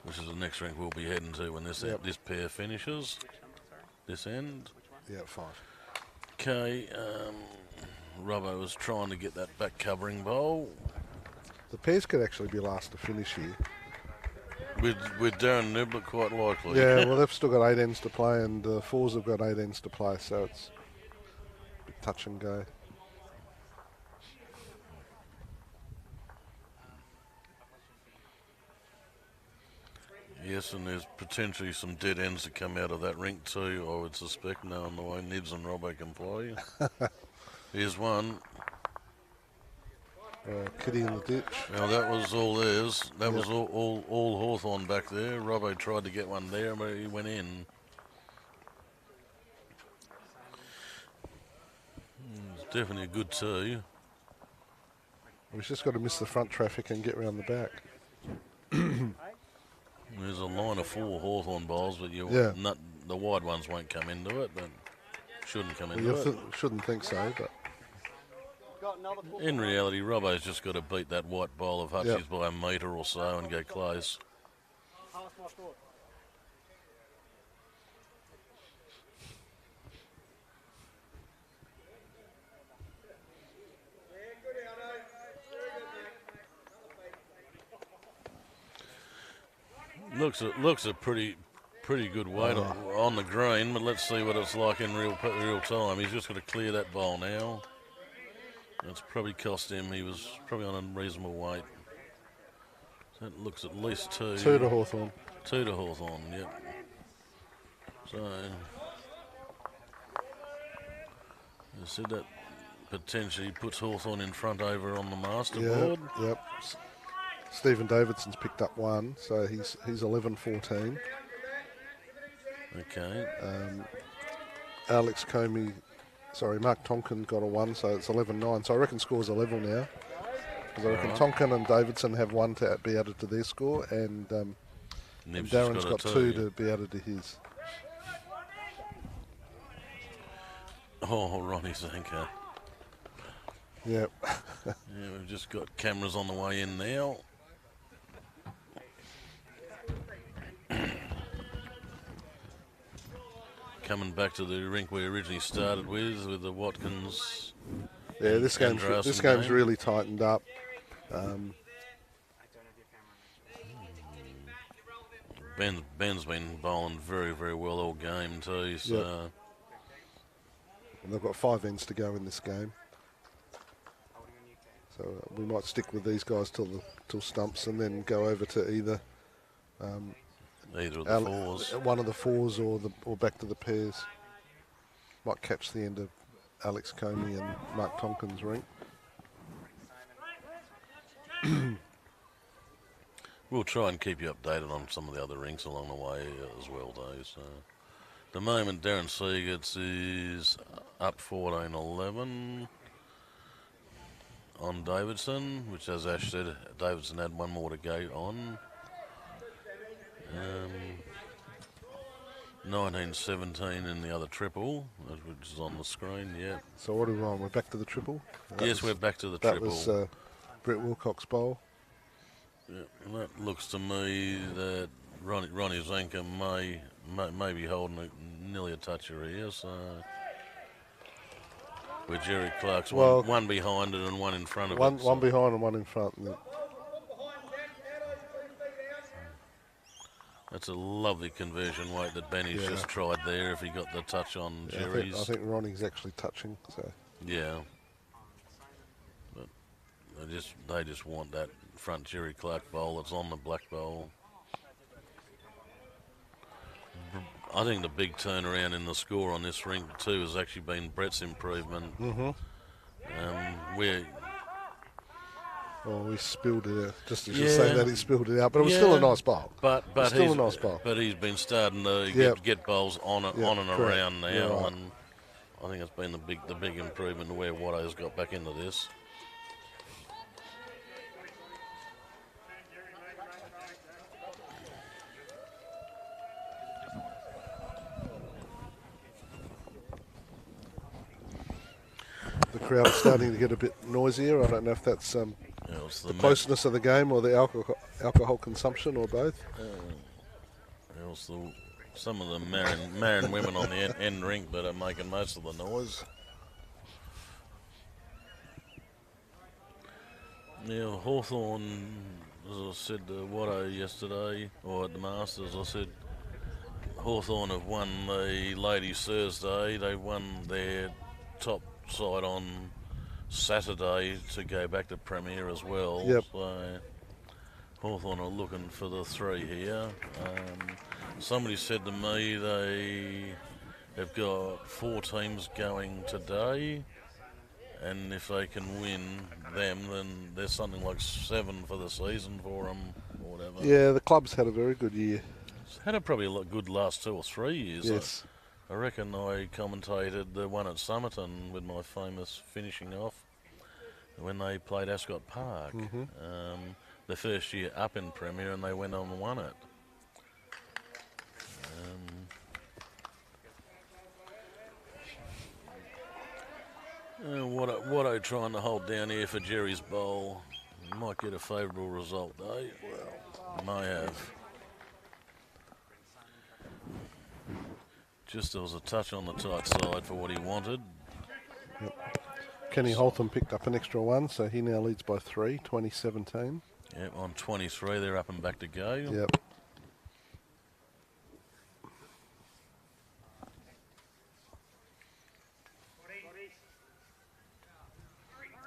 Which is the next rink we'll be heading to when this this pair finishes. This end. Yeah, 5. Okay, Robbo was trying to get that back covering bowl. The pairs could actually be last to finish here. With Darren Niblett, quite likely. Yeah, well, they've still got 8 ends to play, and the 4s have got 8 ends to play, so it's a bit touch and go. Yes, and there's potentially some dead ends to come out of that rink too, I would suspect, knowing the way Nibs and Robbo can play. Here's one. Kitty in the ditch. Now that was all theirs. That was all Hawthorn back there. Robbo tried to get one there, but he went in. It's definitely a good tee. We've just got to miss the front traffic and get round the back. There's a line of 4 Hawthorn bowls, but the wide ones won't come into it. But shouldn't come Well, into you it. shouldn't think so, but In reality, Robbo's just got to beat that white bowl of Hutchies Yep. by a metre or so and get close. Looks a pretty good weight on the green, but let's see what it's like in real time. He's just got to clear that bowl now. It's probably cost him. He was probably on a reasonable weight. So that looks at least 2. 2 to Hawthorn. 2 to Hawthorn, yep. So, I said that potentially puts Hawthorn in front over on the master board. Yep. Stephen Davidson's picked up 1, so he's 11-14. Okay. Mark Tonkin got a 1, so it's 11-9. So I reckon score's a level now. Because I reckon Right. Tonkin and Davidson have 1 to be added to their score, and Nibs Darren's got 2 yeah. to be added to his. Oh, Ronnie Zanker. Yep. Yeah, we've just got cameras on the way in now. Coming back to the rink we originally started with the Watkins. Yeah, this Andreasen game's game. really tightened up. Ben's been bowling very, very well all game too. So Yep. And they've got 5 ends to go in this game. So we might stick with these guys till stumps, and then go over to either either of the fours. one of the fours or back to the pairs. Might catch the end of Alex Comey and Mark Tompkins' rink. We'll try and keep you updated on some of the other rinks along the way as well, though. So, the moment Darren Seagats is up 14-11 on Davidson, which, as Ash said, Davidson had 1 more to go on. 19-17 in the other triple, which is on the screen. Yeah. So what are we on? We're back to the triple? We're back to the that triple. That was Brett Wilcox bowl. Yeah, and that looks to me that Ronnie Zanker may be holding nearly a touch of ear. So with Jerry Clark's one behind it and 1 in front of it. One behind and 1 in front. That's a lovely conversion weight that Benny's just tried there. If he got the touch on Jerry's, I think Ronnie's actually touching. So yeah, but they just want that front Jerry Clark bowl that's on the black bowl. I think the big turnaround in the score on this rink too has actually been Brett's improvement. We spilled it out. Just as you say that, he spilled it out, but it was still a nice bowl. But still a nice bowl. But he's been starting to get bowls on and around now, right. and I think it's been the big improvement to where Watto's got back into this. The crowd's starting to get a bit noisier. I don't know if that's the closeness of the game or the alcohol consumption or both. Some of the Marion women on the end rink that are making most of the noise. Yeah, Hawthorn, as I said to Watto yesterday, or at the Masters, I said Hawthorn have won the Ladies Thursday. They won their top side on Saturday to go back to Premier as well. Yep. So Hawthorn are looking for the 3 here. Somebody said to me they have got 4 teams going today, and if they can win them, then there's something like 7 for the season for them, or whatever. Yeah, the club's had a very good year. It's had a probably a good last 2 or 3 years. Yes. I reckon I commentated the one at Somerton with my famous finishing off when they played Ascot Park. The first year up in Premier, and they went on and won it. Watto trying to hold down here for Jerry's bowl. Might get a favourable result though. Well, may have. Just there was a touch on the tight side for what he wanted. Kenny Hawthorn picked up an extra one, so he now leads by 3, 20-17. Yep, on 23 they're up and back to go. Yep.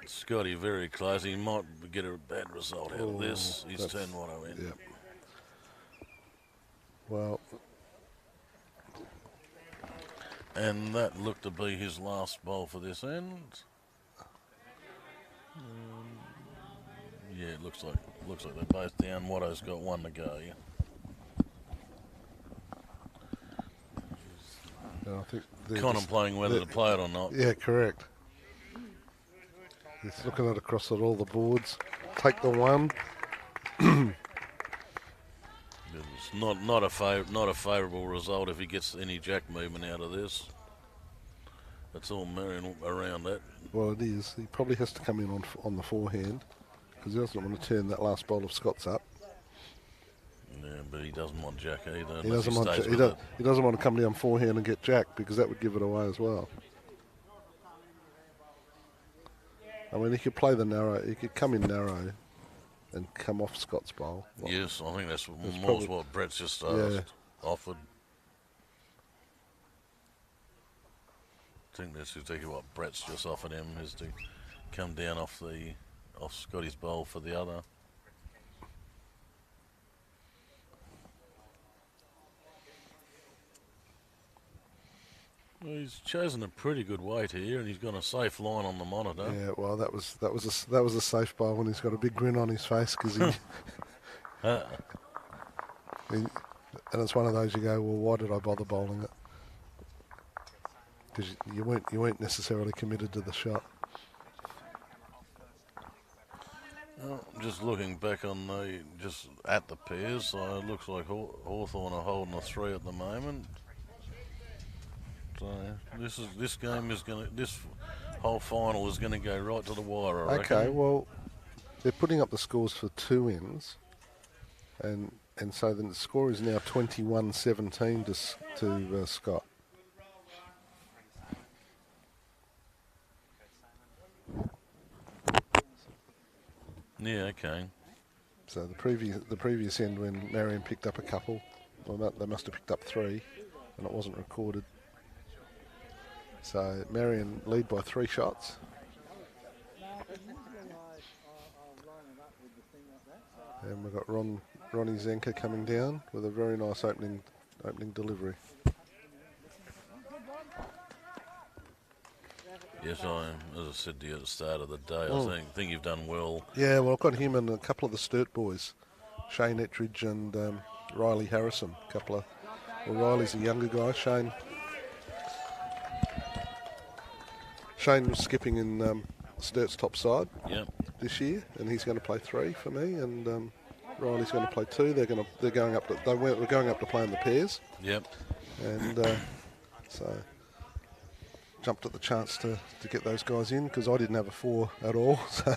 Scotty very close. He might get a bad result out of this. He's turned Watto in. Yep. Well, and that looked to be his last bowl for this end. Yeah, it looks like they're both down. Watto's got one to go. I think they're Contemplating whether to play it or not. Yeah, correct. He's looking at across at all the boards. Take the one. It's not a favourable result if he gets any jack movement out of this. That's all Marion around that. Well, it is. He probably has to come in on the forehand because he doesn't want to turn that last bowl of Scott's up. Yeah, but he doesn't want jack either. He doesn't want to come down forehand and get jack because that would give it away as well. I mean, he could play the narrow. He could come in narrow and come off Scott's bowl. Yes, I think that's more what Brett's just offered. I think that's exactly what Brett's just offered him, is to come down off Scotty's bowl for the other. Well, he's chosen a pretty good weight here, and he's got a safe line on the monitor. Yeah, well, that was a safe bowl when he's got a big grin on his face because he, and it's one of those you go, well, why did I bother bowling it? Because you weren't necessarily committed to the shot. Well, just looking back on at the pairs, so it looks like Hawthorn are holding a 3 at the moment. So this whole final is gonna go right to the wire, I reckon. Okay, well, they're putting up the scores for 2 ends, and so then the score is now 21-17 to Scott. Yeah, okay. So the previous end when Marion picked up a couple, well, they must have picked up 3, and it wasn't recorded. So Marion lead by 3 shots. And we've got Ronnie Zenker coming down with a very nice opening delivery. Yes, as I said to you at the start of the day, I think you've done well. Yeah, well, I've got him and a couple of the Sturt boys, Shane Ettridge and Riley Harrison. Riley's a younger guy. Shane was skipping in Sturt's top side this year, and he's going to play 3 for me, and Riley's going to play 2. We're going up to play in the pairs. Yep. And so jumped at the chance to get those guys in because I didn't have a 4 at all. So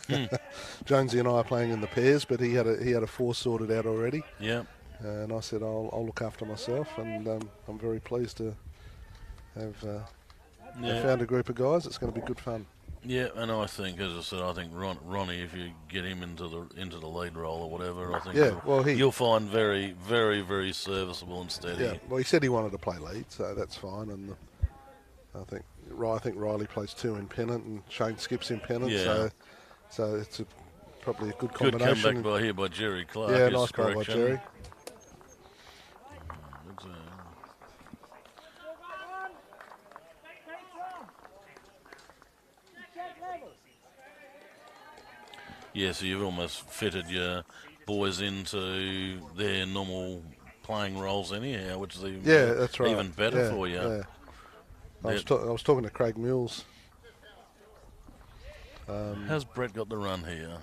Jonesy and I are playing in the pairs, but he had a 4 sorted out already. Yep. And I said I'll look after myself, and I'm very pleased to have found a group of guys. It's going to be good fun. Yeah, and I think, as I said, Ronnie, if you get him into the lead role or whatever, I think you'll find very, very, very serviceable and steady. Yeah, well, he said he wanted to play lead, so that's fine. And I think Riley plays 2 in Pennant, and Shane skips in Pennant. Yeah. So it's probably a good combination. Good comeback by Jerry Clark. Yeah, nice ball by Jerry. Yeah, so you've almost fitted your boys into their normal playing roles anyhow, which is that's right. even better for you. Yeah. I was talking to Craig Mills. Has Brett got the run here?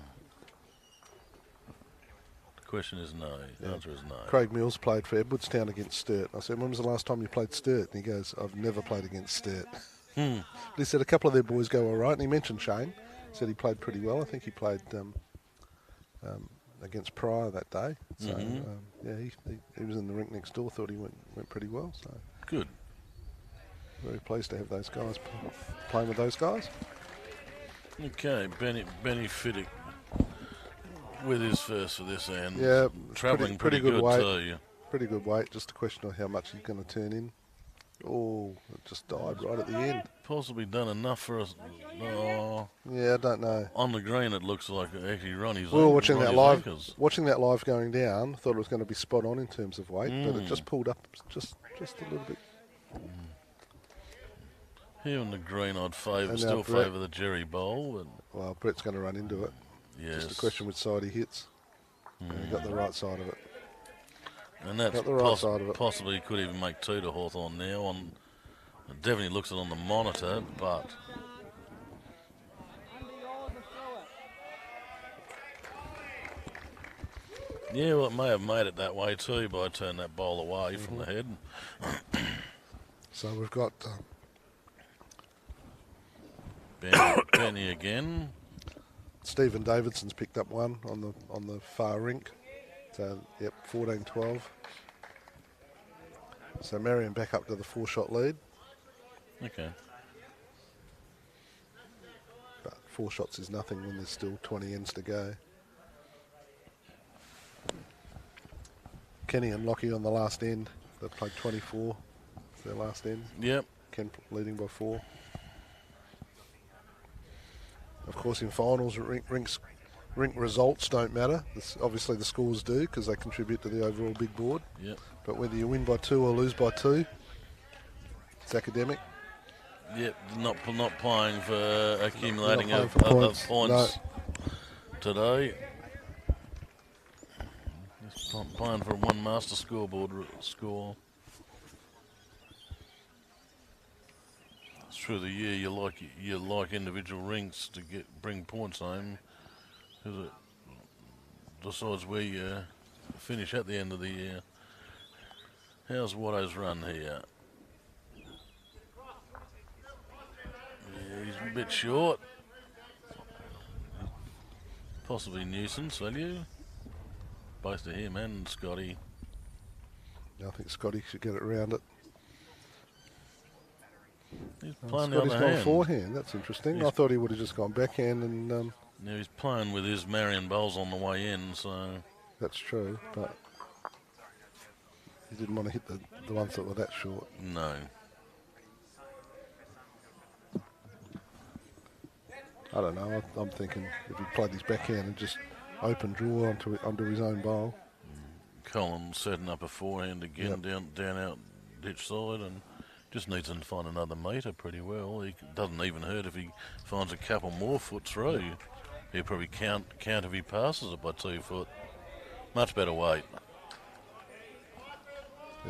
The question is no. The answer is no. Craig Mills played for Edwardstown against Sturt. I said, when was the last time you played Sturt? And he goes, I've never played against Sturt. He said a couple of their boys go all right, and he mentioned Shane. Said he played pretty well. I think he played against Pryor that day. So yeah, he was in the rink next door. Thought he went pretty well. So Good. very pleased to have those guys playing with those guys. Okay, Benny Fiddick with his first for this end. Yeah, travelling pretty pretty good good weight. too. Pretty good weight. Just a question of how much he's going to turn in. Oh, it just died right at the end. Possibly done enough for us. Oh, Yeah, I don't know. on the green, it looks like actually Ronnie's. We were watching that live. Ankles. Watching that live going down, thought it was going to be spot on in terms of weight, but it just pulled up just a little bit. Here on the green, I'd favour, And still now Brett- favour the Jerry Bowl. And Well, Brett's going to run into it. yes, Just a question which side he hits. And he got the right side of it. and that's got the right side of it. possibly could even make 2 to Hawthorn now. On it definitely looks it on the monitor, but yeah, well, it may have made it that way too by turning that bowl away from the head. So we've got Benny again. Stephen Davidson's picked up one on the far rink. So yep, 14-12. So Marion back up to the 4-shot lead, Okay. but 4 shots is nothing when there's still 20 ends to go. Kenny and Lockie on the last end. They played 24. It's their last end. Yep. Ken leading by 4. Of course, in finals, rink results don't matter. Obviously, the scores do because they contribute to the overall big board. Yep. But whether you win by 2 or lose by 2, it's academic. Yep. Not playing for accumulating Not of playing for other points. points today. Just playing for one master scoreboard score. Through the year, you like individual rinks to bring points home, because it decides where you finish at the end of the year. How's Watto's run here? Yeah, he's a bit short. Possibly nuisance value. Both to him and Scotty. I think Scotty should get it round it. He's playing the Scotty's other gone hand. forehand. That's interesting. I thought he would have just gone backhand, and Now he's playing with his Marion bowls on the way in, so that's true. But he didn't want to hit the ones that were that short. no. I don't know. I'm thinking if he played his backhand and just open draw onto his own bowl. Colin setting up a forehand again down out ditch side, and just needs to find another metre pretty well. He doesn't even hurt if he finds a couple more foot through. He'll probably count if he passes it by 2 foot. Much better weight.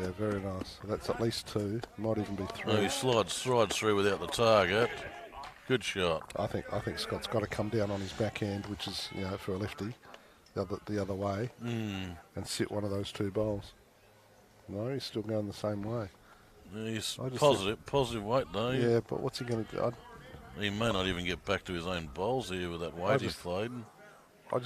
Yeah, very nice. So that's at least 2. Might even be 3. No, he slides through without the target. Good shot. I think Scott's got to come down on his backhand, which is for a lefty, the other way, and sit one of those 2 bowls. No, he's still going the same way. He's I just positive weight though. Yeah, but what's he going to do? He may not even get back to his own bowls here with that weight he's played. And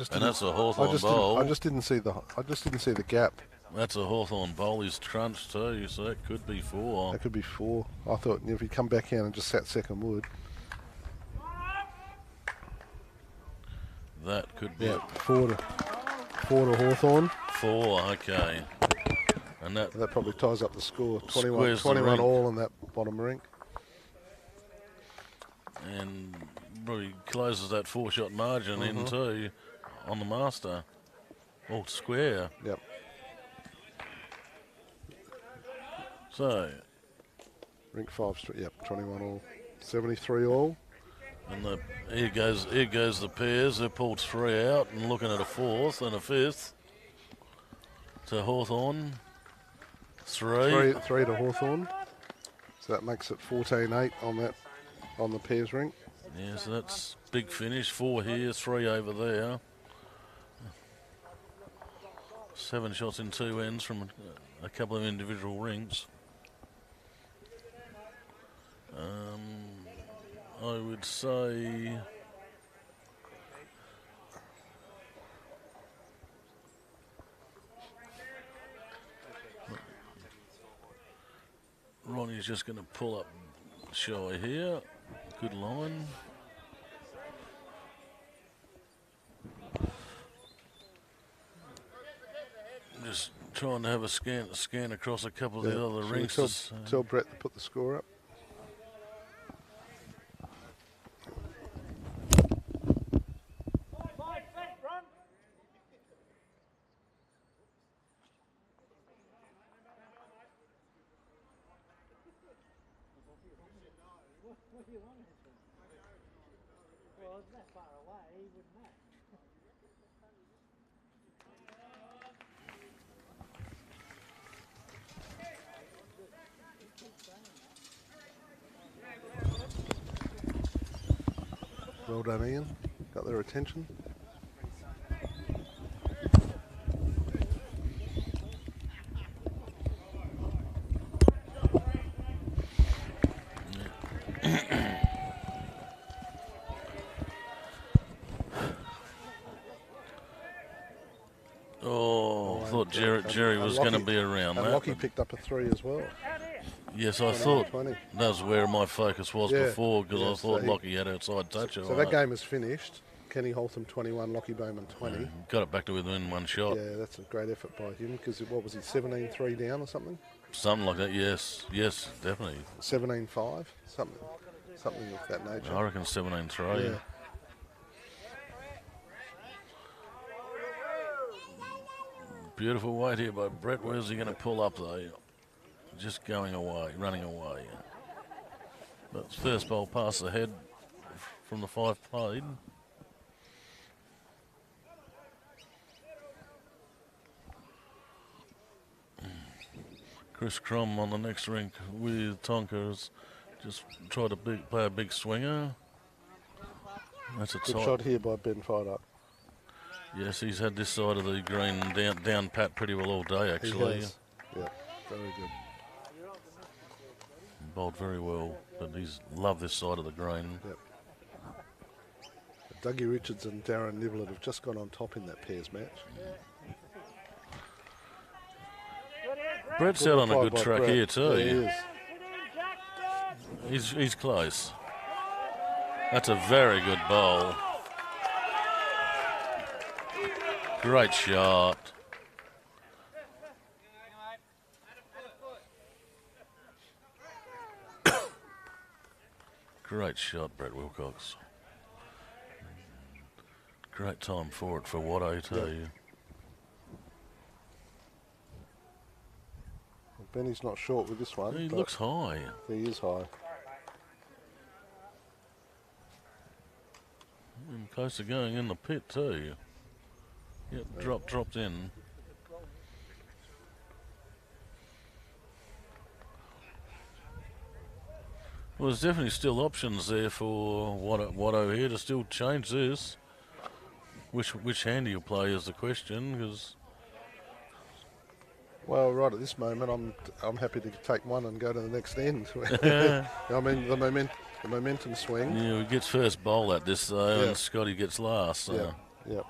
that's a Hawthorn bowl. I just didn't see the gap. That's a Hawthorn bowl. He's crunched too, so that could be 4. That could be 4. I thought if he'd come back in and just sat second wood. That could be 4 to Hawthorn. 4. Okay, and that That probably ties up the score. Squares the 21 rink. all in that bottom rink. and probably closes that 4-shot margin in too on the master. All square. Yep. So, Rink 5, yep, 21 all. 73 all. and here goes the pairs. They've pulled 3 out and looking at a 4th and a 5th. To Hawthorn. 3. 3 to Hawthorn. So that makes it 14-8 on the pairs rink. Yeah, so that's big finish. 4 here, 3 over there. 7 shots in 2 ends from a couple of individual rinks. I would say Ronnie's just going to pull up shy here. Good line. Just trying to have a scan across a couple of the other Should we rinks. tell Brett to put the score up. Well done, Ian. Got their attention. Oh, I thought Jerry was going to be around and that. Lockie picked up a 3 as well. Yes, I thought 20. that was where my focus was Yeah, before, because yeah, I thought so Lockie had outside touch. So that game is finished. Kenny Hawthorn 21, Lockie Bowman 20. Got it back to within one shot. Yeah, that's a great effort by him because what was he, 17-3 down or something? Something like that, yes, definitely. 17-5, something of that nature. I reckon 17-3. Yeah. Beautiful weight here by Brett. Where's he going to pull up though? Just going away, running away. But first bowl pass ahead from the 5 played. Chris Crum on the next rink with Tonka's just tried to play a big swinger. That's a Good tight. shot here by Ben Fido. Yes, he's had this side of the green down pat pretty well all day actually. He has. Yeah, very good. Bowled very well, but he's loved this side of the green. Yep. Dougie Richards and Darren Niblett have just gone on top in that pairs match. Brett's out on a reply good by track Brett. here too. Yeah, he is. He's close. That's a very good bowl. Great shot. Great shot, Brett Wilcox. Great time for it for Watto too. Well, Benny's not short with this one. He but looks high. He is high. And close to going in the pit too. Yep, dropped in. Well, there's definitely still options there for Watto here to still change this. Which hand do you play is the question, because Well, right at this moment, I'm happy to take one and go to the next end. I mean, the momentum swing. yeah, he gets first bowl at this though, Yeah. and Scotty gets last. So. Yeah.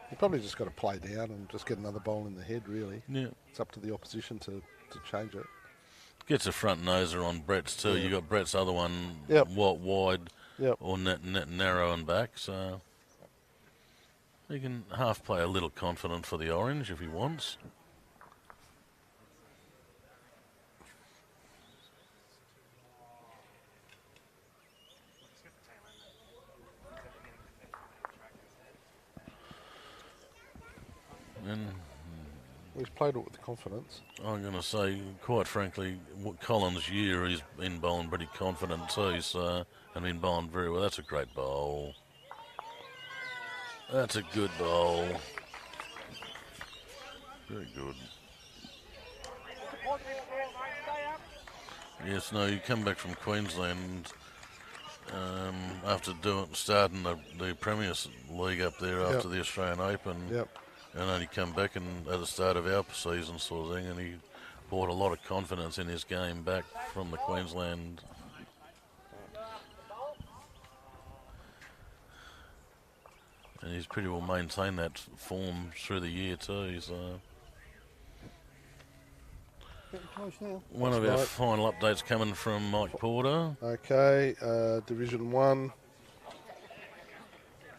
You probably just got to play down and just get another bowl in the head, really. Yeah. It's up to the opposition to change it. Gets a front noser on Brett's too. Yeah. You got Brett's other one Yep. wide Yep. or net narrow and back, so he can half play a little confident for the orange if he wants. And He's played it with confidence. I'm going to say, quite frankly, Collins' year, he's been bowling pretty confident too, so, and been bowling very well. That's a great bowl. That's a good bowl. Very good. Yes, no, you come back from Queensland after starting the Premier League up there after the Australian Open. Yep. And only come back at the start of our season sort of thing, and he brought a lot of confidence in his game back from the Queensland And he's pretty well maintained that form through the year too. So Getting close now. one That's of our right. final updates coming from Mike Porter. Okay, Division 1.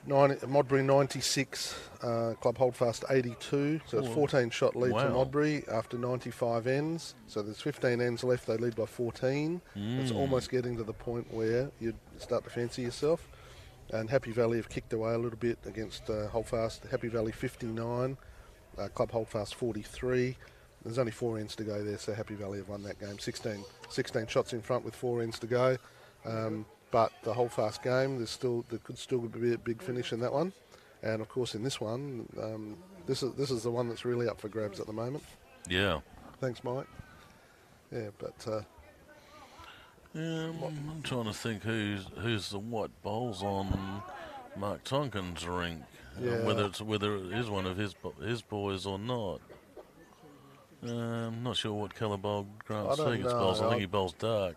Modbury 96, Club Holdfast 82. So it's 14 shot lead to Wow. Modbury after 95 ends. So there's 15 ends left. They lead by 14. It's almost getting to the point where you'd start to fancy yourself. And Happy Valley have kicked away a little bit against Holdfast. Happy Valley 59, Club Holdfast 43. There's only 4 ends to go there, so Happy Valley have won that game. 16 shots in front with 4 ends to go. But the Holdfast game, there could still be a big finish in that one. And of course in this one, this is the one that's really up for grabs at the moment. Yeah. Thanks, Mike. Yeah, but I'm trying to think who's the white bowls on Mark Tonkin's rink. Yeah. Whether it is one of his boys or not. I'm not sure what colour bowl Grant I don't Seegers know. bowls. I think he bowls dark.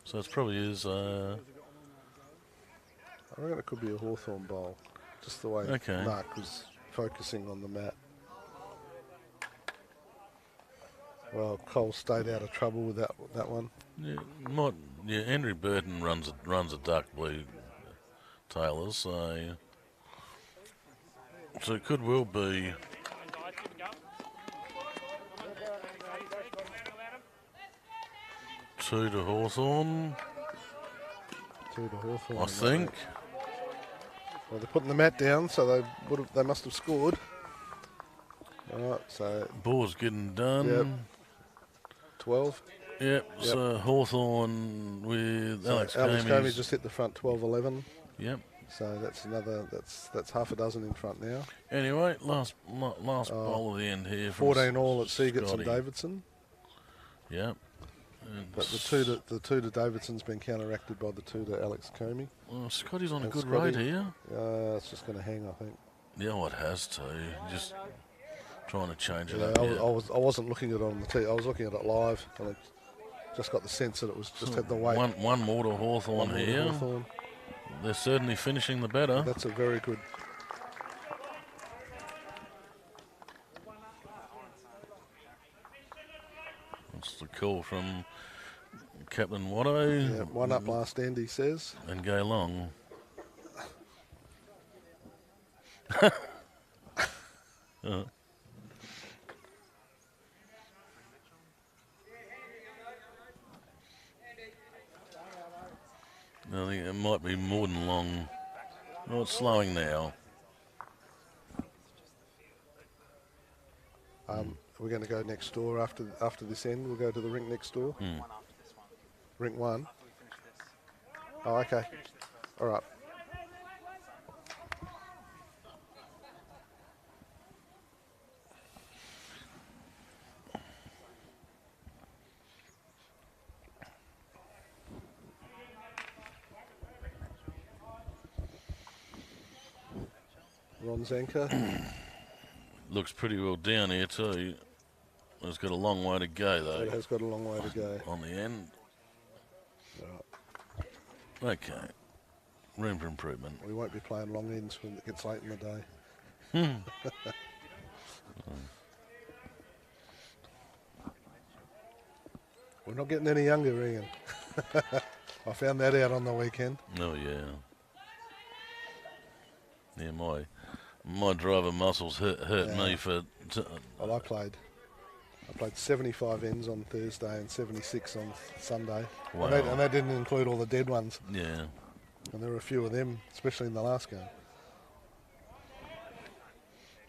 So it's probably his. I reckon it could be a Hawthorn bowl, just the way Okay. Mark was focusing on the mat. Well, Cole stayed out of trouble with that one. Yeah, Andrew Burton runs a dark blue tailor, so it could well be. Two to Hawthorn, 2 to Hawthorn. I think. Well, they're putting the mat down, so they must have scored. All right, so Ball's getting done. Yep. 12. Yep. So Hawthorn with Alex Comey Comey's. just hit the front 12-11. Yep. So that's half a dozen in front now. Anyway, last bowl of the end here. From 14 all at Seagats and Scotty. Davidson. Yep. And But the two to Davidson's been counteracted by the 2 to Alex Comey. Scotty's on a And good Scotty- rate here. It's just going to hang, I think. Yeah, well, it has to. Just trying to change it Yeah, up. I wasn't looking at it on the tee. I was looking at it live, and I just got the sense that it was just had the weight. One more to Hawthorn One more to here. Hawthorn. They're certainly finishing the better. That's a very good. That's the call from Captain Watto. Yeah, one up last end, he says. And go long. I think it might be more than long. Oh, it's slowing now. We're going to go next door after this end. We'll go to the rink next door. Rink 1. Oh, okay. All right. Ron's anchor. Looks pretty well down here too. It's got a long way to go It though has got a long way to go. on the end. Right. Okay. Room for improvement. We won't be playing long ends when it gets late in the day. We're not getting any younger, Ian. I found that out on the weekend. Oh yeah. Yeah, my driver muscles hurt me for. Well, I played 75 ends on Thursday and 76 on Sunday. Wow. And that didn't include all the dead ones. Yeah. And there were a few of them, especially in the last game.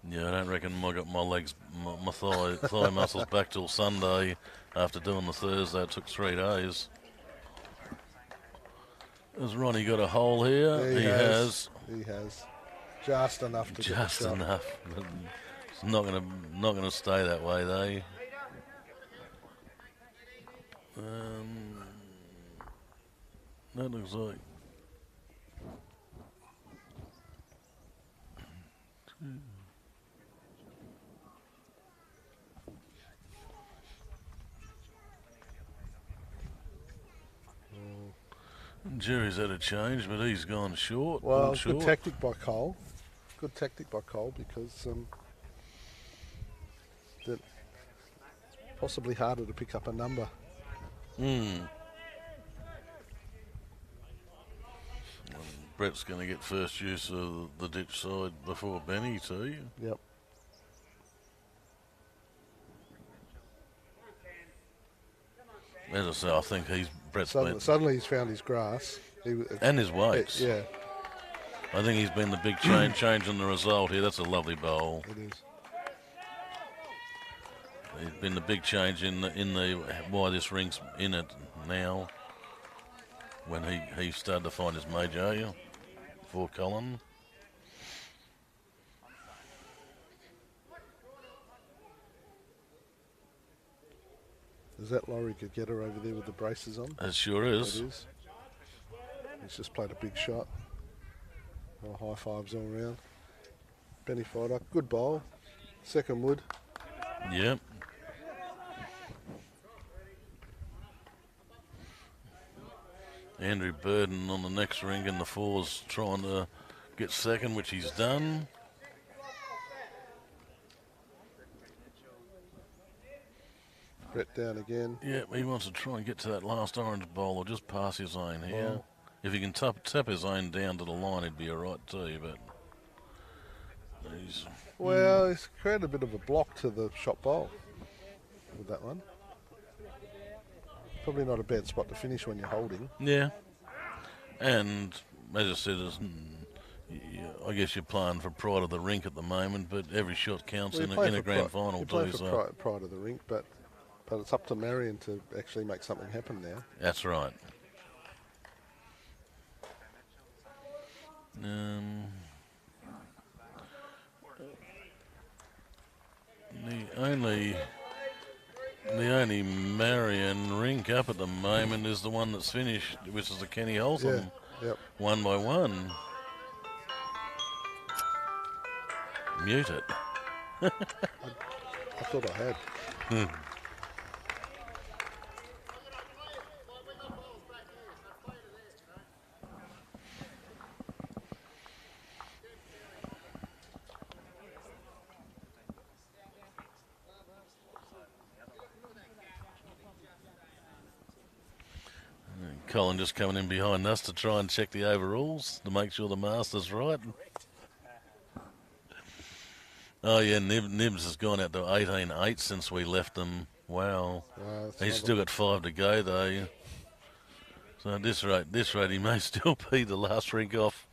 Yeah, I don't reckon I got my legs, my thigh muscles back till Sunday after doing the Thursday. It took 3 days. Has Ronnie got a hole here? He has. He has. Just enough to get the Just shot. enough. It's not gonna stay that way though. That looks like. Jerry's had a change, but he's gone short. Well, pulled good short. tactic by Cole. good tactic by Cole because that possibly harder to pick up a number. Brett's going to get first use of the ditch side before Benny too. Yep. As I say, I think Brett's Suddenly he's found his grass. and his weights. Yeah, I think he's been the big change in the result here. That's a lovely bowl. it is. He's been the big change in the why this rink's in it now. When he started to find his mojo for Colin. Is that Laurie could get her over there with the braces on? It sure is. It is. He's just played a big shot. Oh, high fives all round. Benny Fider, good bowl. Second wood. Yep. Andrew Burden on the next ring in the fours trying to get second, which he's done. Brett down again. Yeah, he wants to try and get to that last orange bowl or just pass his own here. Oh. If he can tap his own down to the line, he'd be all right too, but he's... Well, he's created a bit of a block to the shot bowl with that one. Probably not a bad spot to finish when you're holding. Yeah. And, as I said, I guess you're playing for pride of the rink at the moment, but every shot counts in a grand final too. You play for pride of the rink, but it's up to Marion to actually make something happen now. That's right. The only Marion rink up at the moment is the one that's finished, which is the Kenny Hawthorn. Yeah. Yep. 1 by 1. Mute it. I thought I had. Colin just coming in behind us to try and check the overalls to make sure the master's right. Oh yeah, Nibs has gone out to 18-8 since we left them. Wow. He's still got 5 to go though. So at this rate he may still be the last rink off.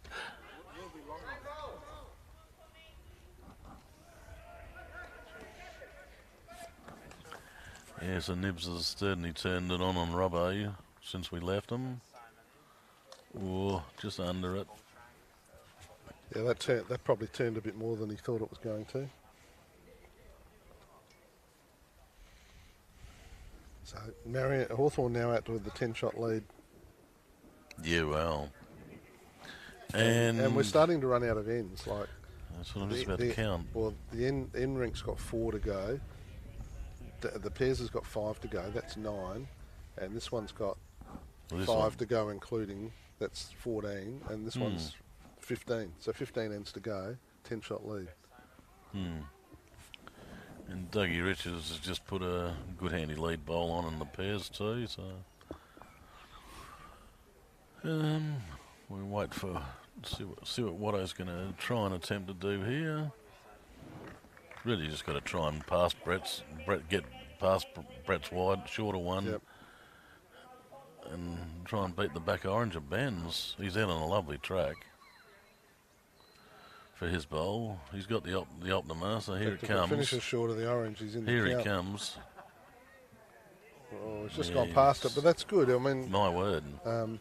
Yeah, so Nibs has certainly turned it on Robbo since we left him. Oh, just under it. Yeah, that probably turned a bit more than he thought it was going to. So Hawthorn now out with the 10-shot lead. Yeah, well. And we're starting to run out of ends. Like that's what I'm just about to count. Well, the end rink's got 4 to go. The pairs has got 5 to go. That's 9, and this one's got 5 to go, including that's 14, and this one's 15. So 15 ends to go. 10-shot lead. And Dougie Richards has just put a good handy lead bowl on in the pairs too. So we wait for see what Watto's going to try and attempt to do here. Really just got to try and pass get past Brett's wide, shorter one. Yep. And try and beat the back orange of Ben's. He's out on a lovely track for his bowl. He's got the Optima, so here it comes. Finishes short of the orange. He's in the Here count. he comes. Oh, he's just gone past it, but that's good. I mean, My word. I was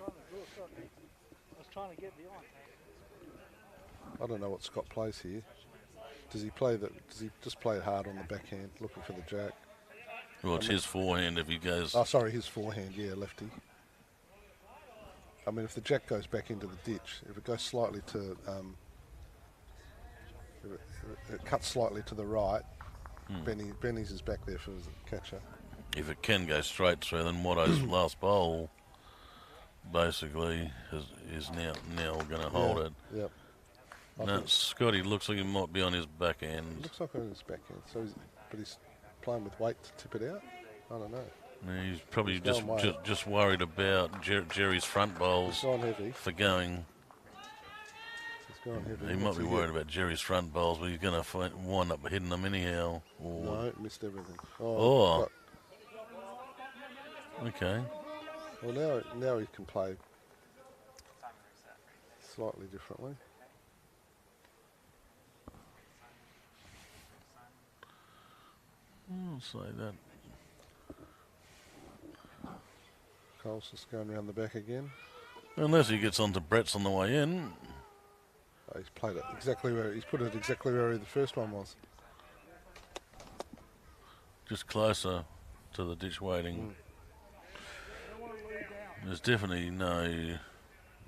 trying to get behind. I don't know what Scott plays here. Does he just play it hard on the backhand, looking for the jack? Well, it's his forehand if he goes. Oh, sorry, his forehand. Yeah, lefty. I mean, if the jack goes back into the ditch, if it goes slightly to, if it cuts slightly to the right, Benny's is back there for the catcher. If it can go straight through, then Watto's last bowl basically is now going to hold it. Yep. I No, think Scotty looks like he might be on his back it end. looks like on his backhand. So, but he's playing with weight to tip it out. I don't know. Yeah, he's probably He's just, going just wide. just worried about Jerry's front He's bowls gone heavy. for going. He's gone heavy. He might What's be he worried get? about Jerry's front bowls, but he's going to wind up hitting them anyhow. Or, No, missed everything. Oh. got- Okay. well, now he can play slightly differently. I'll say that. Cole's just going around the back again. Unless he gets onto Brett's on the way in. Oh, he's played it exactly where he's put it exactly where the first one was. Just closer to the ditch waiting. There's definitely no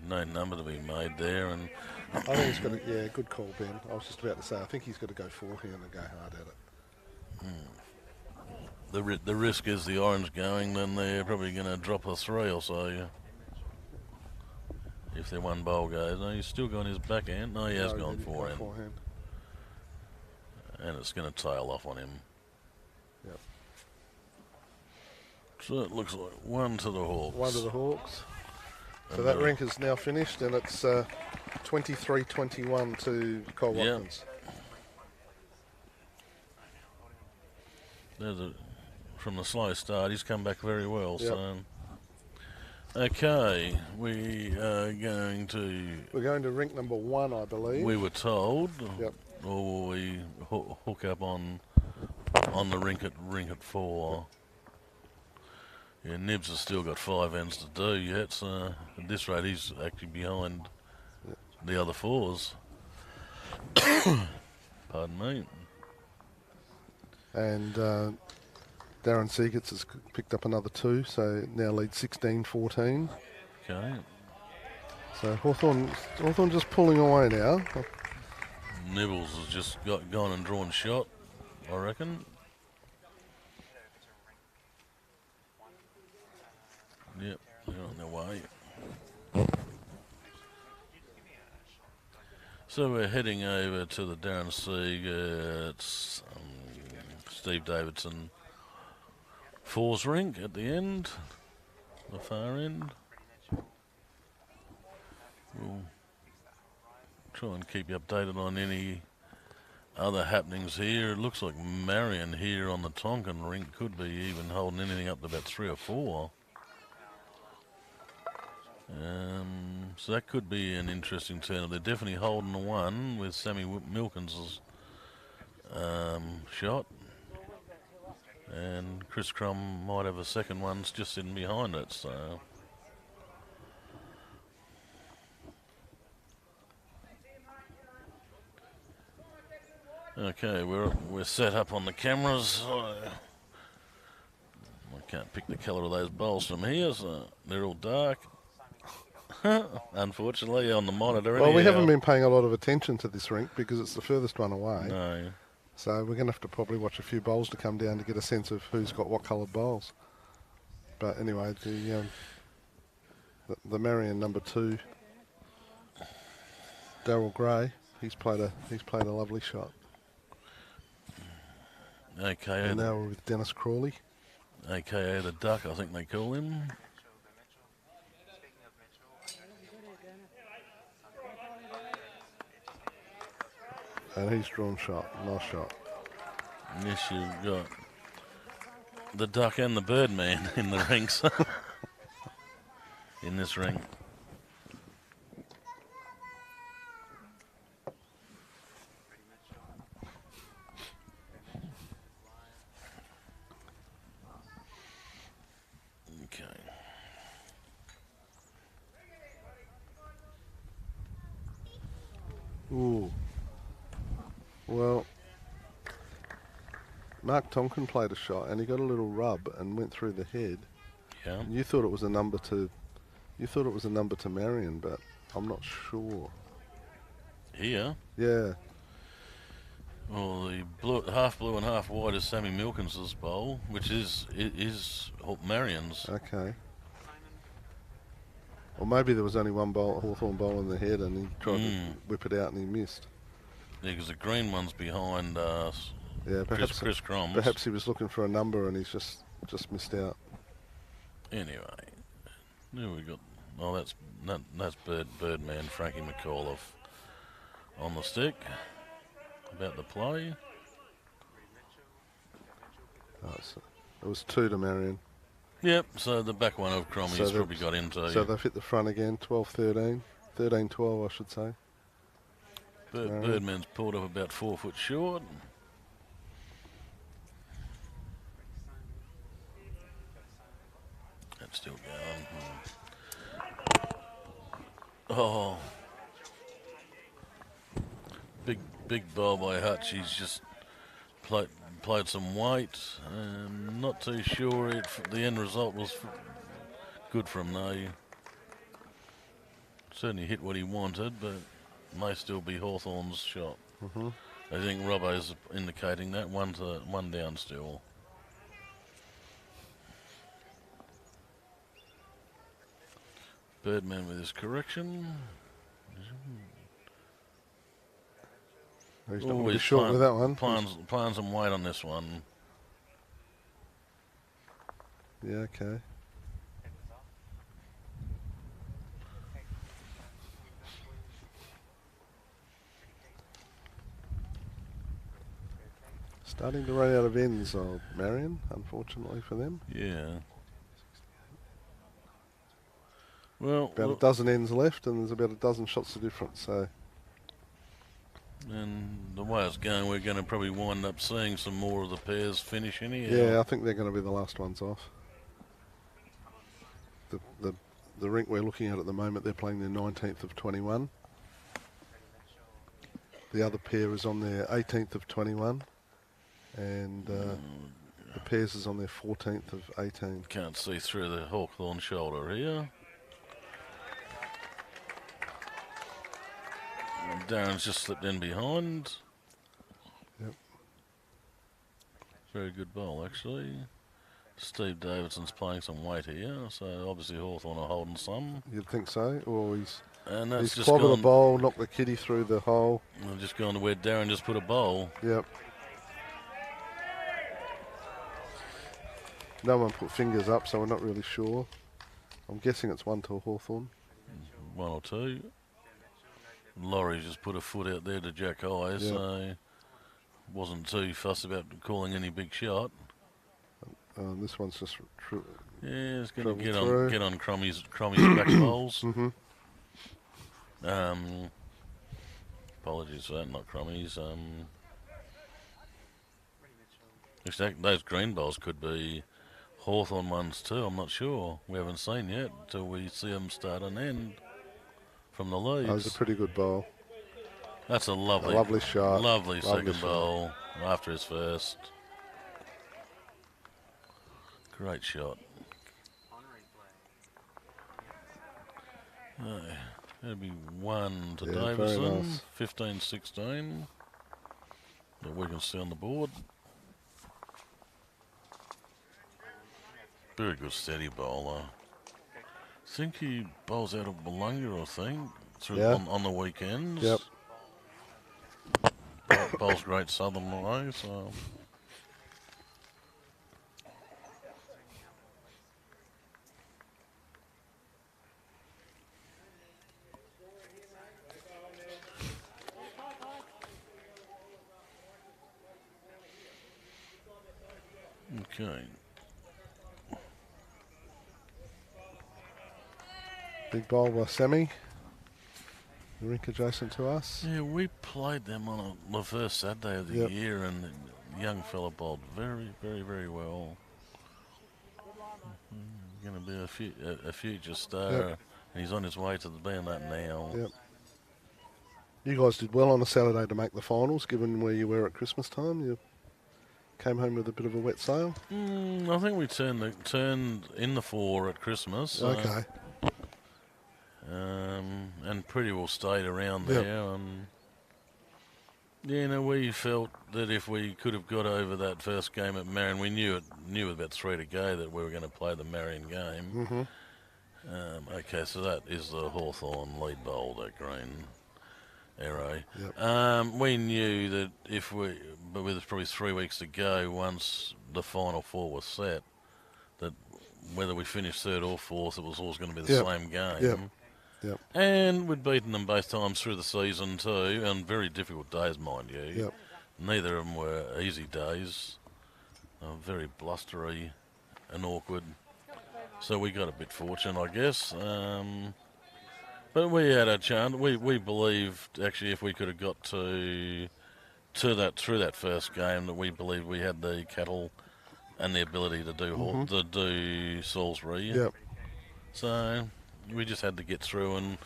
number to be made there, and I think he's got to, good call, Ben. I was just about to say, I think he's got to go forehand and go hard at it. the risk is the orange going, then they're probably going to drop a 3 or so. If their one bowl goes, no, he's still got his backhand. No, he has No, gone didn't go forehand, and it's going to tail off on him. Yep. So it looks like 1 to the Hawks. 1 to the Hawks. So And that the- rink is now finished, and it's 23-21 to Cole Yep. Watkins. From the slow start, he's come back very well. Yep. So, okay, we are going to. We're going to rink number 1, I believe. We were told, Yep. or will we hook up on the rink at 4? Yeah, Nibs has still got 5 ends to do yet. So at this rate, he's actually behind the other 4s. Pardon me. And Darren Seagets has picked up another 2, so now leads 16-14. Okay. So Hawthorn just pulling away now. Nibbles has just gone and drawn shot, I reckon. Yep, they're on their way. So we're heading over to the Darren Seagets, Steve Davidson 4's rink at the end, the far end. We'll try and keep you updated on any other happenings here. It looks like Marion here on the Tonkin rink could be even holding anything up to about 3 or 4. So that could be an interesting turn. They're definitely holding the 1 with Sammy Milkins' shot. And Chris Crum might have a second one just sitting behind it. So okay, we're set up on the cameras. I can't pick the colour of those bowls from here, so they're all dark. Unfortunately, on the monitor. Well, we anyhow. haven't been paying a lot of attention to this rink because it's the furthest one away. No. So we're going to have to probably watch a few bowls to come down to get a sense of who's got what coloured bowls. But anyway, the Marion number 2, Darryl Gray, he's played a lovely shot. AKA, And now we're with Dennis Crawley. AKA the Duck, I think they call him. And he's drawn shot. Nice shot. Yes, you've got the Duck and the Birdman in the rinks. In this ring. Okay. Ooh. Well, Mark Tonkin played a shot and he got a little rub and went through the head. Yeah. You thought it was a number to Marion, but I'm not sure. Here. Yeah. Well, the blue, half blue and half white is Sammy Milkins' bowl, which is Marion's. Okay. Or maybe there was only one Hawthorn bowl in the head and he tried to whip it out and he missed. Yeah, because the green one's behind Yeah, perhaps Chris Croms. perhaps he was looking for a number and he's just missed out. Anyway, there we got. Oh, that's Birdman Frankie McAuliffe on the stick. About the play. It was 2 to Marion. Yep, so the back one of Cromie's So probably got into. So they've hit the front again, 12-13. 13-12, I should say. Birdman's pulled up about 4 foot short. That's still going. Oh. Big ball by Hutch. He's just played some weight. Not too sure the end result was good for him though. Certainly hit what he wanted, but may still be Hawthorn's shot. I think Robbo's indicating that one down still. Birdman with his correction. He's not going to be short with that one. Playing some weight on this one. Yeah, okay. Starting to run out of ends, Marion, unfortunately for them. Yeah. Well, about a dozen ends left, and there's about a dozen shots of difference. So, and the way it's going, we're going to probably wind up seeing some more of the pairs finish in here. Yeah, I think they're going to be the last ones off. The rink we're looking at the moment, they're playing their 19th of 21. The other pair is on their 18th of 21, and the pairs is on their 14th of 18. Can't see through the Hawthorn shoulder here. And Darren's just slipped in behind. Yep. Very good bowl, actually. Steve Davidson's playing some weight here, so obviously Hawthorn are holding some. You'd think so, or he's just clobbered a bowl, knocked the kitty through the hole. I've just gone to where Darren just put a bowl. Yep. No one put fingers up, so we're not really sure. I'm guessing it's 1 to Hawthorn. 1 or 2. Laurie just put a foot out there to jack high, so wasn't too fussed about calling any big shot. This one's just yeah, it's going to get on Cromie's back bowls. Apologies for that, not Cromie's. Those green bowls could be Hawthorn ones too. I'm not sure. We haven't seen yet until we see them start and end from the leads. That was a pretty good bowl. That's a lovely shot. Lovely second bowl after his first. Great shot. That'll be 1 to Davison. Nice. 15-16. That we can see on the board. Very good steady bowler. I think he bowls out of Bolunga, I think, on the weekends. Yep. Bowls great southern way, so. Okay. Big bowl by Sammy. The rink adjacent to us. Yeah, we played them on the first Saturday of the year, and the young fella bowled very, very, very well. Going to be a future star, and he's on his way to being that now. Yep. You guys did well on a Saturday to make the finals, given where you were at Christmas time. You came home with a bit of a wet sail. I think we turned in the 4 at Christmas. So, okay. And pretty well stayed around there. We felt that if we could have got over that first game at Marion, we knew with about 3 to go that we were going to play the Marion game. Okay, so that is the Hawthorn lead bowl, that green arrow. Yep. We knew that but with probably 3 weeks to go, once the final four was set, that whether we finished third or fourth, it was always going to be the Yep. same game. Yep. Yep. And we'd beaten them both times through the season too, on very difficult days, mind you. Yep. Neither of them were easy days. Very blustery and awkward. So we got a bit fortunate, I guess. But we had a chance. We believed actually if we could have got through that first game, that we believed we had the cattle and the ability to do Salisbury. Yep. So we just had to get through, and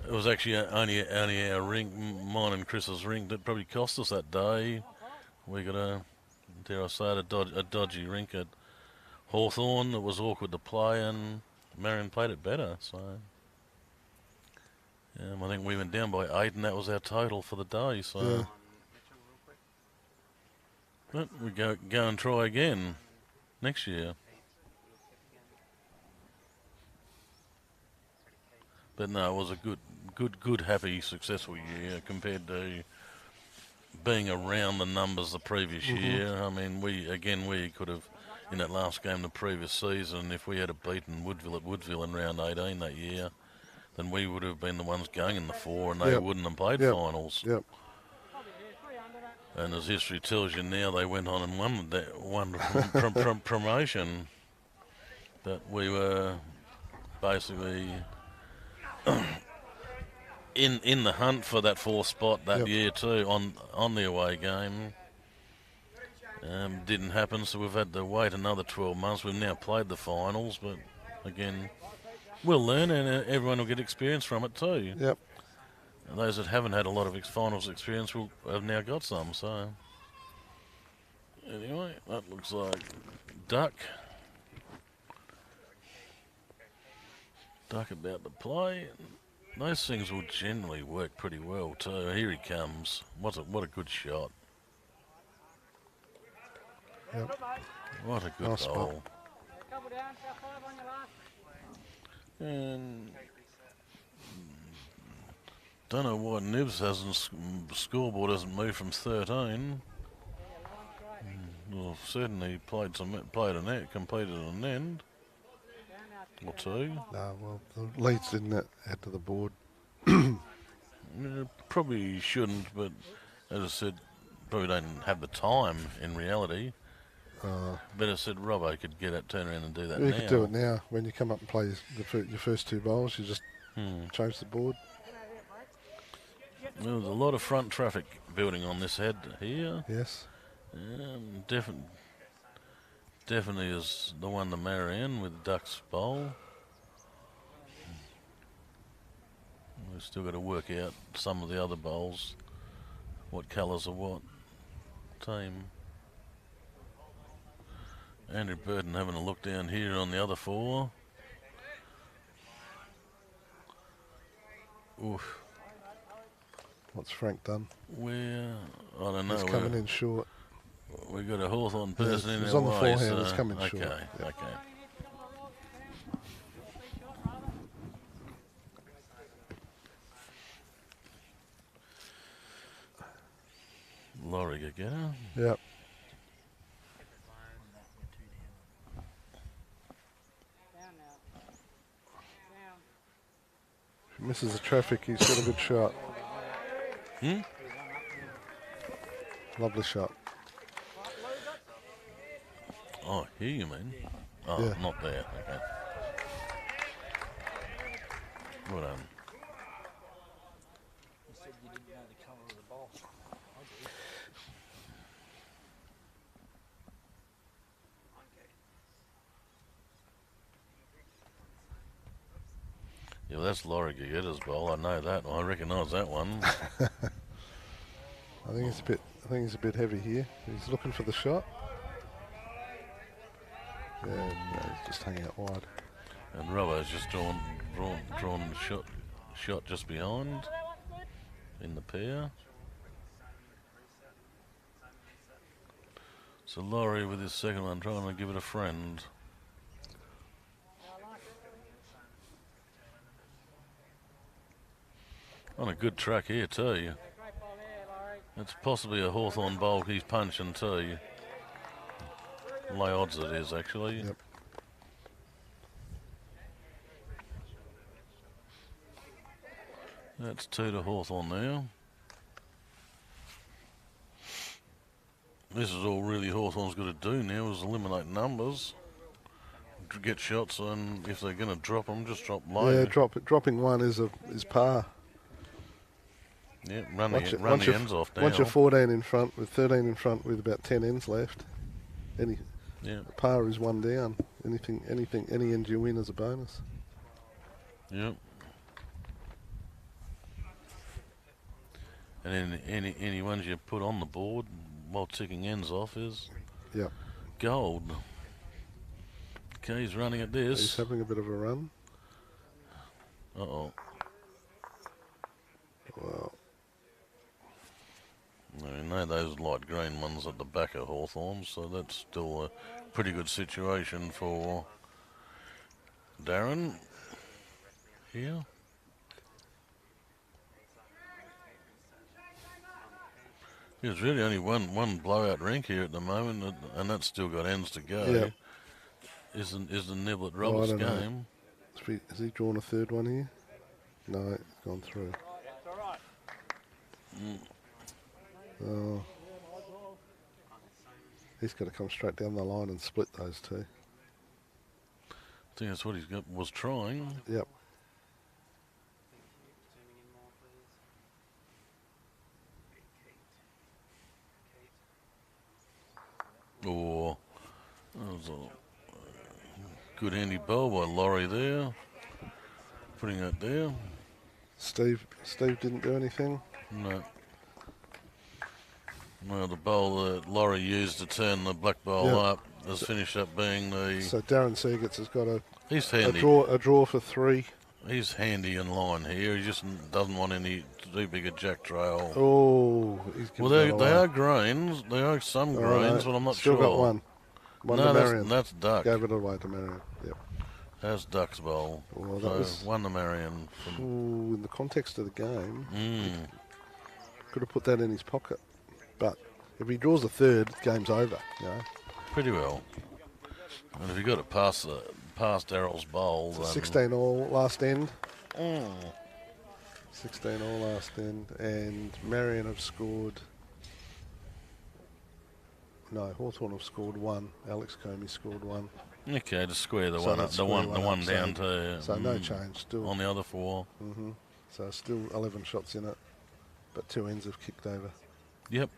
it was actually only our rink, mine and Chris's rink, that probably cost us that day. We got dare I say it, a dodgy rink at Hawthorn that was awkward to play, and Marion played it better. So I think we went down by 8, and that was our total for the day. So, Yeah. but we go and try again next year. But no, it was a good, happy, successful year compared to being around the numbers the previous year. I mean, we could have, in that last game the previous season, if we had beaten Woodville at Woodville in round 18 that year, then we would have been the ones going in the 4, and they Yep. wouldn't have played Yep. finals. Yep. And as history tells you now, they went on and won promotion. But we were basically in the hunt for that 4th spot that Yep. year too, on the away game. Didn't happen, so we've had to wait another 12 months. We've now played the finals, but again, we'll learn, and everyone will get experience from it too. Yep. And those that haven't had a lot of finals experience have now got some. So anyway, that looks like duck about to play. Those things will generally work pretty well too. Here he comes. What a good shot. Yep. What a good Nice goal. Couple down, about 5 on your last. And don't know why Nibs scoreboard hasn't moved from 13. Well, certainly completed an end or two. No, well, the leads didn't add to the board. Probably shouldn't, but as I said, probably don't have the time in reality. But I said Robbo could turn around and do that You now. could do it now. When you come up and play your first 2 bowls, you just change the board. Well, there's a lot of front traffic building on this head here. Yes. Definitely is the one to Marion with Duck's bowl. We've still got to work out some of the other bowls, what colours are what team. Andrew Burton having a look down here on the other 4. Oof. What's Frank done? I don't know. He's coming in short. We've got a Hawthorn person in he's our on the way, forehand, so he's coming okay, short. Yep. Okay. Laurie Gagetta. Yep. Down now. Down. If he misses the traffic, he's got a good shot. Lovely shot. Oh, here you mean? Oh, Yeah. not there. Okay. Well done. You said you didn't know the colour of the ball. I do. Yeah, well, that's Laurie Gagetta's bowl. I know that. I recognise that one. I think he's a bit heavy here. He's looking for the shot. Yeah, no, he's just hanging out wide. And Robbo's just drawn the shot just behind in the pair. So Laurie with his second one trying to give it a friend. On a good track here too. It's possibly a Hawthorn bulk he's punching too. Lay odds it is actually. Yep. That's 2 to Hawthorn now. This is all really Hawthorn's got to do now is eliminate numbers. Get shots, and if they're going to drop them, just drop low. Yeah, dropping one is par. Yeah, run the ends off now. Once you're 14 in front with 13 in front with about 10 ends left, par is 1 down. Any end you win is a bonus. Yep. And any ones you put on the board while ticking ends off is gold. Okay, he's running at this. He's having a bit of a run. Uh-oh. Well, I know those light green ones at the back of Hawthorn, so that's still a pretty good situation for Darren here. There's really only one blowout rink here at the moment, and that's still got ends to go. Yeah. Is the Niblet Roberts game? Has he drawn a third one here? No, it's gone through. Oh. He's got to come straight down the line and split those two. I think that's what was trying. Yep. Or that was a good handy bowl by Laurie there. Putting that there. Steve didn't do anything. No. No, the bowl that Laurie used to turn the black bowl up has finished up being the. So Darren Seagats has got he's handy. a draw for 3. He's handy in line here. He just doesn't want any too big a jack trail. Oh, he's well, they are grains. They are some grains, but I'm not still sure. Still got one. One no, to Marion. That's duck. Gave it away to Marion. Yep. That's duck's bowl. Well, so that was one to Marion. In the context of the game, could have put that in his pocket. But if he draws a third, game's over. You know? Pretty well. And if you got it past Darryl's bowl, it's then 16 all last end. 16 all last end, and Marion have scored. No, Hawthorn have scored 1. Alex Comey scored 1. Okay, to square the So one, that's the one up, down to. So no change still on the other 4. So still 11 shots in it, but 2 ends have kicked over. Yep.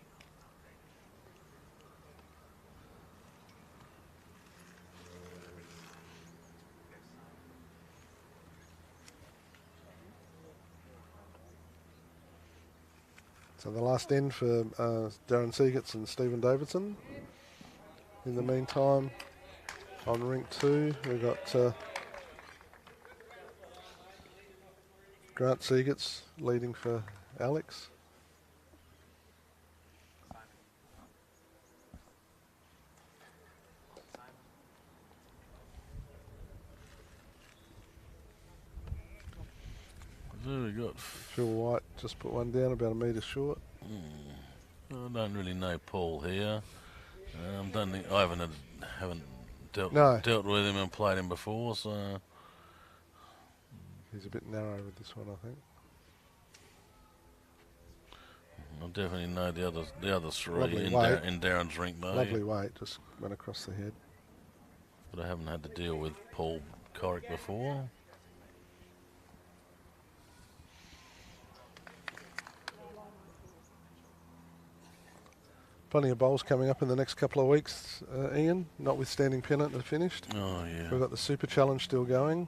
So the last end for Darren Seagats and Stephen Davidson. In the meantime, on rink 2, we've got Grant Seagats leading for Alex. So we got Phil White just put one down about a metre short. I don't really know Paul here. Don't think I haven't dealt with him and played him before, so he's a bit narrow with this one, I think. I definitely know the other 3 in Darren's rink though. Lovely weight, just went across the head. But I haven't had to deal with Paul Corrick before. Plenty of bowls coming up in the next couple of weeks, Ian, notwithstanding Pennant have finished. Oh, yeah. We've got the Super Challenge still going.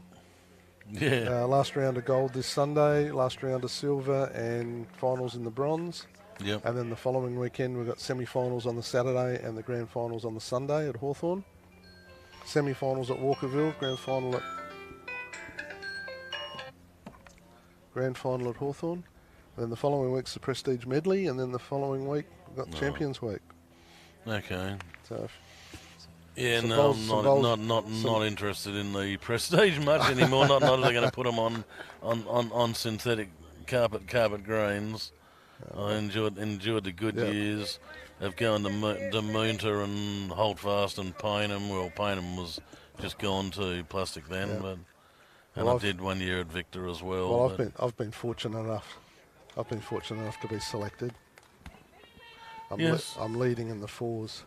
Yeah. Last round of gold this Sunday, last round of silver, and finals in the bronze. Yep. And then the following weekend, we've got semi-finals on the Saturday and the grand finals on the Sunday at Hawthorn. Semi-finals at Walkerville, grand final at Hawthorn. And then the following week's the Prestige Medley, and then the following week we've got Champions Week. Okay. So yeah, no, I'm not interested in the Prestige much anymore. not if they're going to put them on synthetic carpet greens. I enjoyed the good Yeah. years of going to Moonta and Holdfast and Pennant. Well, Pennant was just gone to plastic then, Yeah. but Well, I did 1 year at Victor as well. Well, but I've been fortunate enough. I've been fortunate enough to be selected. Yes. I'm leading in the fours.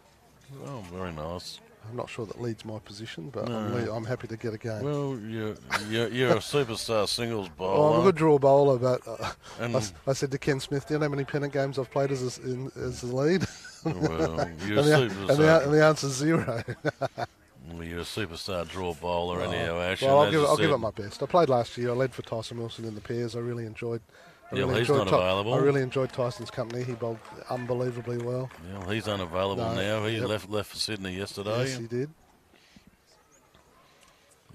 Oh, very nice. I'm not sure that leads my position, but No. I'm happy to get a game. Well, you're a superstar singles bowler. Well, I'm a good draw bowler, but And I said to Ken Smith, "Do you know how many Pennant games I've played as the lead?" well, you're a and superstar. the answer's 0. Well, you're a superstar draw bowler Oh, anyhow, Ash. well, and I'll as give I it my best. I played last year. I led for Tyson Wilson in the pairs. I really enjoyed. Yeah, well, he's not available. I really enjoyed Tyson's company. He bowled unbelievably well. Well, he's unavailable No, now. He yep. left for Sydney yesterday. Yes, he did.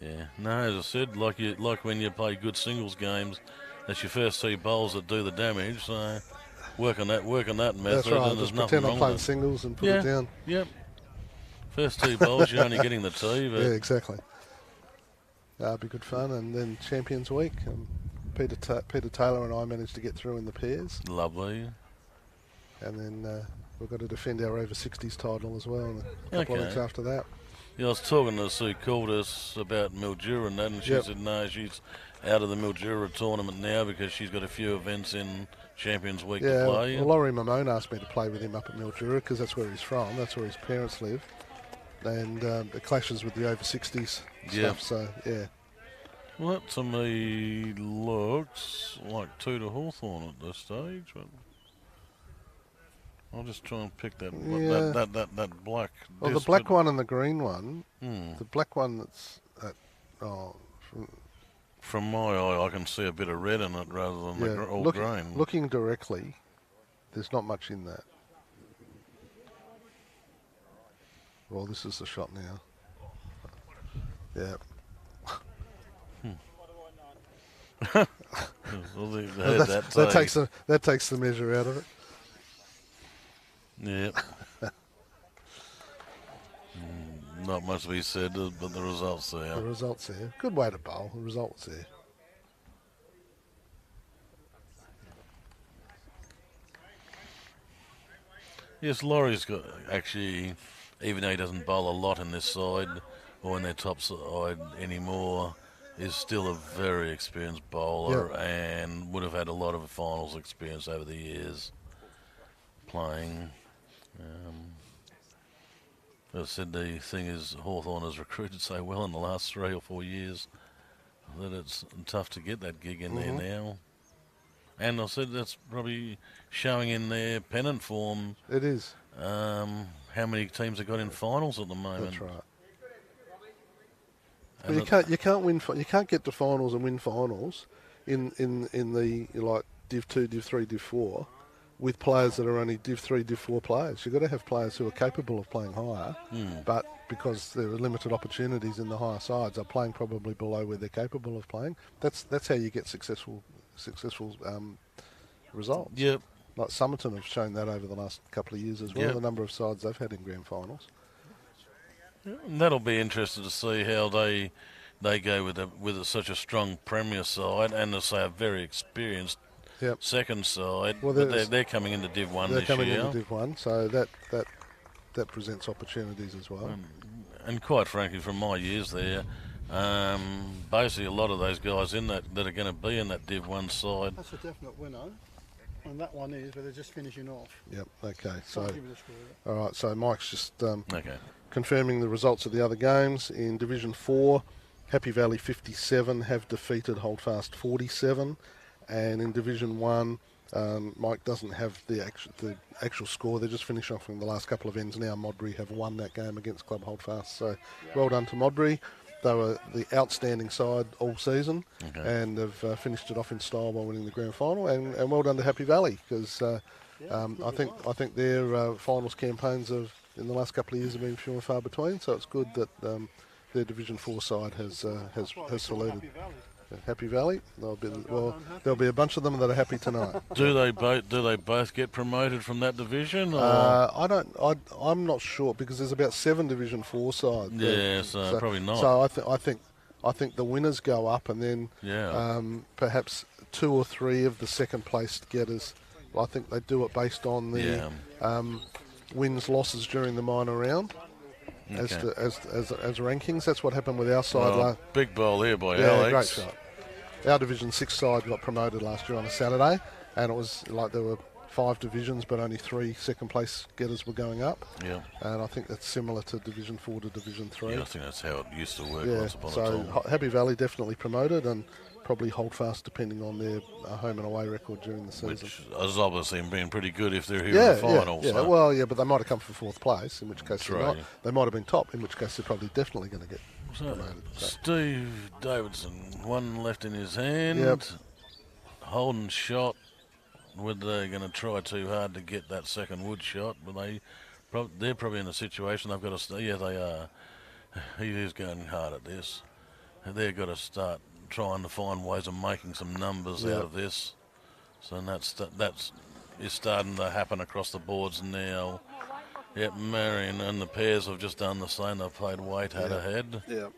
Yeah. No, as I said, like when you play good singles games, that's your first two bowls that do the damage. So work on that method. That's right. And there's Just nothing pretend I'm wrong playing with it. singles and put it down. Yep. First two bowls, you're only getting the two, but Yeah, exactly. It'll be good fun. And then Champions Week. Peter Taylor and I managed to get through in the pairs. lovely. And then we've got to defend our over 60s title as well in a couple of Okay. weeks after that. Yeah, I was talking to Sue Caldas about Mildura and that, and she Yep. said no, she's out of the Mildura tournament now because she's got a few events in Champions Week Yeah, to play. well, Laurie Mamone asked me to play with him up at Mildura because that's where he's from. That's where his parents live. And it clashes with the over 60s Yeah. stuff. So, yeah. Well, that to me looks like 2 to Hawthorn at this stage, but I'll just try and pick that Yeah. that black. Well, the disc, black but- one and the green one, Hmm. the black one that's at, From my eye, I can see a bit of red in it rather than yeah, all looking, green. looking directly, there's not much in that. Well, this is the shot now. Yeah. Well, they had That takes the measure out of it. Yep. Not much to be said, but the results there. The results there. Good way to bowl. The results there. Yes, Laurie's got actually, even though he doesn't bowl a lot in this side or in their top side anymore, is still a very experienced bowler and would have had a lot of finals experience over the years playing. As I said, the thing is, Hawthorn has recruited so well in the last 3 or 4 years that it's tough to get that gig in there now. And I said that's probably showing in their Pennant form. It is. How many teams have got in finals at the moment? That's right. And Well, you can't win. You can't get to finals and win finals in the like Div 2, Div 3, Div 4 with players that are only Div 3, Div 4 players. You've got to have players who are capable of playing higher, but because there are limited opportunities in the higher sides, are playing probably below where they're capable of playing. That's how you get successful results. Yep. Like Somerton have shown that over the last couple of years as well. Yep. The number of sides they've had in grand finals. And that'll be interesting to see how they go with such a strong Premier side and to say a very experienced Yep. second side. Well, But they're coming into Div 1 They're this coming year. into Div 1, so that presents opportunities as well. And quite frankly, from my years there, basically a lot of those guys in that are going to be in that Div 1 side. That's a definite winner. And that one is, but they're just finishing off. Yep. Okay. So, Can't give it a score yet. all right. So Mike's just Okay. confirming the results of the other games in Division 4. Happy Valley 57 have defeated Holdfast 47, and in Division 1, Mike doesn't have the actual score. They're just finishing off in the last couple of ends now. Modbury have won that game against Club Holdfast. So well done to Modbury. They were the outstanding side all season and have finished it off in style by winning the grand final. And well done to Happy Valley because I think their finals campaigns in the last couple of years have been few and far between. So it's good that their Division 4 side has saluted. Happy Valley. Happy Valley. There'll be a bunch of them that are happy tonight. Do they both get promoted from that division? Or? I'm not sure because there's about 7 Division 4 sides. Yeah, so probably not. So I think the winners go up, and then Yeah. perhaps 2 or 3 of the second place getters. I think they do it based on the wins, losses during the minor round. As rankings. That's what happened with our side. Big ball here by yeah, Alex. great shot. Our Division 6 side got promoted last year on a Saturday, and it was like there were 5 divisions, but only 3 second place getters were going up. Yeah. And I think that's similar to Division 4 to Division 3. Yeah, I think that's how it used to work Yeah, once upon a so time. Happy Valley definitely promoted, and probably Holdfast depending on their home and away record during the season. Which has obviously been pretty good if they're here in the finals. Yeah, well, yeah, but they might have come for 4th place, in which case True. they're not. They might have been top, in which case they're probably definitely going to get promoted. So. Steve Davidson, one left in his hand. Yep. Holden shot. Whether they're going to try too hard to get that second wood shot, but they're probably in a situation they've got to. Yeah, they are. He is going hard at this. They've got to start trying to find ways of making some numbers out of this. So that's is starting to happen across the boards now. Yep, Marion and the pairs have just done the same. They've played weight head ahead. Yeah.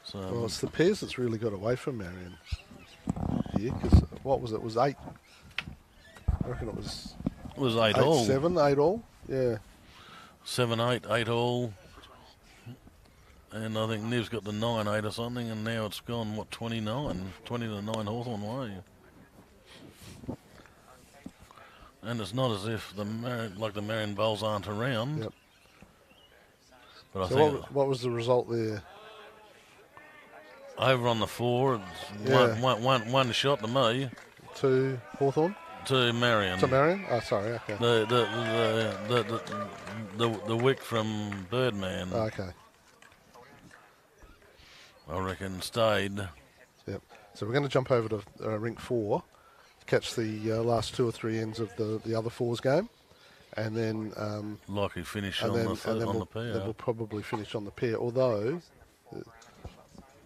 So, Well, it's the pairs that's really got away from Marion here, because what was it? It was 8. I reckon it was 8 all. 8 all. Yeah. 7-8, 8 all. And I think Niv's got the 9-8 or something, and now it's gone, 20 to 9 Hawthorn way. And it's not as if the Marion bowls aren't around. Yep. But I So think what was the result there? over on the 4, it's one shot to me, To Hawthorn? to Marion. To Marion? Oh, sorry. Okay. The wick from Birdman, Oh, okay. I reckon, stayed. Yep. So we're going to jump over to rink 4, catch the last 2 or 3 ends of the other 4's game, and then Likely finish and on then, the and then on we'll, the pair. then we'll probably finish on the pair. Although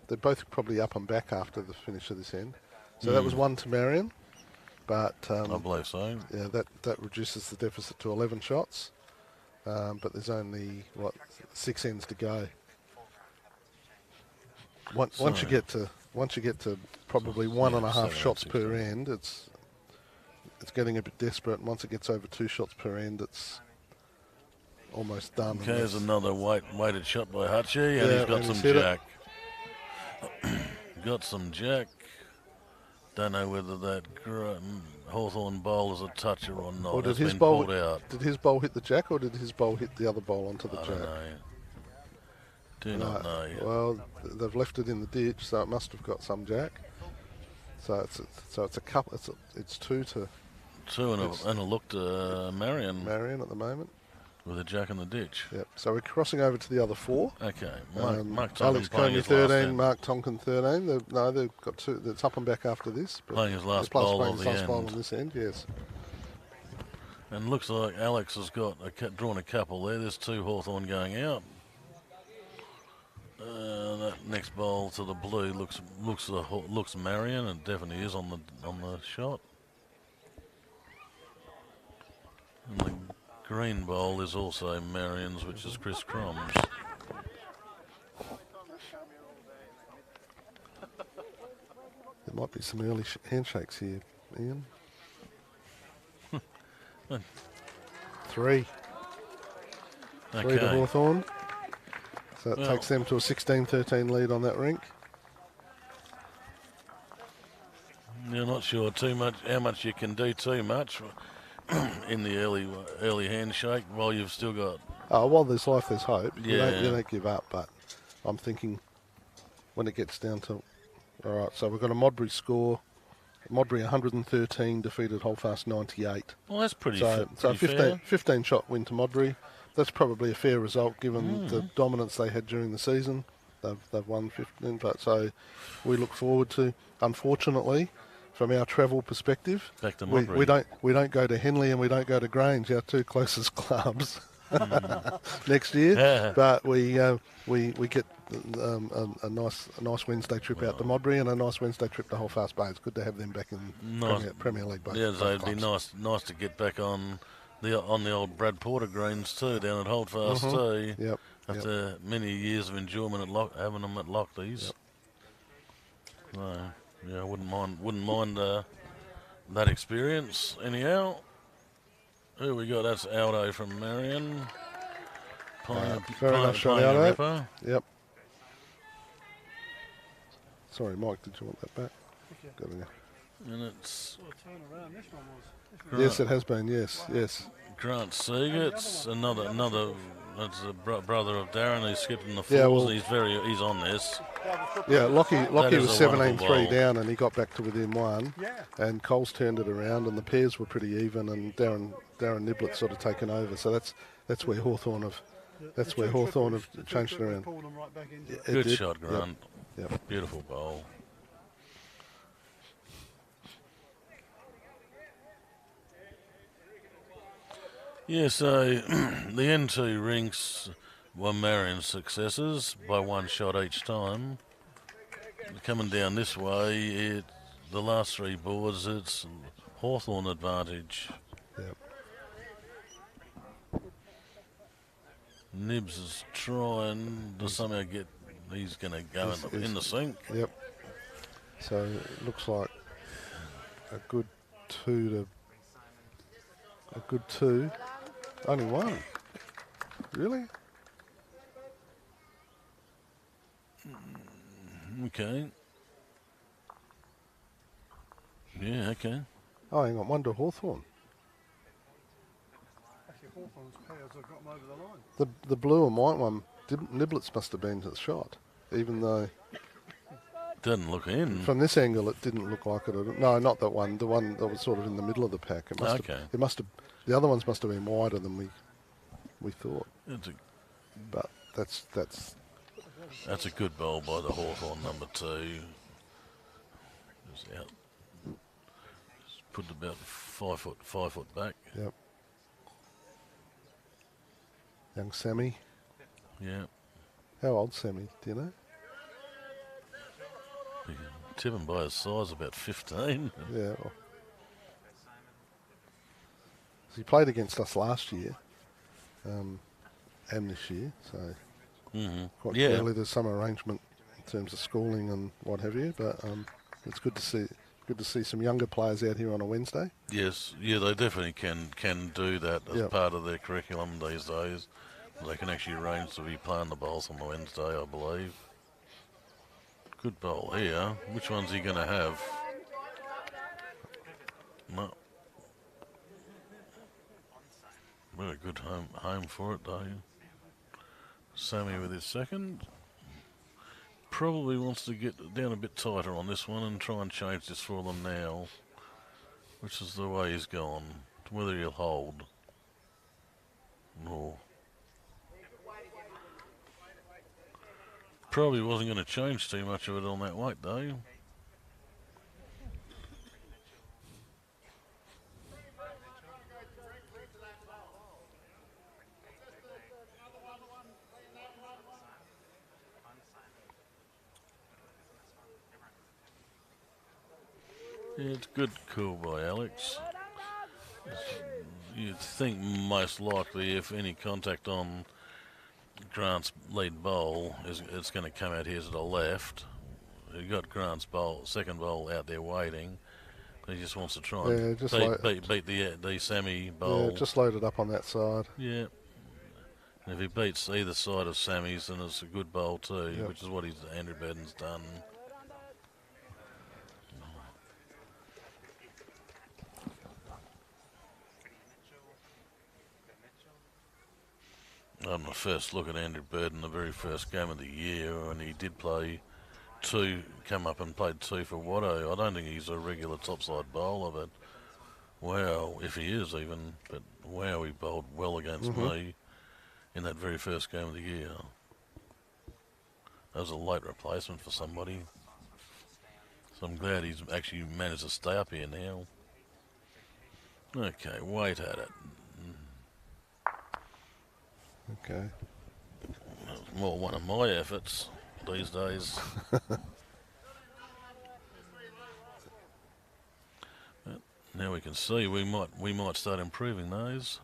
they're both probably up and back after the finish of this end. So that was 1 to Marion, but I believe so. yeah, that reduces the deficit to 11 shots. But there's only 6 ends to go. Once you get to probably 1.5 7, shots 6, per end, it's getting a bit desperate. And once it gets over 2 shots per end, it's almost done. Okay, there's another weighted shot by Hutchie, and Yeah, he's got and some he's hit it. jack. Got some jack. Don't know whether that Hawthorn bowl is a toucher or not. Or did It's his been bowl pulled out. Did his bowl hit the jack, or did his bowl hit the other bowl onto the I jack? don't know. Do not know. Well, they've left it in the ditch, so it must have got some jack. So it's a couple. It's 2 to 2 and a look to Marion Marion at the moment. with a jack in the ditch. Yep. So we're crossing over to the other 4. Okay, Mark Alex Tonkin playing Comey his last 13, end. Mark Tonkin 13. They've got 2. It's up and back after this. But Playing his last plus bowl playing of his the last bowl end. on this end. Yes. And looks like Alex has got drawn a couple there. There's 2 Hawthorn going out. That next bowl to the blue looks Marion, and definitely is on the shot. And the green bowl is also Marion's, which is Chris Crom's. There might be some early handshakes here, Ian. 3. 3 to Okay. Hawthorn. So that Well- takes them to a 16-13 lead on that rink. You're not sure too much how much you can do too much in the early handshake while you've still got. Oh, while there's life, there's hope. Yeah. You don't give up, but I'm thinking when it gets down to... All right, so we've got a Modbury score. Modbury 113, defeated Holdfast 98. Well, that's pretty. So pretty fair. 15 shot win to Modbury. That's probably a fair result given the dominance they had during the season. They've won 15, but so we look forward to. Unfortunately, from our travel perspective, Back to we Modbury. don't go to Henley and we don't go to Grange, our 2 closest clubs, next year. Yeah. But we get a nice Wednesday trip out to Modbury and a nice Wednesday trip to Holdfast Bay. It's good to have them back in Nice. Premier League. Both, Yeah, both so it'd be clubs. nice to get back on the old Brad Porter greens too, down at Holdfast too. Yep. After many years of enjoyment at having them at Lockleys. Yep. So, Yeah, I wouldn't mind that experience. Anyhow, who we got? That's Aldo from Marion. Very nice shot, Pioneer Aldo. Ripper. Yep. Sorry, Mike, did you want that back? Yeah. Got it. And it's Sort of turn around. This one was. Yes, it has been. Yes, yes. Grant Segert's another. That's a brother of Darren. He's skipping the falls. Yeah, well- And he's on this. Yeah, Lockie That was is a wonderful 17-3 bowl. down, and he got back to within one. Yeah. And Coles turned it around, and the pairs were pretty even, and Darren Niblett's sort of taken over. So that's where Hawthorn have changed it around. Pulled them right back into it. It Good did. shot, Grant. Yep. Beautiful bowl. Yeah, so the N2 rinks were Marion's successes by one shot each time. Coming down this way, the last three boards, it's Hawthorn advantage. Yep. Nibs is trying to somehow get, he's going to go in the sink. Yep. So it looks like a good two. Only one. Really? Okay. Yeah, okay. Oh, hang on. One to Hawthorn. Actually, Hawthorn's pairs have got them over the line. The blue and white one, Niblets must have been to the shot, even though Doesn't look in. from this angle it didn't look like it. No, not that one. The one that was sort of in the middle of the pack. It must Okay. have. It must have. The other ones must have been wider than we thought. It's a But that's That's a good bowl by the Hawthorn number 2. Just out. Just put it about 5 foot back. Yep. Young Sammy. Yeah. How old Sammy? Do you know? You can tip him by his size, about 15. Yeah. Well, he played against us last year, and this year, so quite Yeah. clearly there's some arrangement in terms of schooling and what have you. But it's good to see. Good to see some younger players out here on a Wednesday. Yes, yeah, they definitely can do that as Yep. part of their curriculum these days. They can actually arrange to be playing the bowls on the Wednesday, I believe. Good bowl here. Which one's he going to have? No. Very good home for it, though. Sammy with his second. Probably wants to get down a bit tighter on this one and try and change this for them now, which is the way he's gone. Whether he'll hold. No. Probably wasn't going to change too much of it on that weight, though. Yeah, it's good call by Alex. You'd think most likely if any contact on Grant's lead bowl, it's going to come out here to the left. You've got Grant's second bowl out there waiting. He just wants to try and beat the Sammy bowl. Yeah, just load it up on that side. Yeah. And if he beats either side of Sammy's, then it's a good bowl too, Yep. which is what Andrew Bedden's done. On the first look at Andrew Burden, the very first game of the year, and he did come up and played 2 for Watto. I don't think he's a regular topside bowler, but wow, if he is even, but wow, he bowled well against me in that very first game of the year. That was a late replacement for somebody. So I'm glad he's actually managed to stay up here now. Okay, wait at it. Okay. That's more one of my efforts these days. Now we can see we might start improving those.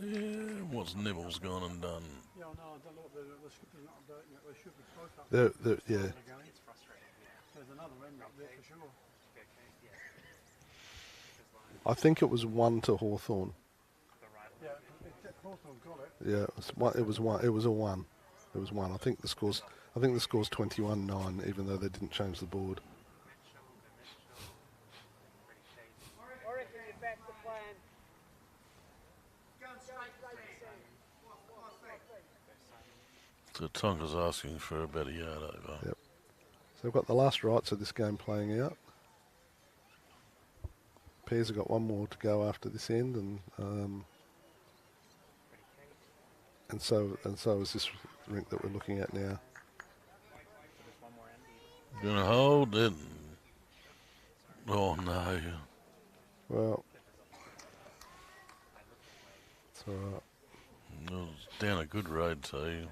Yeah, what's Nibbles gone and done? Yeah, no, I don't know what they're not about yet. They should be both up. Yeah. There's another end up there for sure. I think it was 1 to Hawthorn. Yeah, Hawthorn got it. Yeah, it was one. It was a 1. It was 1. I think the score's 21-9, even though they didn't change the board. I reckon you're back to plan. So Tonka's asking for about a yard over. Yep. So we've got the last rights of this game playing out. Pairs have got one more to go after this end, and so is this rink that we're looking at now. Gonna hold it. Oh no. Well, it's all right. It was down a good road too.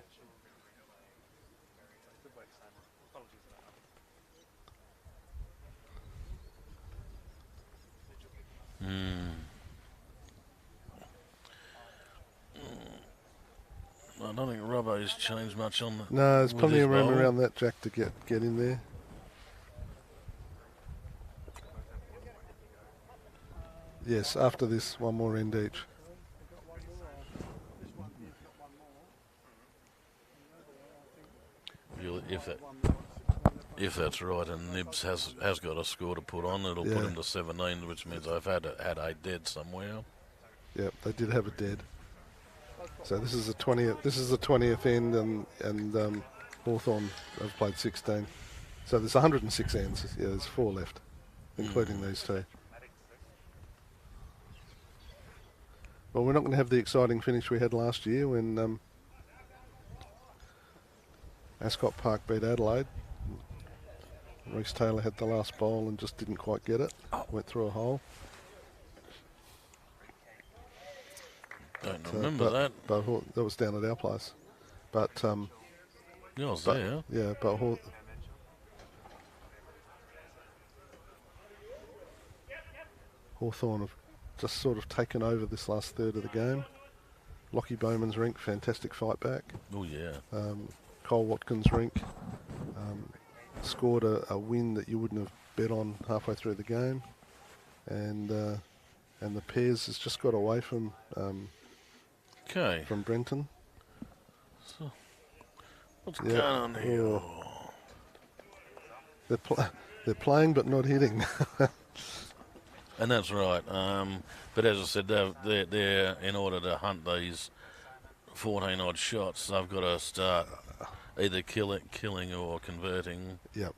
I don't think Robbo's changed much on the. No, there's with plenty his of room bowl. around that jack to get in there. Yes, after this, one more end each. If that's right, and Nibs has got a score to put on, it'll Yeah. put him to 17, which means I've had 8 dead somewhere. Yep, they did have a dead. So this is the 20th. This is the 20th end, and Hawthorn have played 16. So there's 106 ends. Yeah, there's 4 left, including these two. Well, we're not going to have the exciting finish we had last year when Ascot Park beat Adelaide. Reece Taylor had the last bowl and just didn't quite get it. Went through a hole. Don't remember that. But that was down at our place. But Yeah, I was but, there. yeah, but Hawthorn have just sort of taken over this last third of the game. Lockie Bowman's rink, fantastic fight back. Oh yeah. Cole Watkins' rink scored a win that you wouldn't have bet on halfway through the game, and the Pairs has just got away from Okay. Brenton. So, what's Yeah. going on here? Oh. They're playing but not hitting. And that's right. But as I said, they're in order to hunt these 14 odd shots, they've got to start either killing or converting. Yep.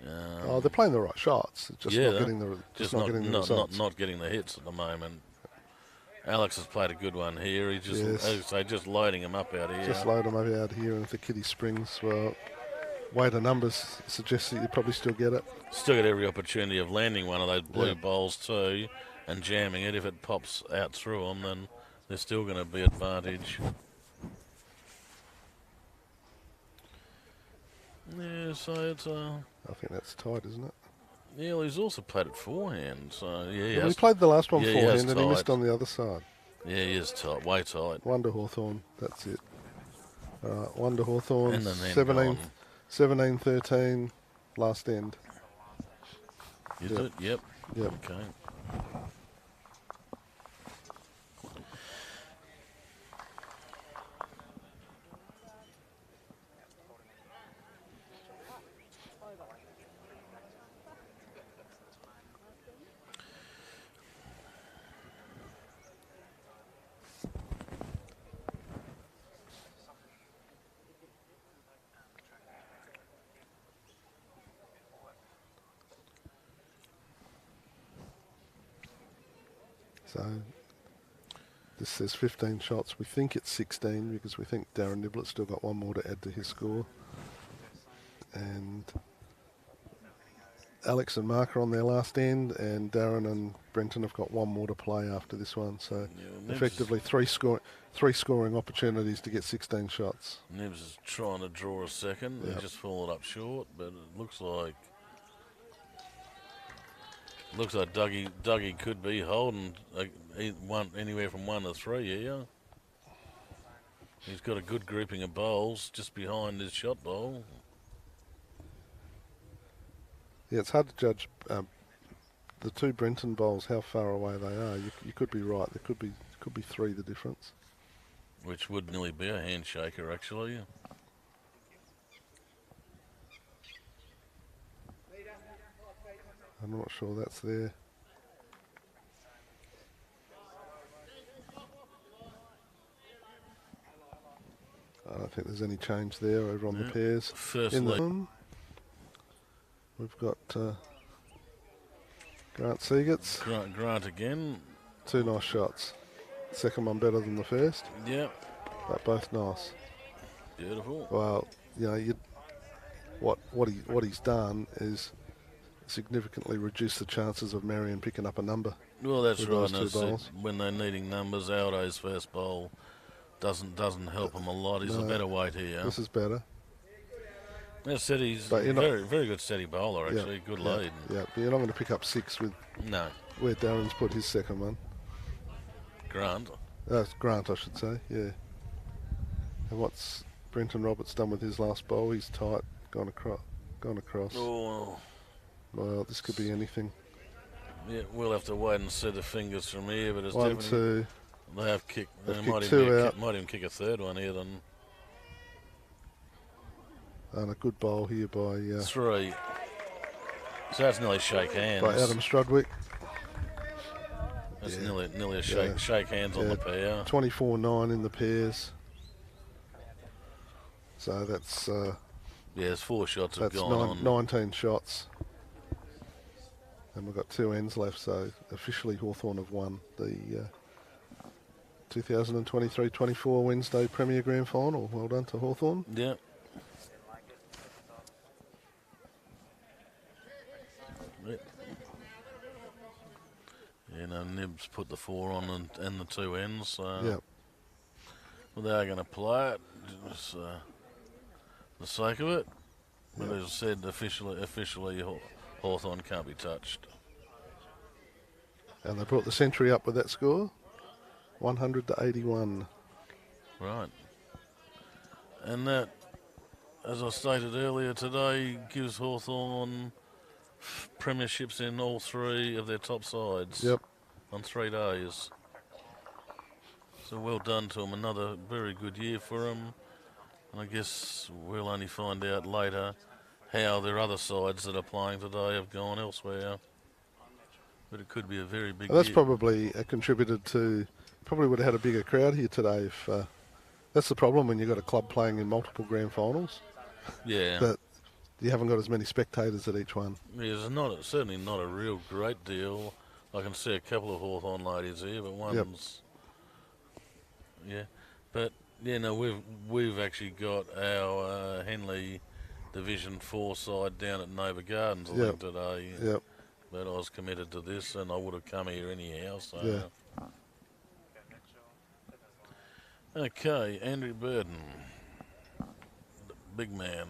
They're playing the right shots. Just not getting the results. Not getting the hits at the moment. Alex has played a good one here. He's just, Yes. as I say, just loading him up out here. Just load them up out here, and if the kitty springs, well, weight of numbers suggests that you probably still get it. Still got every opportunity of landing one of those blue Yeah. bowls too, and jamming it. If it pops out through them, then there's still going to be advantage. Yeah, so it's I think that's tight, isn't it? yeah. Well, he's also played it forehand, so yeah. Well, we played the last one yeah, he has forehand, and he missed tight. on the other side. Yeah, he is tight, way tight. One to Hawthorn, that's it. All right, one to Hawthorn, And then 17, gone. 17-13, last end. Is Yep. it? Yep. Yep. Okay. So this says 15 shots. We think it's 16 because we think Darren Niblett's still got one more to add to his score. And Alex and Mark are on their last end, and Darren and Brenton have got one more to play after this one. So Nibs effectively three scoring opportunities to get 16 shots. Nibs is trying to draw a second. Yep. He's just fallen up short, but it looks like Looks like Dougie could be holding anywhere from 1 to 3 here. He's got a good grouping of bowls just behind his shot bowl. Yeah, it's hard to judge the two Brenton bowls how far away they are. You could be right. There could be 3 the difference. Which would nearly be a handshaker, actually. I'm not sure that's there. I don't think there's any change there over on the pairs. First In lead. the we've got Grant Seagats. Grant again. 2 nice shots. Second one better than the first, Yep. but both nice. Beautiful. Well, you know, what he's done is significantly reduce the chances of Marion picking up a number. Well, that's with right. those And two as I bowls. said, when they're needing numbers, Aldo's first bowl doesn't help him a lot. He's a No, better weight here. This is better. As I said, he's But you're not- very good steady bowler, actually. Good lead. Yeah, but you're not going to pick up 6 with No, where Darren's put his second one. Grant. Grant, I should say, yeah. And what's Brenton Roberts done with his last bowl? He's tight, gone across. Oh, Well, this could be anything. yeah, we'll have to wait and see the fingers from here, but it's 1, definitely 2, they have kicked. They They've might kicked even, 2 out. might even kick a third one here. Then and a good bowl here by 3. So that's nearly shake hands. Adam Strudwick. That's Yeah. nearly a Yeah. shake hands on Yeah. the pair. 24-9 in the pairs. So that's Yeah, there's 4 shots have that's gone on. 19 shots. And we've got 2 ends left, so officially Hawthorn have won the 2023-24 Wednesday Premier Grand Final. Well done to Hawthorn. Yep. You know, Nibs put the 4 on and the 2 ends. So Yeah. well, they are going to play it, just for the sake of it. But as I said, officially Hawthorn can't be touched. And they brought the century up with that score, 100-81. Right. And that, as I stated earlier today, gives Hawthorn premierships in all 3 of their top sides. Yep. On 3 days. So well done to them. Another very good year for them. And I guess we'll only find out later how their other sides that are playing today have gone elsewhere. But it could be a very big And that's year. probably contributed to, probably would have had a bigger crowd here today if, that's the problem when you've got a club playing in multiple grand finals, Yeah. that you haven't got as many spectators at each one. Yeah, there's certainly not a real great deal. I can see a couple of Hawthorn ladies here, but one's... Yeah. But, yeah, no, we've actually got our Henley Division 4 side down at Nova Gardens, I think, today. Yep. But I was committed to this, and I would have come here anyhow. So, Yeah. Okay, Andrew Burden, the big man.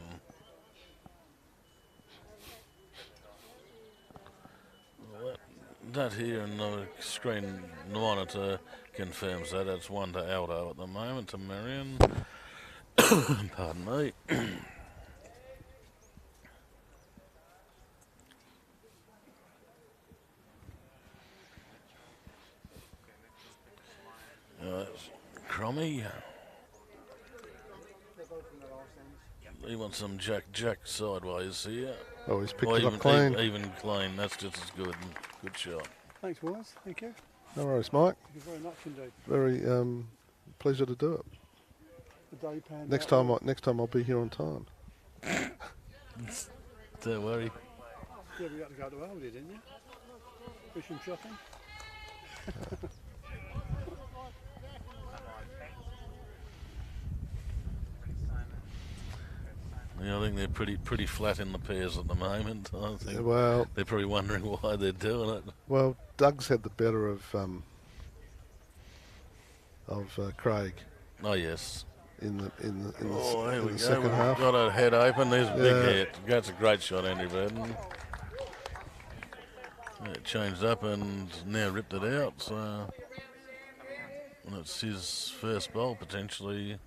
Well, that here in the screen monitor confirms that. It's 1 to Aldo at the moment, to Marion. Pardon me. Cromie. He wants some Jack sideways here. Oh, he's picked Or it up clean. even clean. That's just as good. Good shot. Thanks, boys. Thank you. No worries, Mike. Thank you very much indeed. Very pleasure to do it. The day panned Next out time, next time I'll be here on time. Don't worry. Yeah, we got to go to Aldi, didn't you? Fishing shopping. Yeah, I think they're pretty flat in the pairs at the moment. I think Well, they're probably wondering why they're doing it. well, Doug's had the better of Craig Oh yes. in the Oh, here we go. second We've half. got a head open. There's a big Yeah. hit. That's a great shot, Andrew Burden. It changed up and now ripped it out, so and it's his first bowl potentially.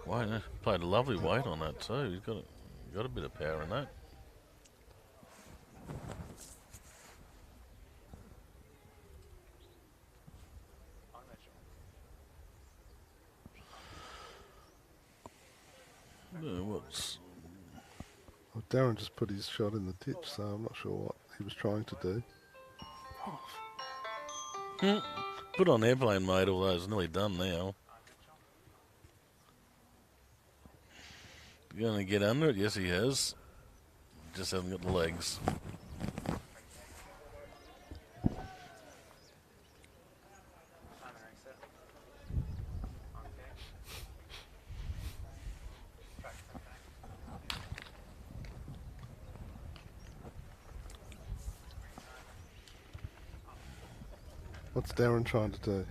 Wait, played a lovely weight on that too. He's got a bit of power in that. What's Well, Darren just put his shot in the ditch, so I'm not sure what he was trying to do. put on airplane mode? Although it's nearly done now. You going to get under it? Yes, he has. Just hasn't got the legs. What's Darren trying to do?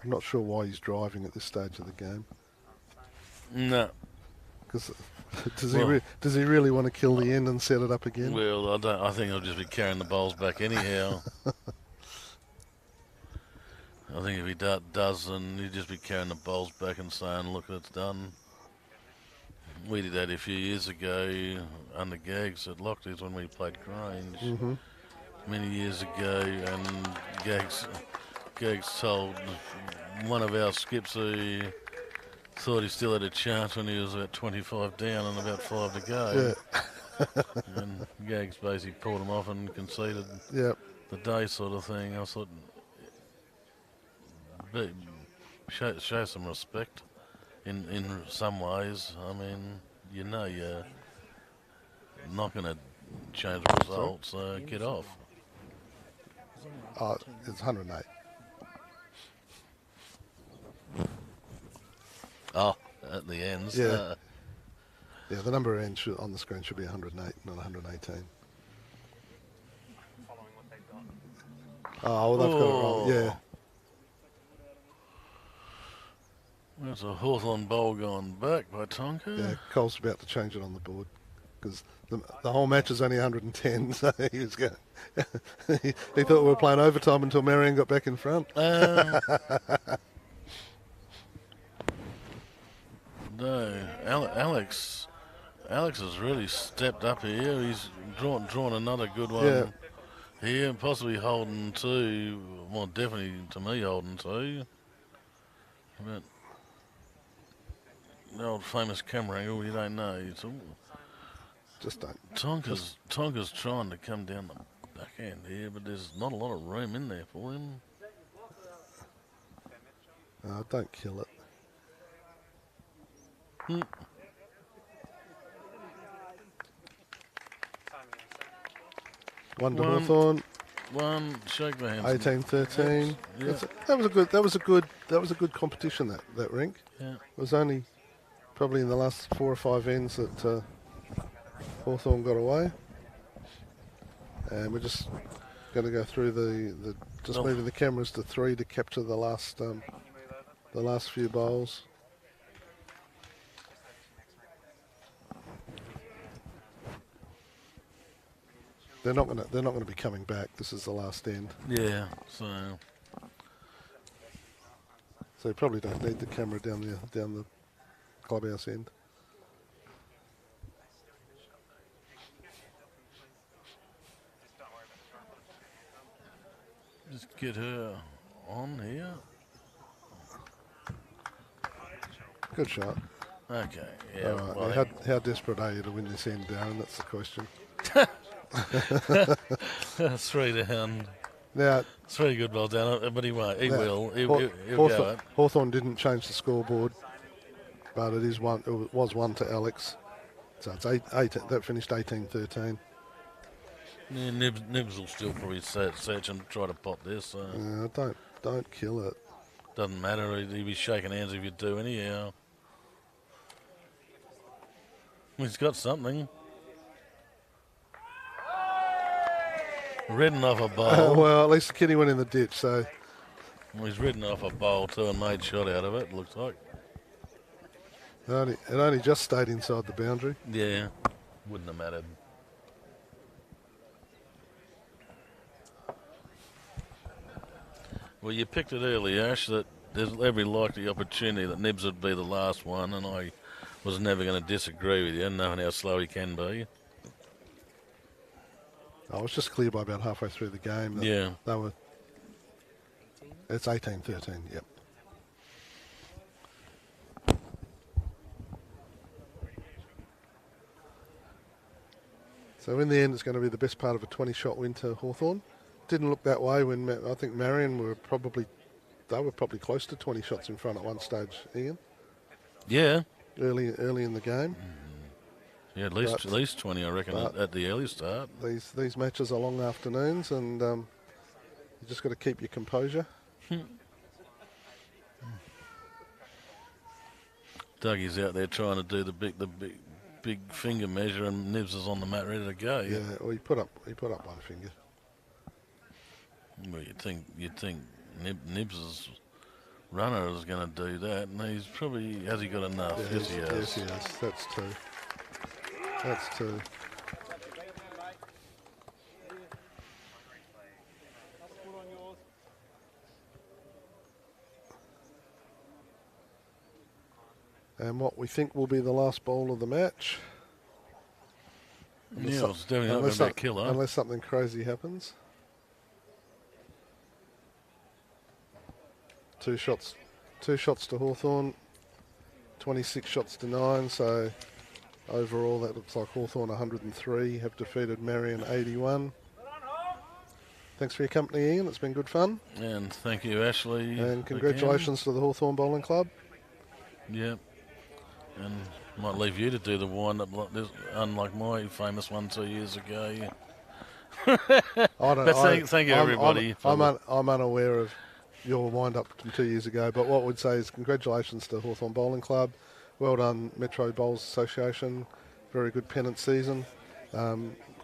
I'm not sure why he's driving at this stage of the game. No. Because does he really want to kill the end and set it up again? Well, I think he'll just be carrying the bowls back anyhow. I think if he does, then he'll just be carrying the bowls back and saying, "Look, it's done." We did that a few years ago under Gags at Lockleys when we played Grange many years ago, and Gags told one of our skips who thought he still had a chance when he was about 25 down and about 5 to go. Yeah. And Gags basically pulled him off and conceded Yep. the day sort of thing. I thought, show some respect in some ways. I mean, you're not going to change the results, so get off. It's 108. Oh, at the ends. Yeah. Yeah, the number ends on the screen should be 108, not 118. Oh, well, they've got it wrong. Yeah. There's a Hawthorn bowl going back by Tonka. Yeah, Cole's about to change it on the board because the whole match is only 110, so he was going. he thought we were playing overtime until Marion got back in front. No, Alex has really stepped up here. He's drawn another good one here, possibly holding two. Well, definitely to me holding two. But the old famous camera angle, you don't know. Just don't. Tonka's trying to come down the back end here, but there's not a lot of room in there for him. Don't kill it. One to Hawthorn. One, shake the hands. 18-13. Yeah. That was a good competition. That rink. Yeah. It was only probably in the last 4 or 5 ends that Hawthorn got away, and we're just going to go through moving the cameras to 3 to capture the last few bowls. They're not going to be coming back. This is the last end. Yeah. So you probably don't need the camera down the clubhouse end. just get her on here. Good shot. Okay. Yeah. All right. Well, Now, how desperate are you to win this end, Darren? That's the question. 3 down. Now, It's very good, well done. But he won't. He will. He'll go it. Hawthorn didn't change the scoreboard, but it is one. It was 1 to Alex, so it's 8. That finished 18-13. Yeah, Nibs will still probably search and try to pop this. So. Don't kill it. Doesn't matter. He'd be shaking hands if you do anyhow. He's got something. Ridden off a bowl. Well, at least the kitty went in the ditch, so. Well, he's ridden off a bowl too and made shot out of it, looks like. It only just stayed inside the boundary. Yeah, wouldn't have mattered. Well, you picked it early, Ash, that there's every likely opportunity that Nibs would be the last one, and I was never going to disagree with you, knowing how slow he can be. I was just clear by about halfway through the game that Yeah. they were. It's 18-13. Yep. So in the end, it's going to be the best part of a 20-shot win to Hawthorn. Didn't look that way when I think Marion were probably close to 20 shots in front at one stage. Ian, Yeah. early in the game. Yeah, at least 20, I reckon, at the early start. These matches are long afternoons, and you just got to keep your composure. Dougie's out there trying to do the big finger measure, and Nibs is on the mat ready to go. Yeah, well, he put up one finger. Well, you'd think Nibs' runner is going to do that, and he's probably, has he got enough? Yeah, Yes, he has. Yes, he has. That's two. That's two. And what we think will be the last bowl of the match. Yeah, it's definitely not going to be a killer. Unless something crazy happens. Two shots to Hawthorn, 26 shots to 9. So overall, that looks like Hawthorn 103 have defeated Marion 81. Thanks for your company, Ian. It's been good fun. And thank you, Ashley. And congratulations to the Hawthorn Bowling Club. Yeah. And might leave you to do the wind-up like this, unlike my famous one 2 years ago. Yeah. Thank you, everybody. I'm unaware of your wind-up from 2 years ago, but what we'd say is congratulations to Hawthorn Bowling Club. Well done, Metro Bowls Association. Very good Pennant season.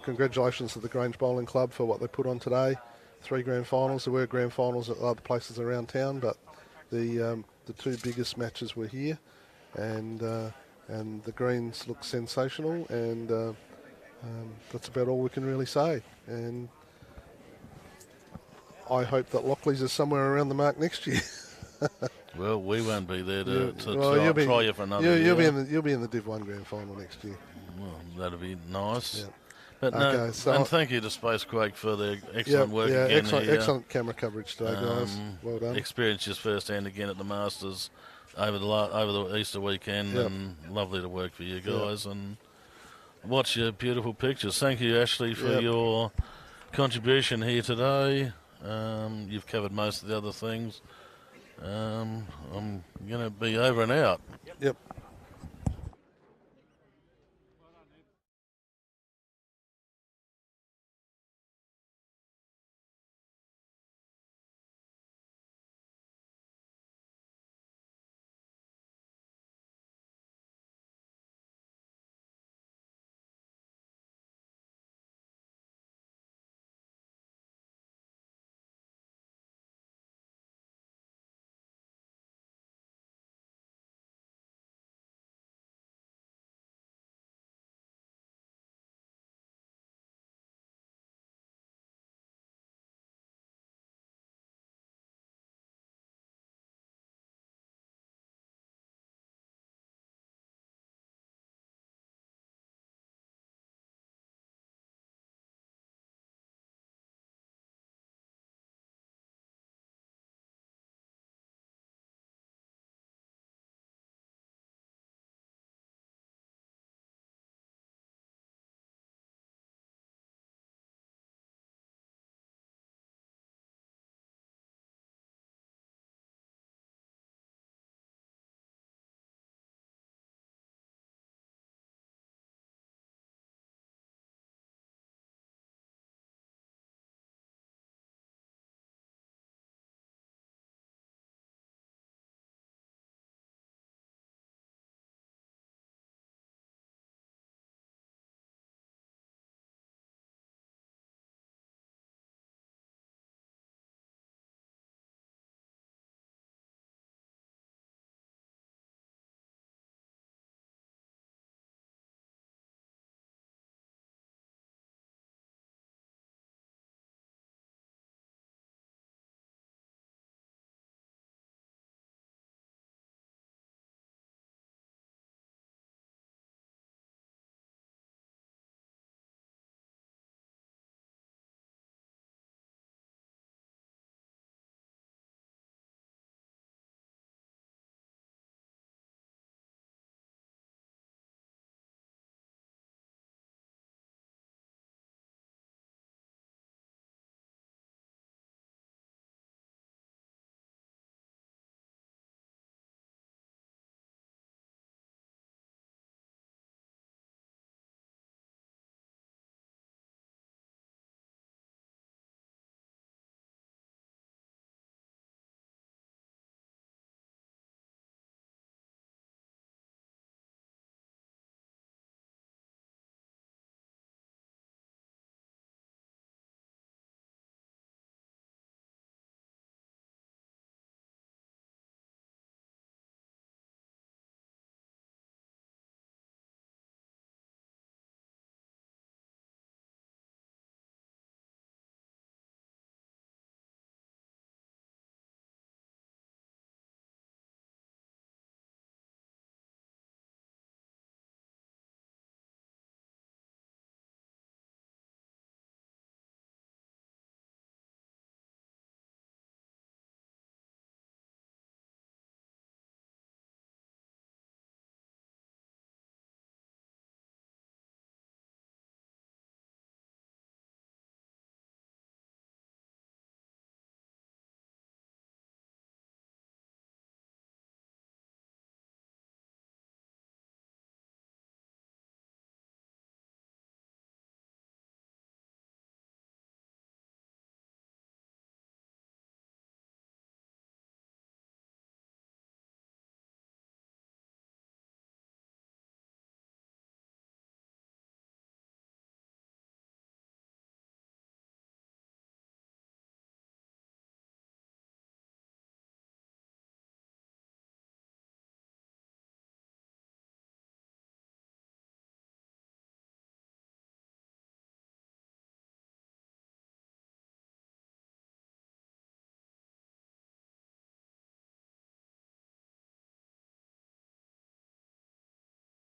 Congratulations to the Grange Bowling Club for what they put on today. 3 grand finals. There were grand finals at other places around town, but the 2 biggest matches were here. And the greens look sensational, and that's about all we can really say. And I hope that Lockleys is somewhere around the mark next year. Well, we won't be there to try you for another year. You'll be in the Div 1 grand final next year. Well, that'd be nice. Yeah. But Okay, no, so and thank you to Spacequake for their excellent work again. Excellent camera coverage today, guys. Well done. Experienced just firsthand again at the Masters over the Easter weekend, Yep. and lovely to work for you guys and watch your beautiful pictures. Thank you, Ashley, for your contribution here today. You've covered most of the other things. I'm going to be over and out. Yep.